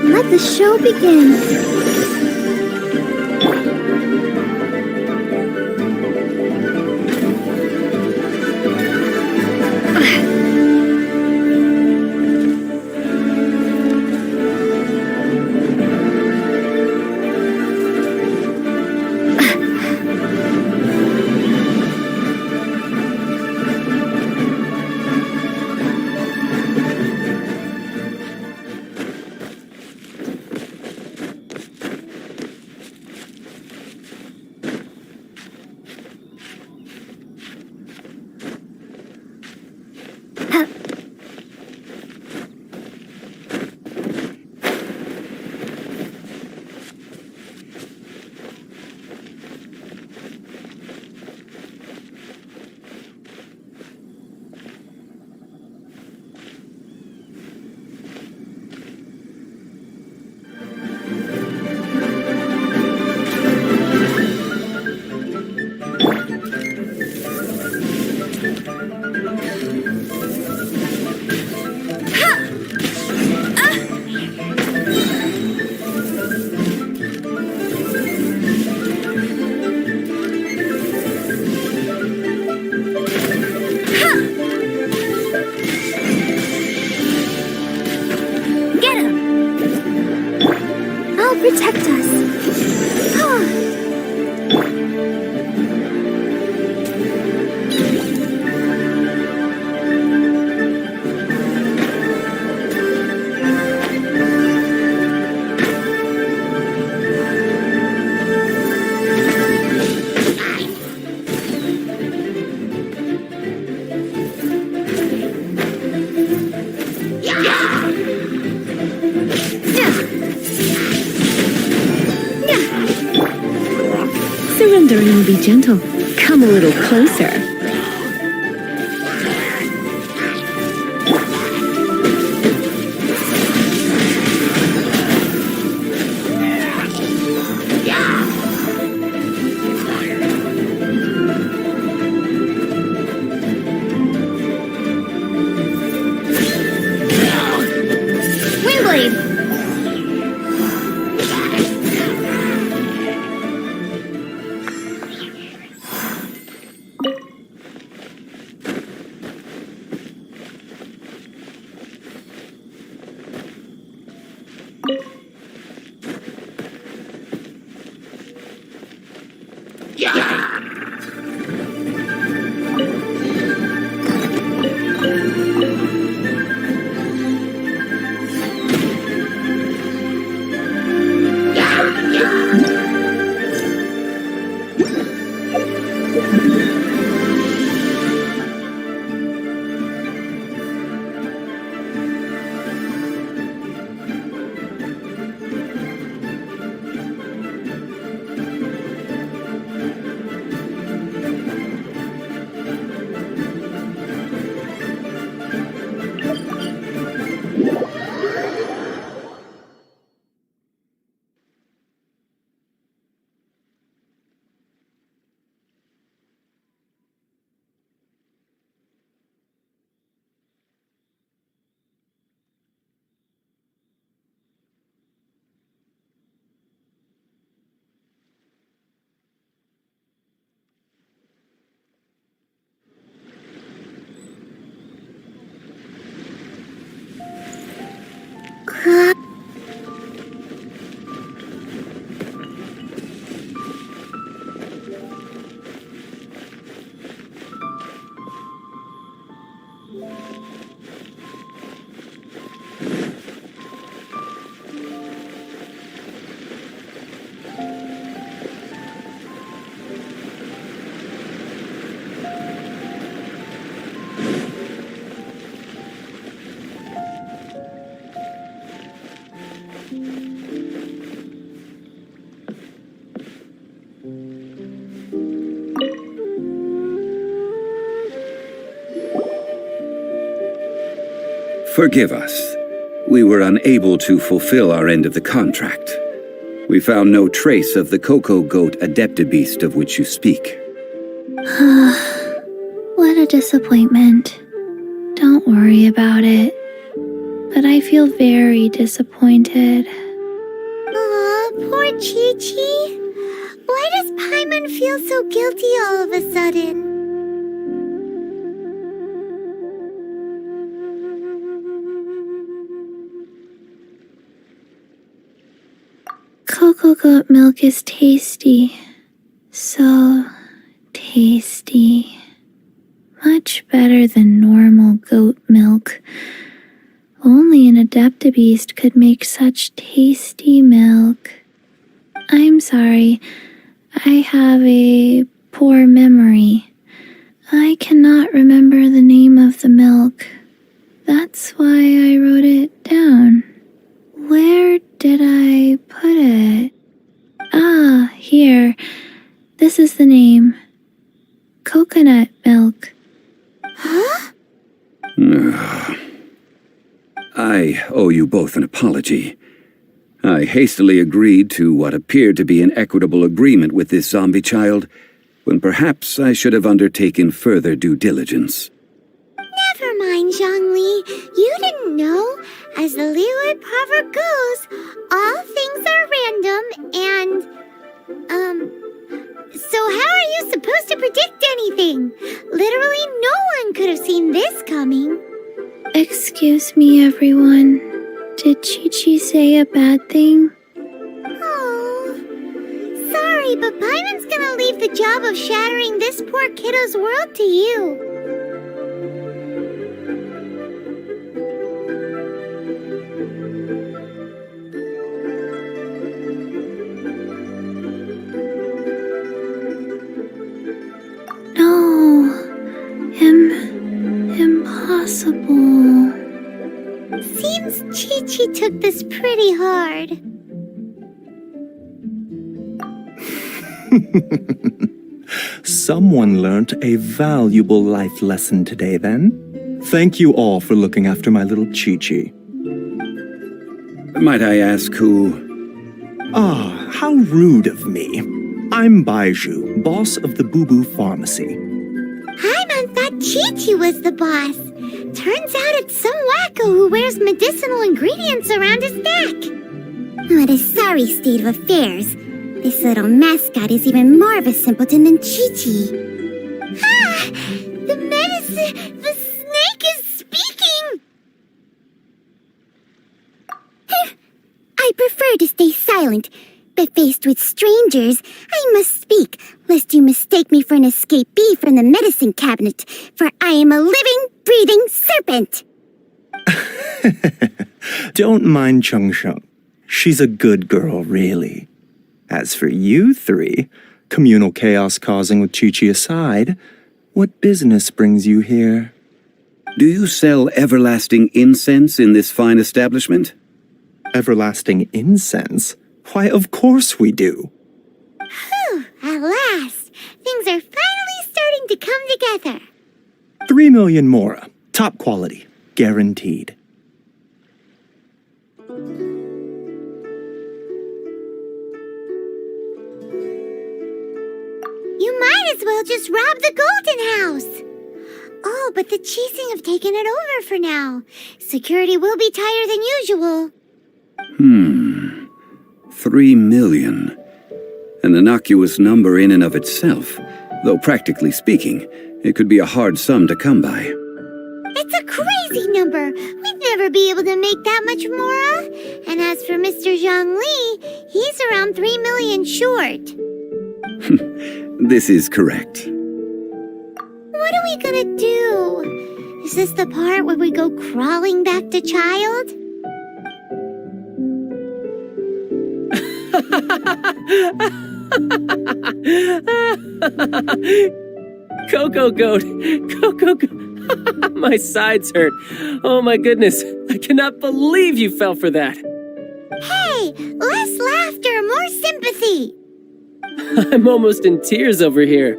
Let the show begin. Protect us. Surrendering will be gentle. Come a little closer. Windblade! Forgive us. We were unable to fulfill our end of the contract. We found no trace of the Cocoa Goat Adeptabeast of which you speak. What a disappointment. Don't worry about it. But I feel very disappointed. Aw, poor Chi-Chi. Why does Paimon feel so guilty all of a sudden? Cocoa goat milk is tasty. So tasty. Much better than normal goat milk. Only an Adeptabeast could make such tasty milk. I'm sorry. I have a poor memory. I cannot remember the name of the milk. That's why I wrote it down. Where did I put it? Ah, here. This is the name. Coconut milk. Huh? I owe you both an apology. I hastily agreed to what appeared to be an equitable agreement with this zombie child, when perhaps I should have undertaken further due diligence. Never mind, Zhongli. You didn't know. As the Liyue proverb goes, all things are random and, so how are you supposed to predict anything? Literally no one could have seen this coming. Excuse me, everyone. Did Chi-Chi say a bad thing? Oh, sorry, but Paimon's gonna leave the job of shattering this poor kiddo's world to you. Impossible. Seems Chi-Chi took this pretty hard. Someone learnt a valuable life lesson today, then. Thank you all for looking after my little Chi-Chi. Might I ask who? Ah, how rude of me. I'm Baiju, boss of the Boo Boo Pharmacy. Paimon thought Chi-Chi was the boss. Turns out it's some wacko who wears medicinal ingredients around his neck. What a sorry state of affairs. This little mascot is even more of a simpleton than Chi-Chi. Ah! The snake is speaking! I prefer to stay silent, but faced with strangers, I must speak, lest you mistake me for an escapee from the medicine cabinet, for I am a living, breathing serpent! Don't mind Chung Sheng. She's a good girl, really. As for you three, communal chaos causing with Chi-Chi aside, what business brings you here? Do you sell everlasting incense in this fine establishment? Everlasting incense? Why, of course we do. Whew, at last! Things are finally starting to come together. 3 million mora. Top quality. Guaranteed. You might as well just rob the Golden House. Oh, but the Chising have taken it over for now. Security will be tighter than usual. 3 million. An innocuous number in and of itself, though practically speaking, it could be a hard sum to come by. It's a crazy number. We'd never be able to make that much mora. And as for Mr. Zhongli, he's around 3 million short. This is correct. What are we gonna do? Is this the part where we go crawling back to Child? Coco Goat! Coco Goat! My sides hurt. Oh my goodness. I cannot believe you fell for that. Hey, less laughter, more sympathy. I'm almost in tears over here.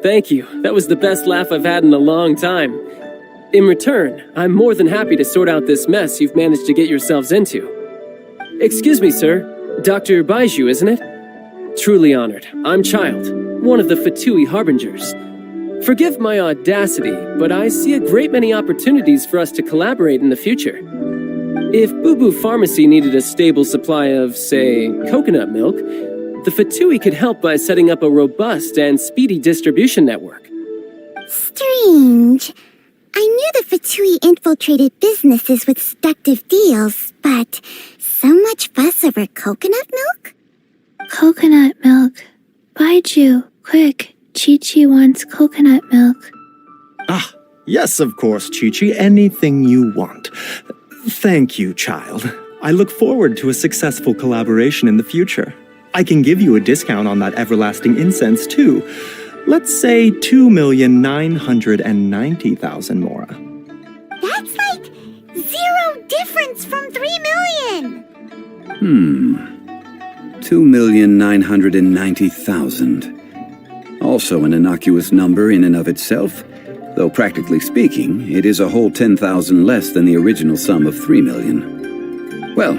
Thank you. That was the best laugh I've had in a long time. In return, I'm more than happy to sort out this mess you've managed to get yourselves into. Excuse me, sir. Dr. Baiju, isn't it? Truly honored. I'm Child, one of the Fatui Harbingers. Forgive my audacity, but I see a great many opportunities for us to collaborate in the future. If Boo Boo Pharmacy needed a stable supply of, say, coconut milk, the Fatui could help by setting up a robust and speedy distribution network. Strange. I knew the Fatui infiltrated businesses with seductive deals, but so much fuss over coconut milk? Coconut milk. Baiju, quick. Chi-Chi wants coconut milk. Ah, yes, of course, Chi-Chi. Anything you want. Thank you, child. I look forward to a successful collaboration in the future. I can give you a discount on that everlasting incense, too. Let's say 2,990,000 mora. That's like 0 difference from 3 million. 2,990,000. Also an innocuous number in and of itself, though practically speaking, it is a whole 10,000 less than the original sum of 3 million. Well,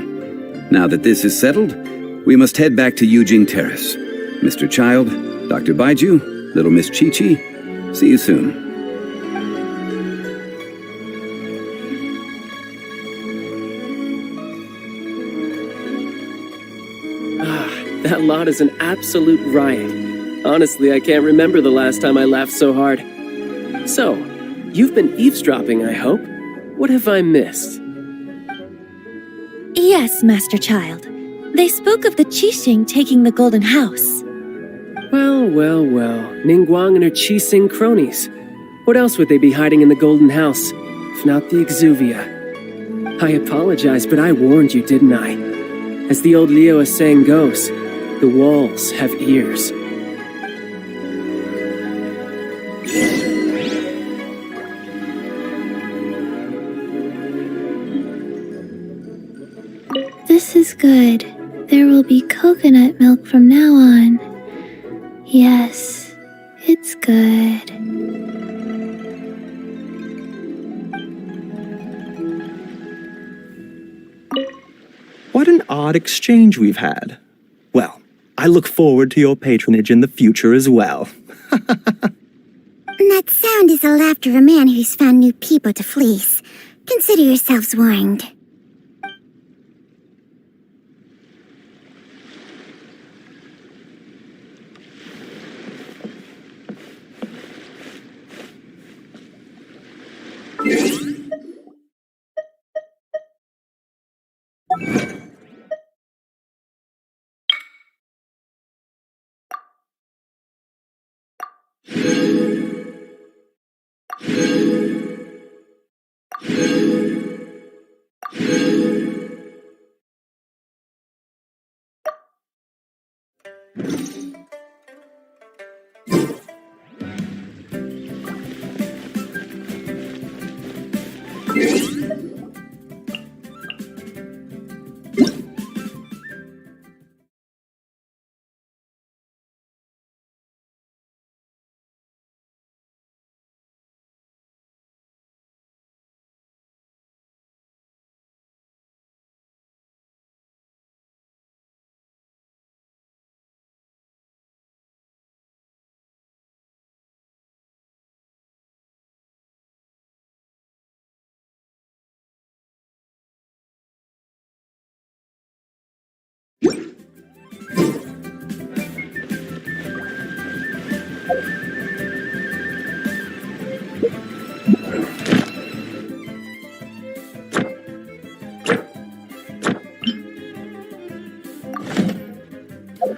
now that this is settled, we must head back to Yujing Terrace. Mr. Child, Dr. Baiju, little Miss Chi-Chi, see you soon. That lot is an absolute riot. Honestly, I can't remember the last time I laughed so hard. So, you've been eavesdropping, I hope? What have I missed? Yes, Master Child. They spoke of the Qixing taking the Golden House. Well. Ningguang and her Qixing cronies. What else would they be hiding in the Golden House, if not the Exuvia? I apologize, but I warned you, didn't I? As the old Liu saying goes, the walls have ears. This is good. There will be coconut milk from now on. Yes, it's good. What an odd exchange we've had. Well, I look forward to your patronage in the future as well. That sound is the laughter of a man who's found new people to fleece. Consider yourselves warned.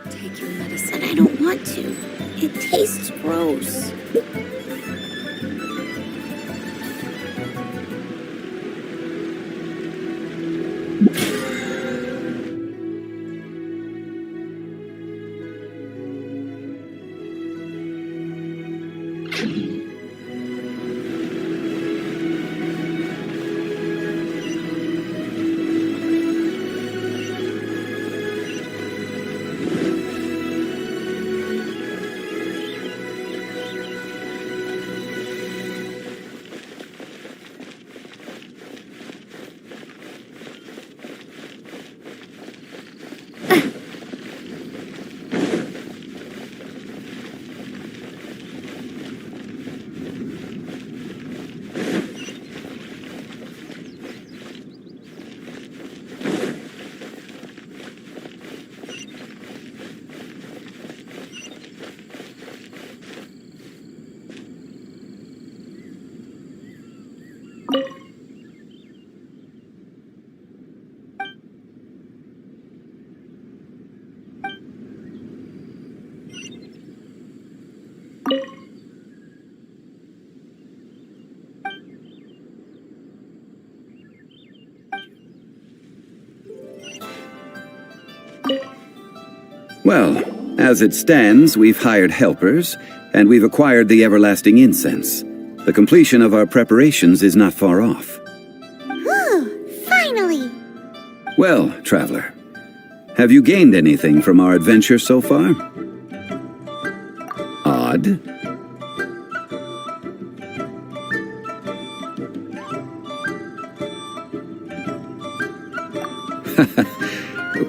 Take your medicine. I don't want to. It tastes gross. Well, as it stands, we've hired helpers, and we've acquired the everlasting incense. The completion of our preparations is not far off. Whew, finally! Well, traveler, have you gained anything from our adventure so far? Odd.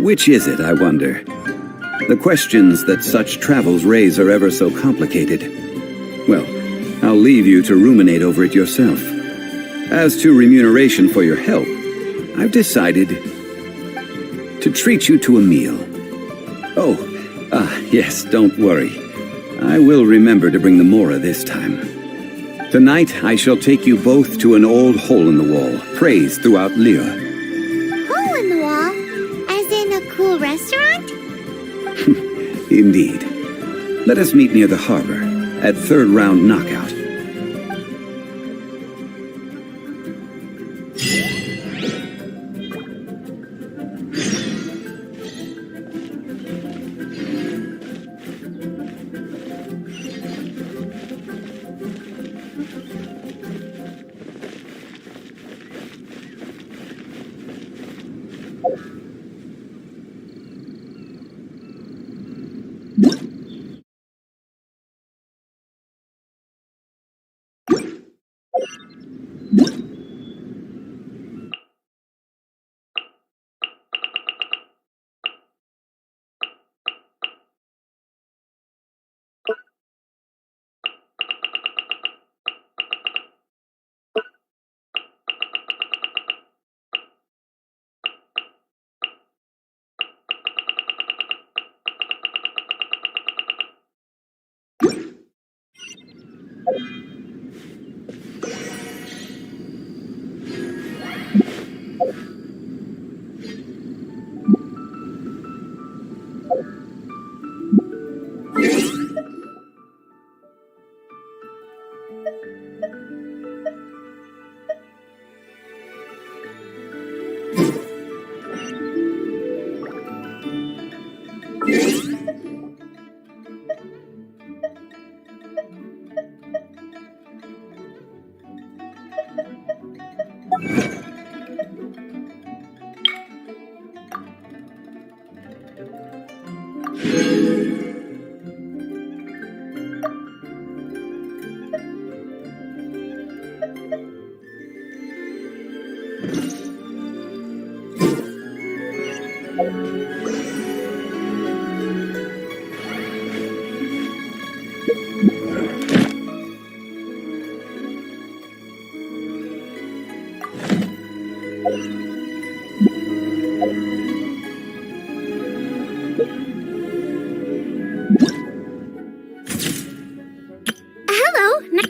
Which is it, I wonder? The questions that such travels raise are ever so complicated. Well, I'll leave you to ruminate over it yourself. As to remuneration for your help, I've decided to treat you to a meal. Yes, don't worry. I will remember to bring the Mora this time. Tonight, I shall take you both to an old hole in the wall, praised throughout Liyue. Hole in the wall? As in a cool restaurant? Indeed. Let us meet near the harbor, at third round knockout. Hello.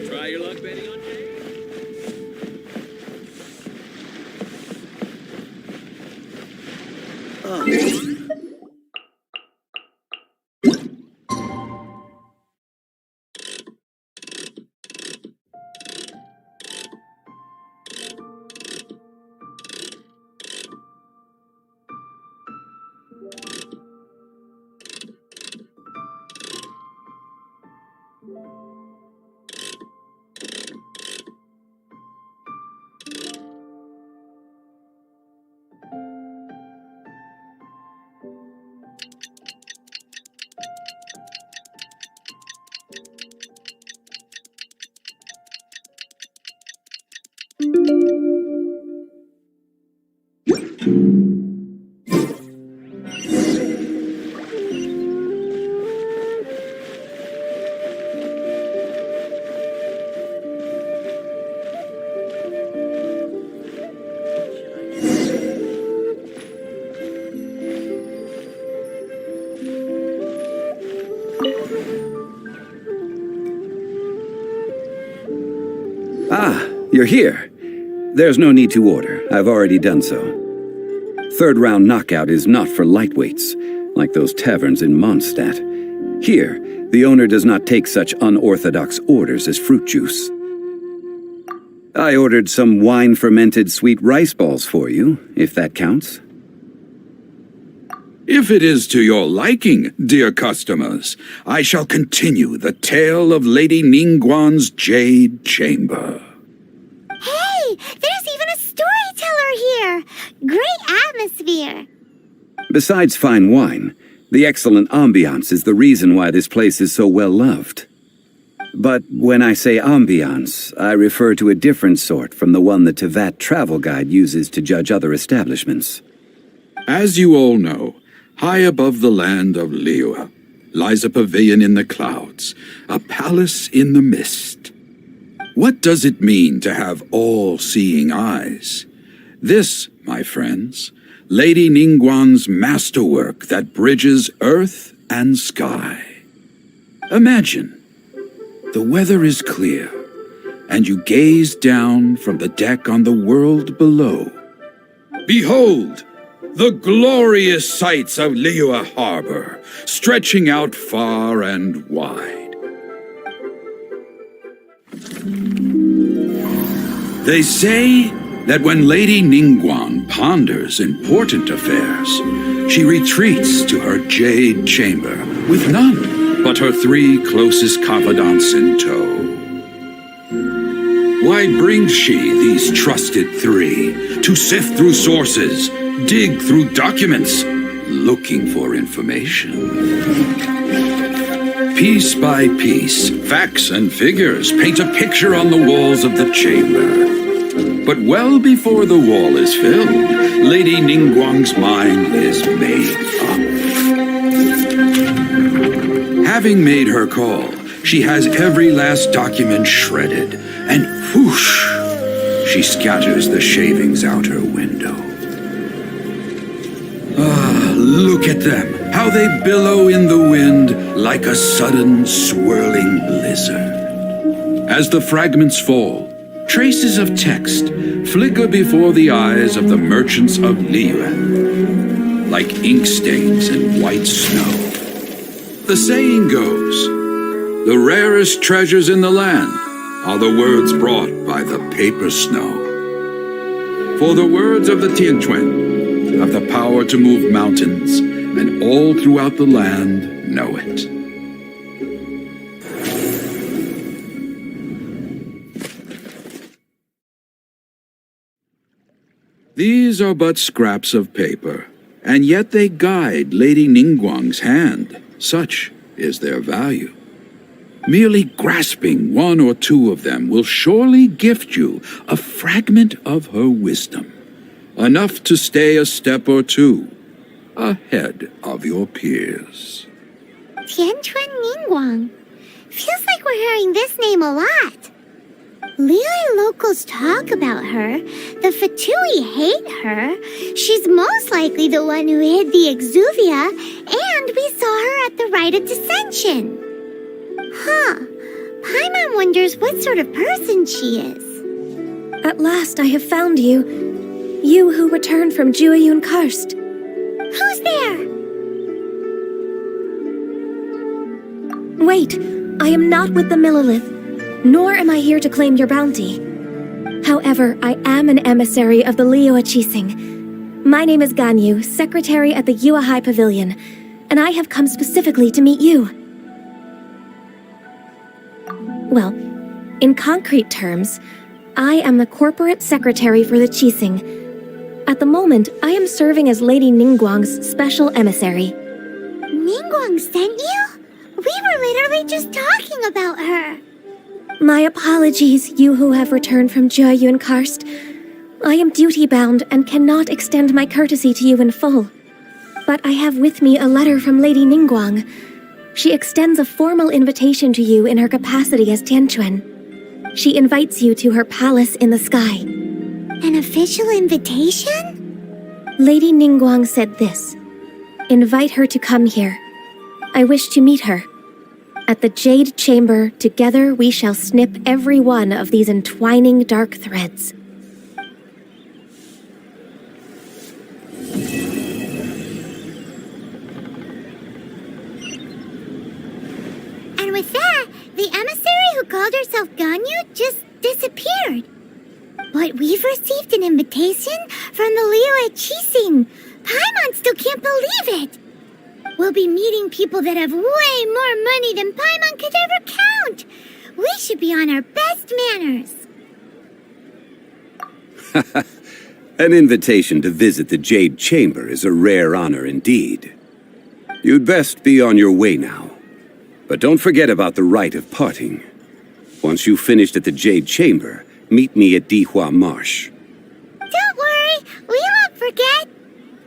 Try your luck betting on Jade? Ah, you're here. There's no need to order. I've already done so. Third round knockout is not for lightweights, like those taverns in Mondstadt. Here, the owner does not take such unorthodox orders as fruit juice. I ordered some wine-fermented sweet rice balls for you, if that counts. If it is to your liking, dear customers, I shall continue the tale of Lady Ningguang's Jade Chamber. Hey, there's even a storyteller here! Great atmosphere! Besides fine wine, the excellent ambiance is the reason why this place is so well loved. But when I say ambiance, I refer to a different sort from the one the Tevat travel guide uses to judge other establishments. As you all know, high above the land of Liyue lies a pavilion in the clouds, a palace in the mist. What does it mean to have all-seeing eyes? This, my friends, Lady Ningguang's masterwork that bridges earth and sky. Imagine, the weather is clear, and you gaze down from the deck on the world below. Behold, the glorious sights of Liyue Harbor, stretching out far and wide. They say that when Lady Ningguang ponders important affairs, she retreats to her jade chamber with none but her 3 closest confidants in tow. Why brings she these trusted 3 to sift through sources, dig through documents, looking for information? Piece by piece, facts and figures paint a picture on the walls of the chamber. But well before the wall is filled, Lady Ningguang's mind is made up. Having made her call, she has every last document shredded, and whoosh, she scatters the shavings out her window. Ah, look at them, how they billow in the wind like a sudden swirling blizzard. As the fragments fall, traces of text flicker before the eyes of the merchants of Liyue, like ink stains in white snow. The saying goes, the rarest treasures in the land are the words brought by the paper snow. For the words of the Tianquan have the power to move mountains, and all throughout the land know it. These are but scraps of paper, and yet they guide Lady Ningguang's hand. Such is their value. Merely grasping 1 or 2 of them will surely gift you a fragment of her wisdom, enough to stay a step or 2 ahead of your peers. Tianquan Ningguang. Feels like we're hearing this name a lot. Liyue locals talk about her. The Fatui hate her. She's most likely the one who hid the exuvia, and we saw her at the rite of dissension. Huh. Paimon wonders what sort of person she is. At last I have found you. You who returned from Jueyun Karst. Who's there? Wait, I am not with the Millelith, nor am I here to claim your bounty. However, I am an emissary of the Liyue Qixing. My name is Ganyu, secretary at the Yuehai Pavilion, and I have come specifically to meet you. Well, in concrete terms, I am the corporate secretary for the Qixing. At the moment, I am serving as Lady Ningguang's special emissary. Ningguang sent you? We were literally just talking about her. My apologies, you who have returned from Jueyun Karst. I am duty-bound and cannot extend my courtesy to you in full. But I have with me a letter from Lady Ningguang. She extends a formal invitation to you in her capacity as Tianquan. She invites you to her palace in the sky. An official invitation? Lady Ningguang said this. Invite her to come here. I wish to meet her. At the Jade Chamber, together we shall snip every one of these entwining dark threads. And with that, the emissary who called herself Ganyu just disappeared. But we've received an invitation from the Liyue Qixing. Paimon still can't believe it. We'll be meeting people that have way more money than Paimon could ever count. We should be on our best manners. An invitation to visit the Jade Chamber is a rare honor indeed. You'd best be on your way now. But don't forget about the rite of parting. Once you've finished at the Jade Chamber, meet me at Dihua Marsh. Don't worry, we won't forget.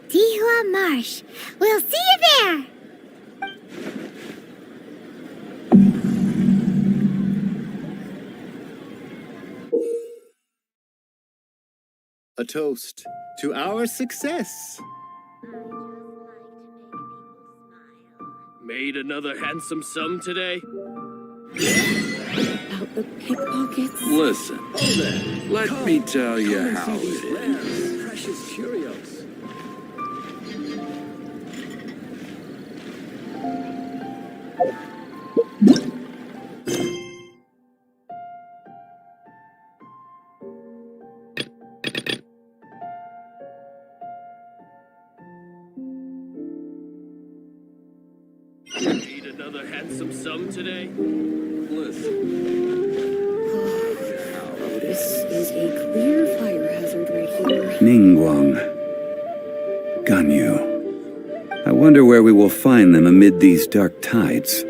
Dihua Marsh. We'll see you there. A toast to our success. Made another handsome sum today? About the pickpockets. Listen, let me tell you how it is. Precious curios. Made another handsome sum today? Listen. This is a clear fire hazard right here. Ningguang. Ganyu. I wonder where we will find them amid these dark tides.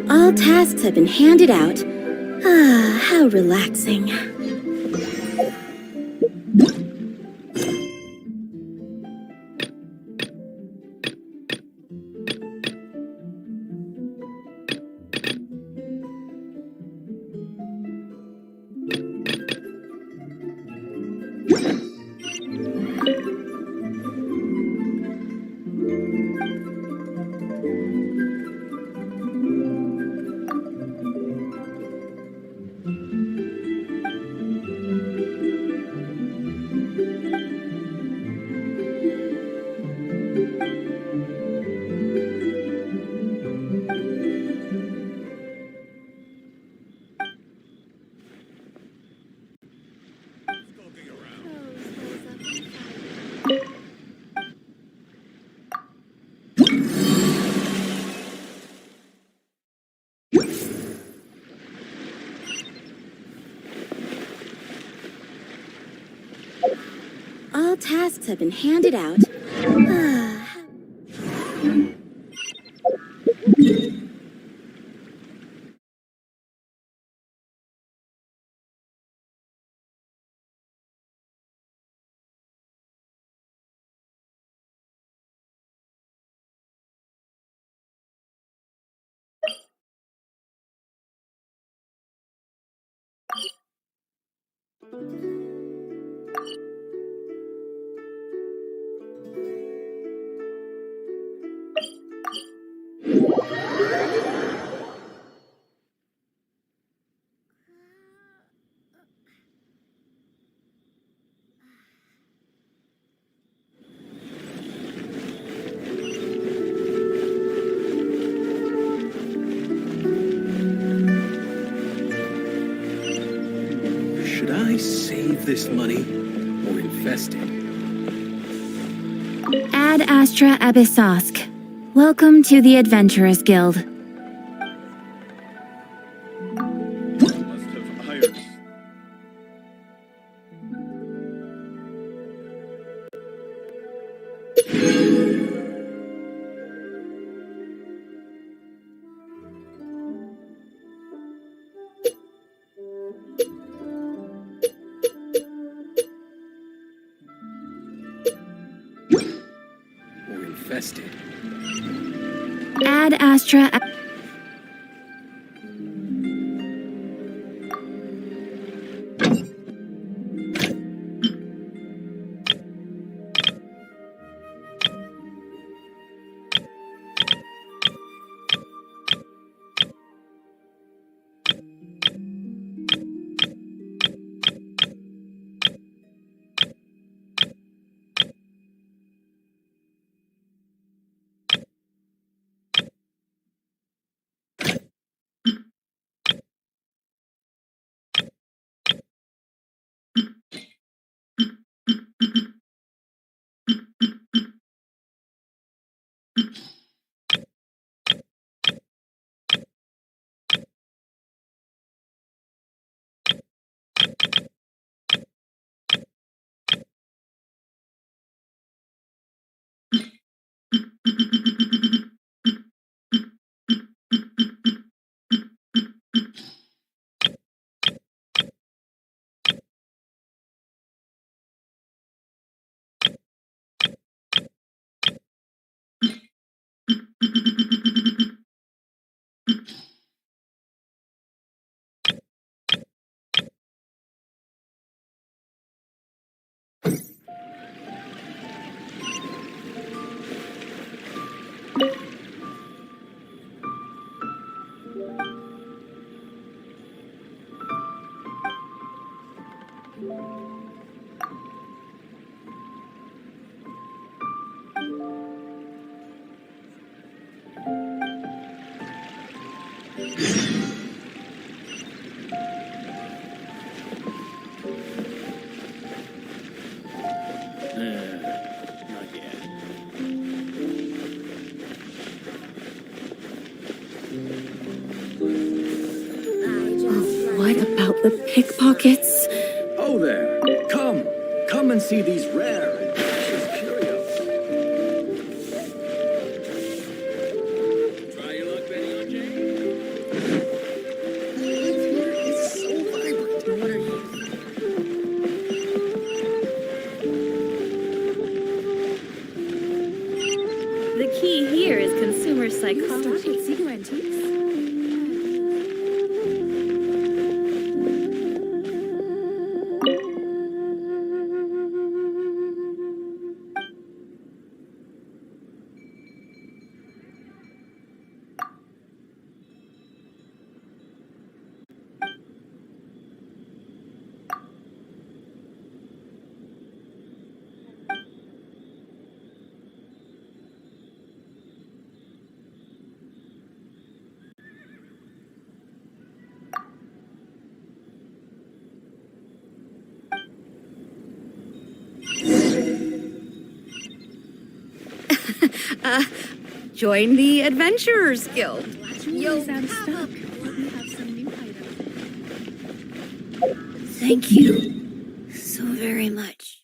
All tasks have been handed out. Ah, how relaxing. All tasks have been handed out. Should I save this money or invest it? Ad Astra Abyssosk. Welcome to the Adventurers Guild. Or invest it? Ad Astra. Not yet. What about the pickpockets? Oh there! Come and see these rare and precious curios. Try your luck betting on Jade? It's so vibrant. What are you? The key here is consumer psychology. Join the Adventurers Guild. Thank you so very much.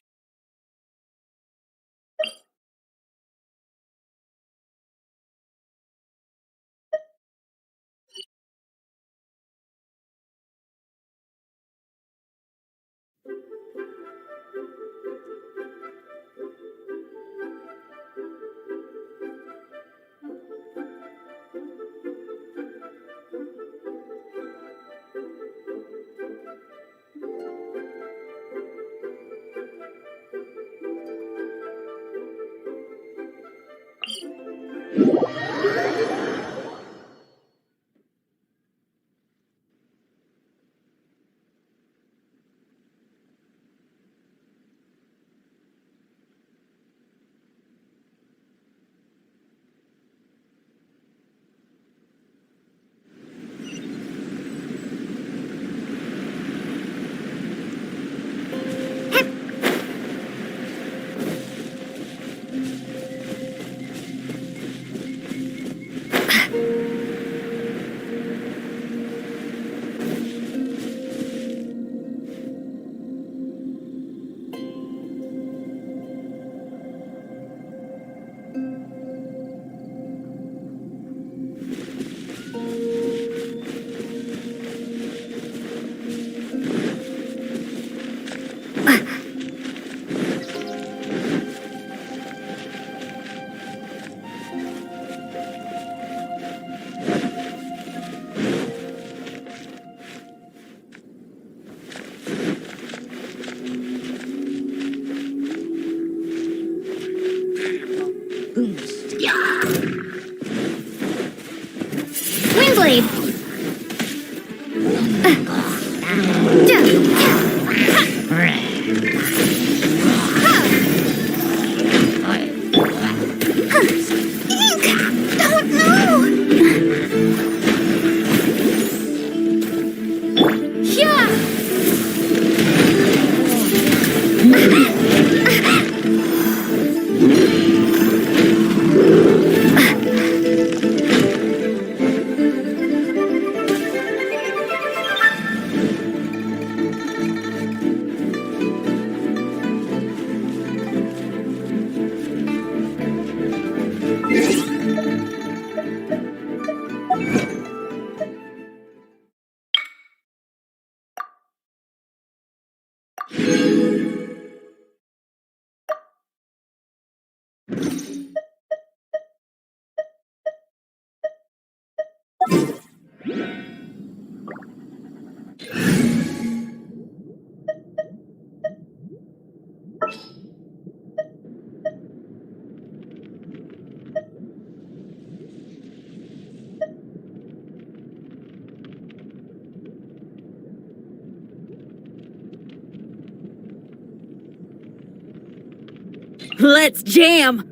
Windblade! Oh no! Let's jam!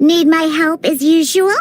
Need my help as usual?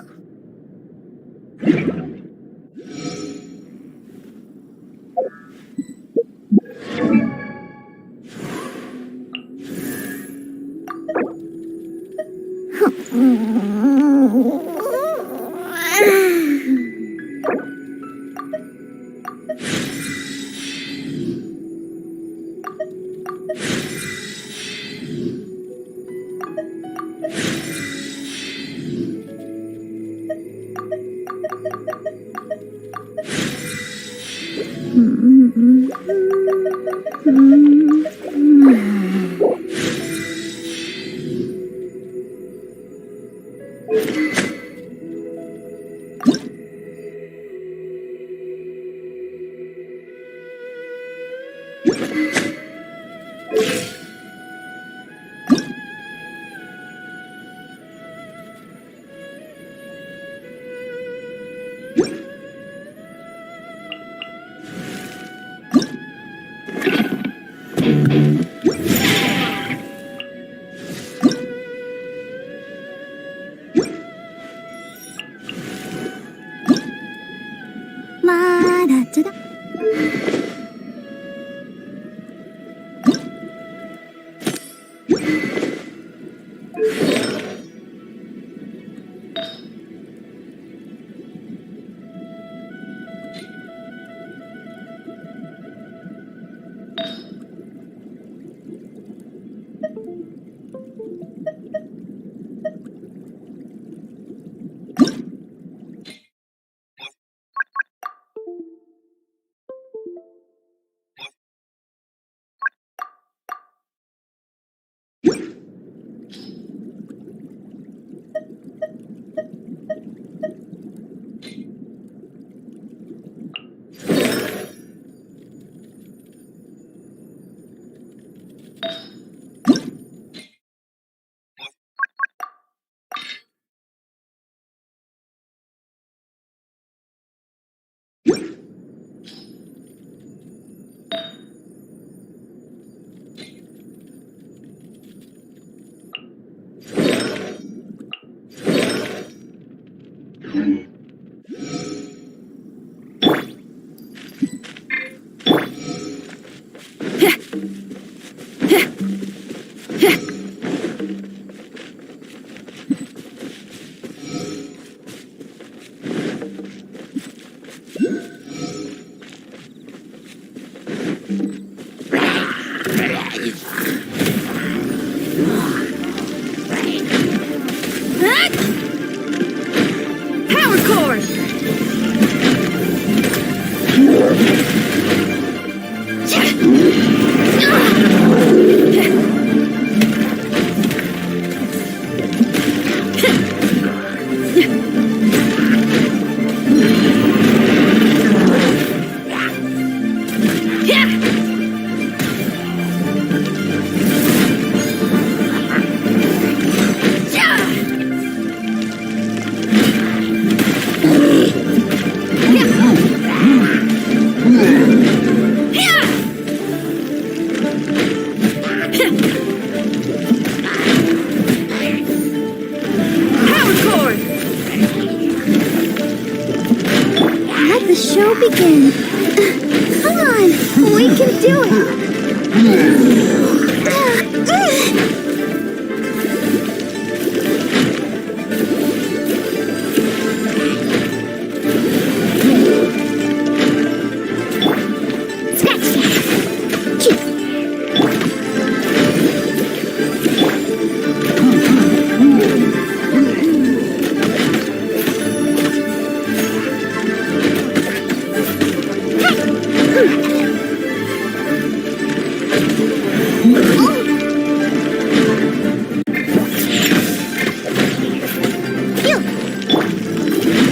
Power cord! Power cord! Let the show begin. Come on, we can do it.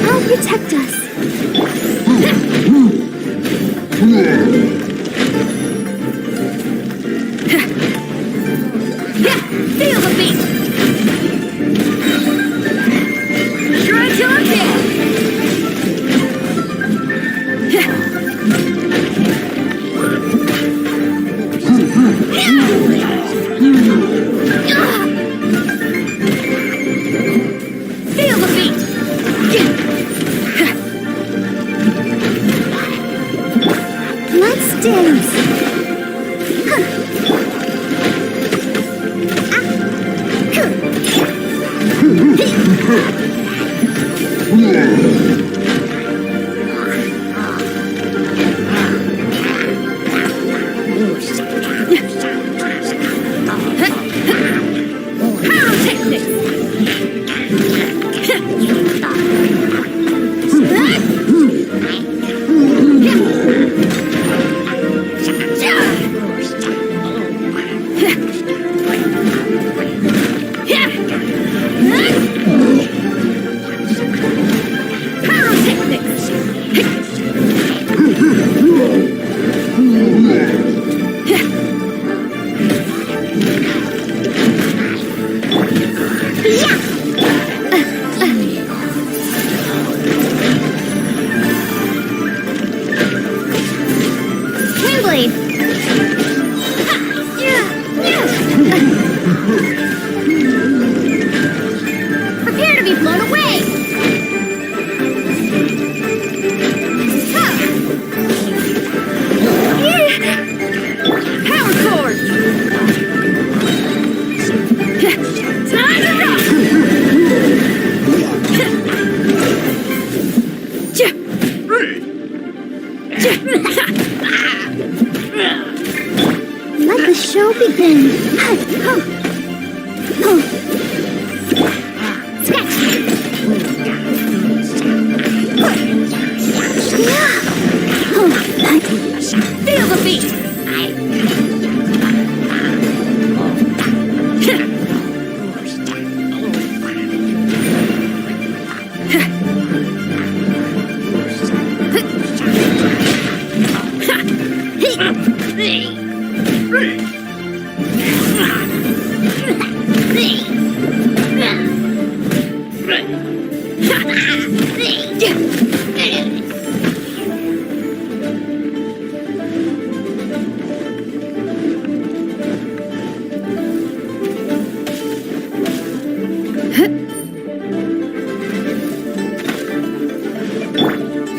I'll protect us. Feel the beat! Try till I'm dead! Feel the beat! Let's dance. Prepare to be blown away! Power cord! Time to Let the show begin. feel the beat!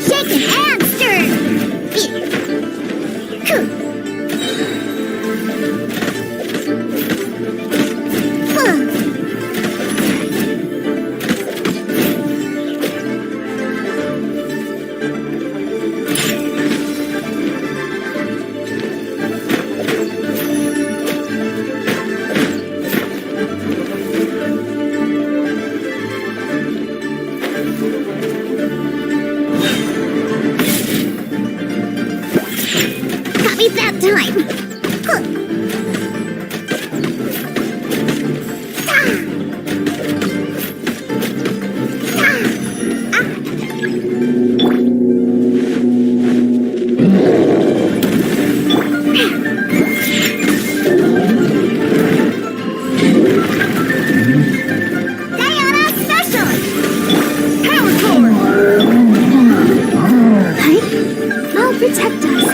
Shake it and stir. me that time. Protect us.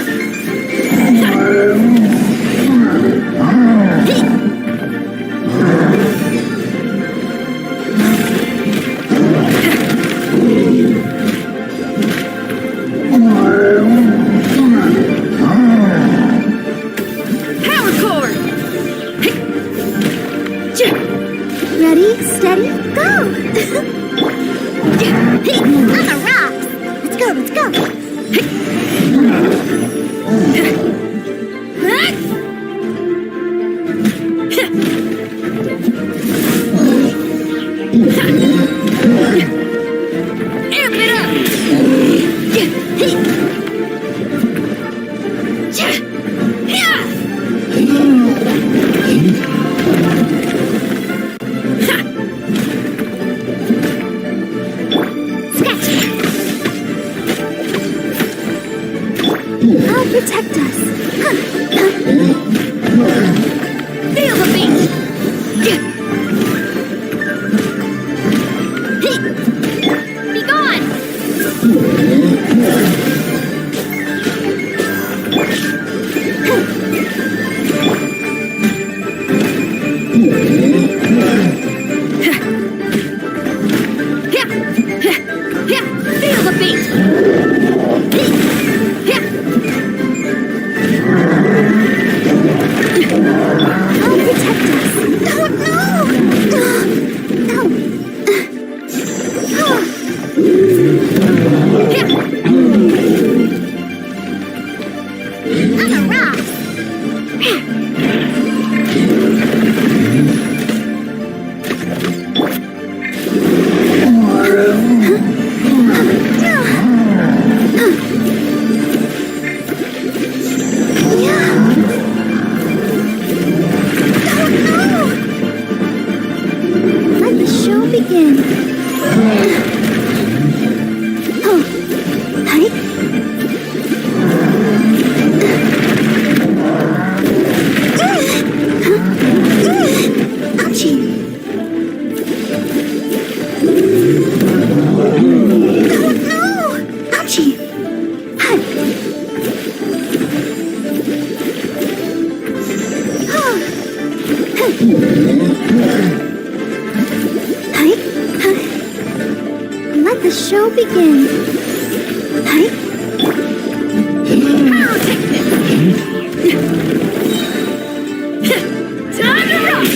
Power cord! Ready, steady, go! On the rocks! Let's go, let's go! Amp it I'll protect us. Feel the beat! Be gone! Feel the beat! I'll protect us. Oh, no! On the rocks! Let the show begin. Oh, hi. Ouchie. Oh no! Ouchie. Hi. Hi. Let the show begin. Hi. I'll take this! Time to rock!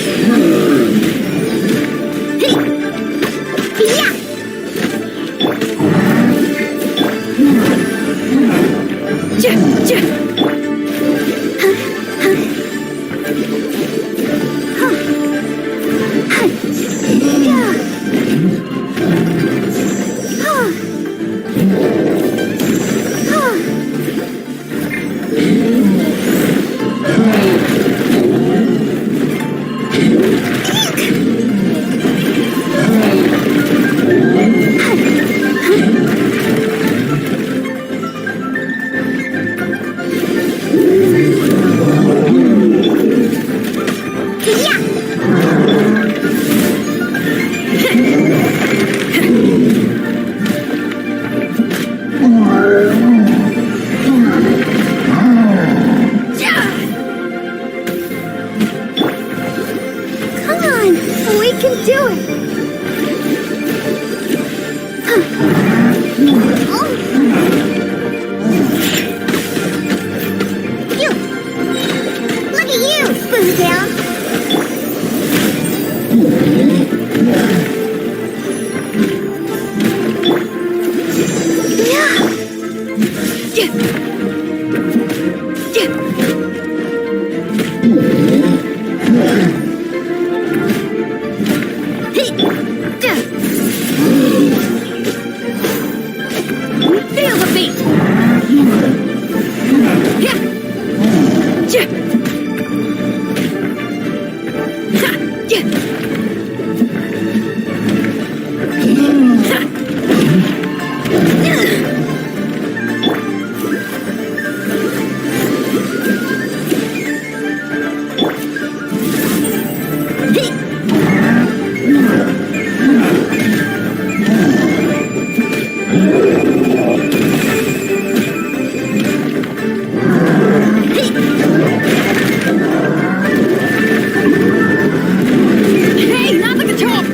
Come on, we can do it. Look at you, Spoontail! Hey, not like a top!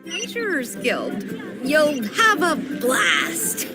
Adventurers Guild. You'll have a blast.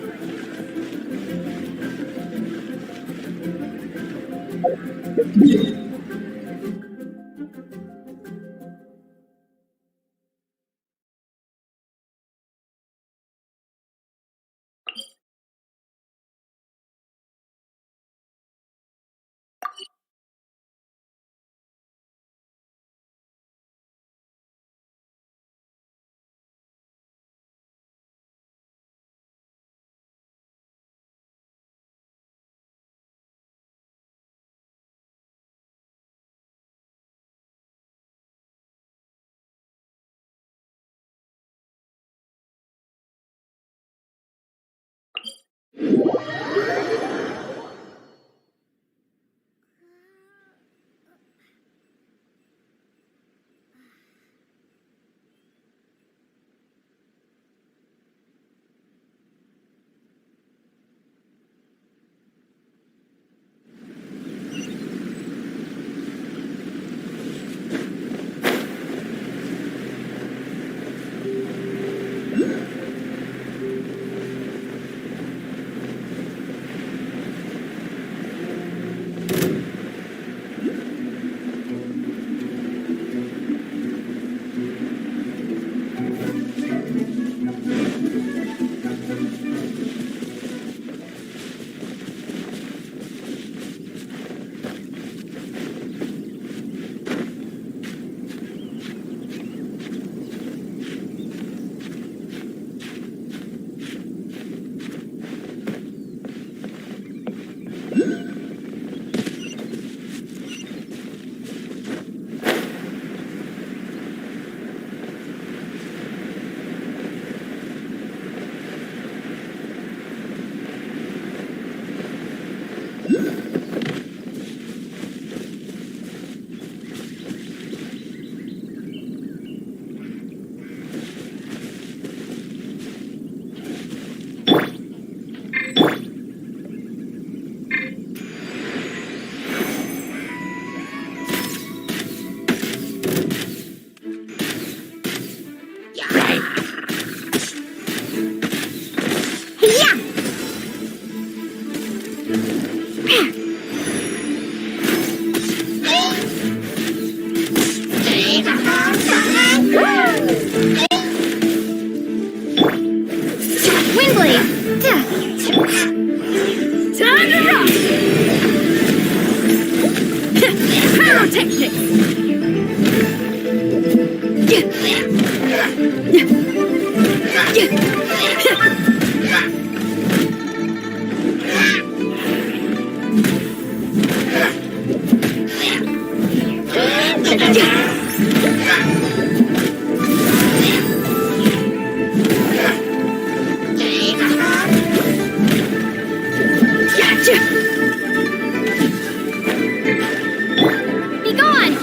Windblade! Time to rock! Pyrotechnics! Be gone!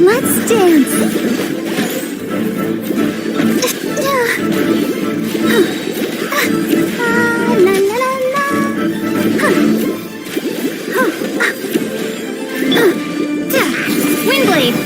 Let's dance. La la la la. Windblade!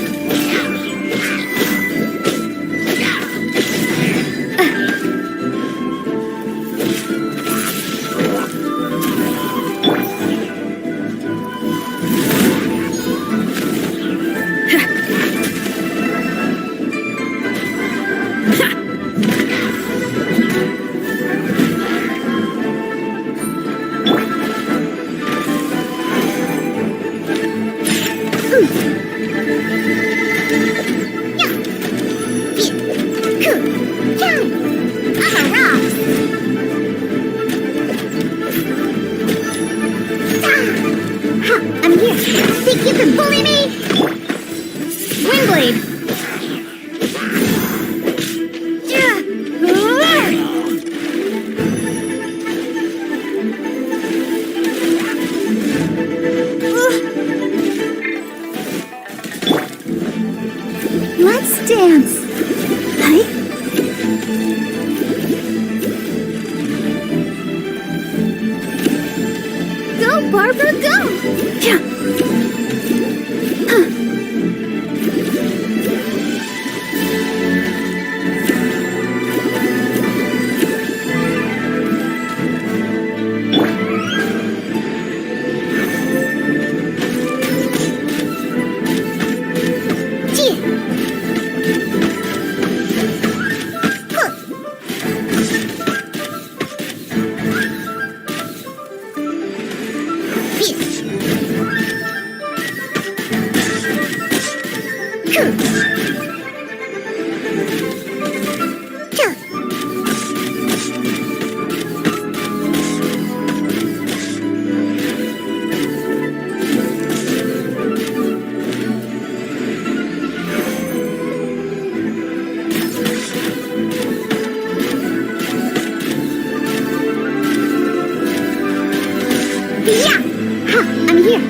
I'm here. Think you can bully me? Windblade! Let's dance. Hi. Go, Barbara, go! Yeah! Ha, I'm here.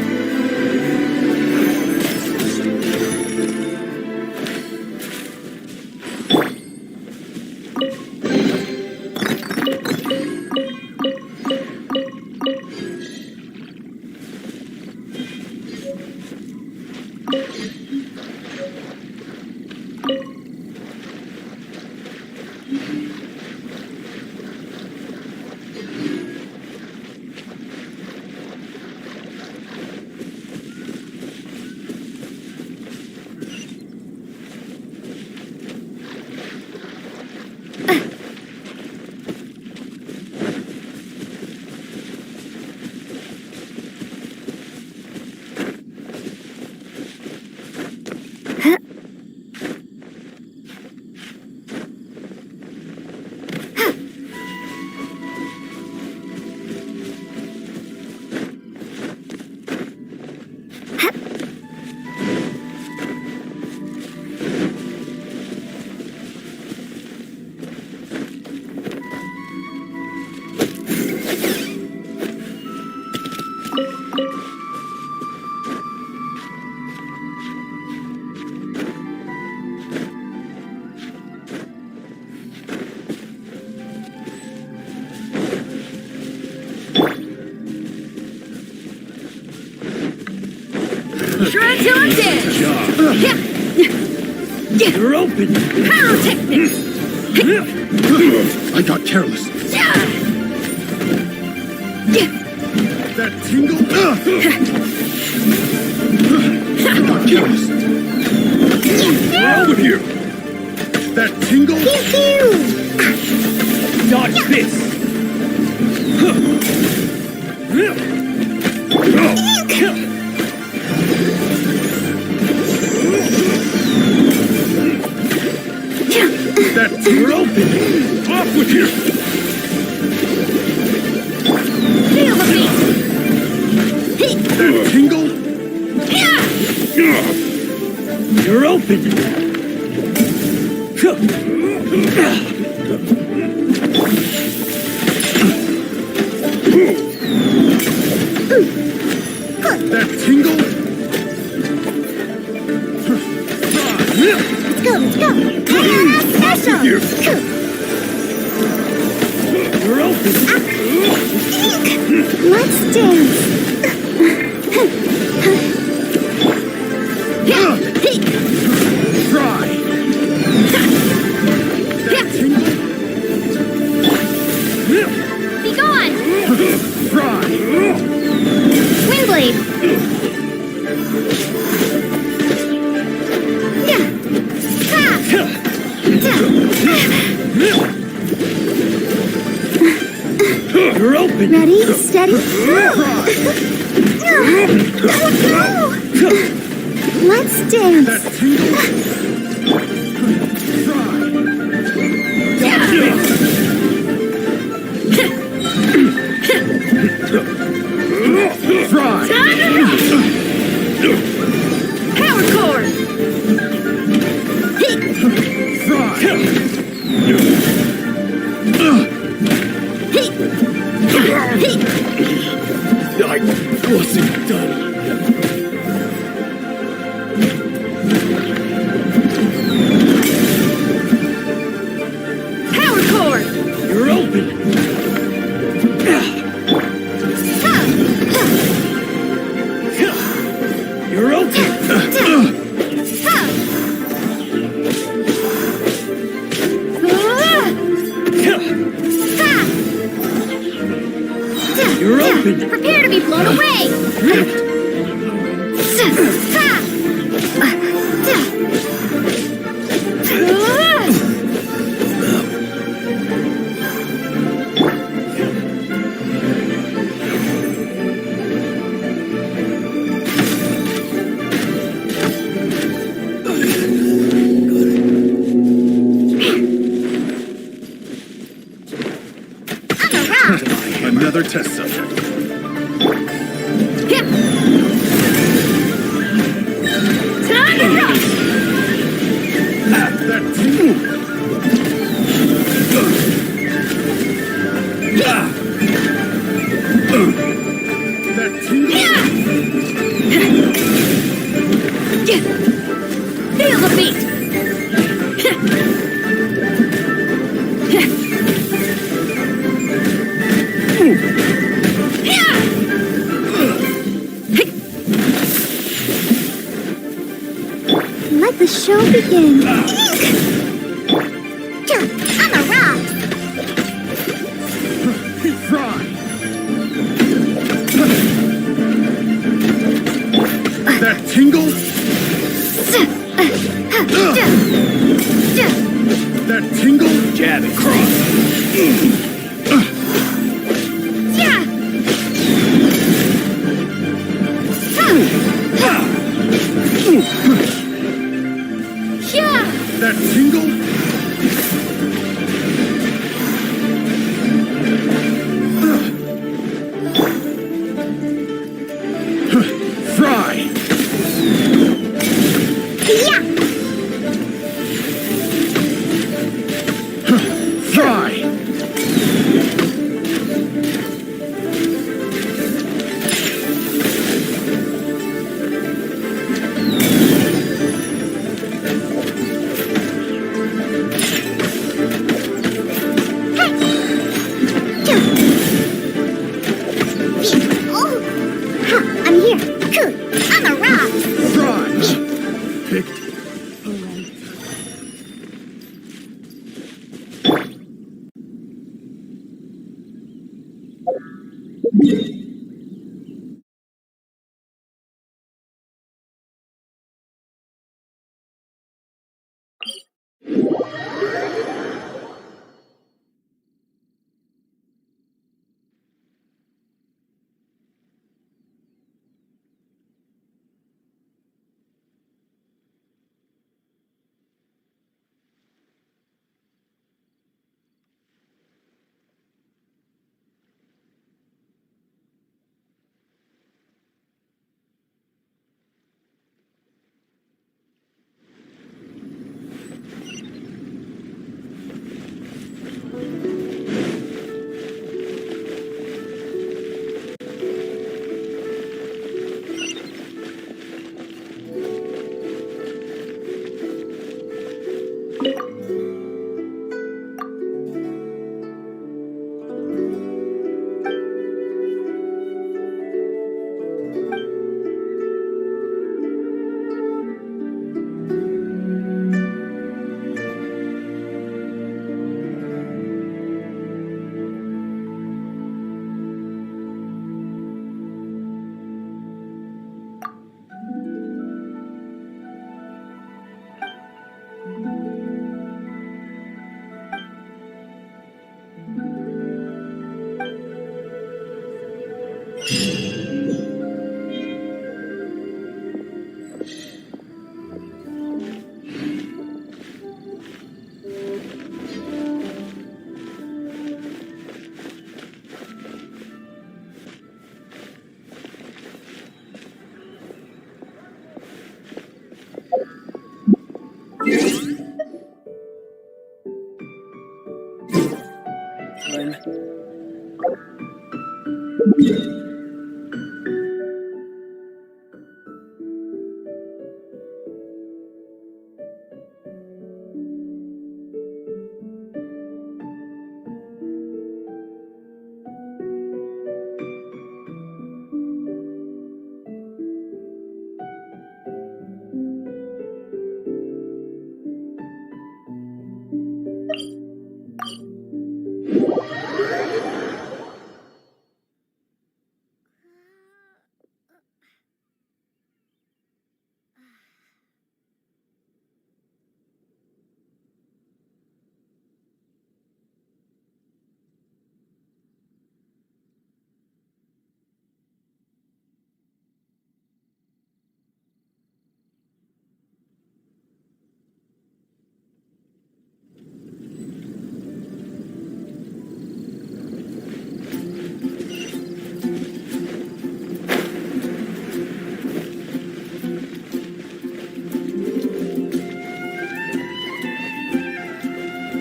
Try till I'm dead! Yeah. You're open. Pyrotechnics! I got careless. That tingle. I got careless. Over here. That tingle. Pew pew! Dodge this. That you're open. Off with you. Feel the beat! That tingle. You're open. That tingle. Let's go! Special! You. You're open. Let's dance! Try. Be gone! Try. Windblade! You're open. Ready, steady, let's dance! Try. Power cord! I wasn't done. Power cord! You're open. You're open. You're open. Prepare to be blown away! Another test subject. Time to rock! That tingle. That tingle. Feel the beat! Let the show begin! On the rock! Try. That tingle. That tingle. Jab and cross. Yeah! Yeah! That tingle. Fry. Yeah! Fry. I'm here! On the rock! Fry. Picked.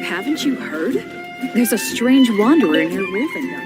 Haven't you heard? There's a strange wanderer near Rivendell.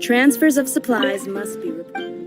Transfers of supplies must be reported.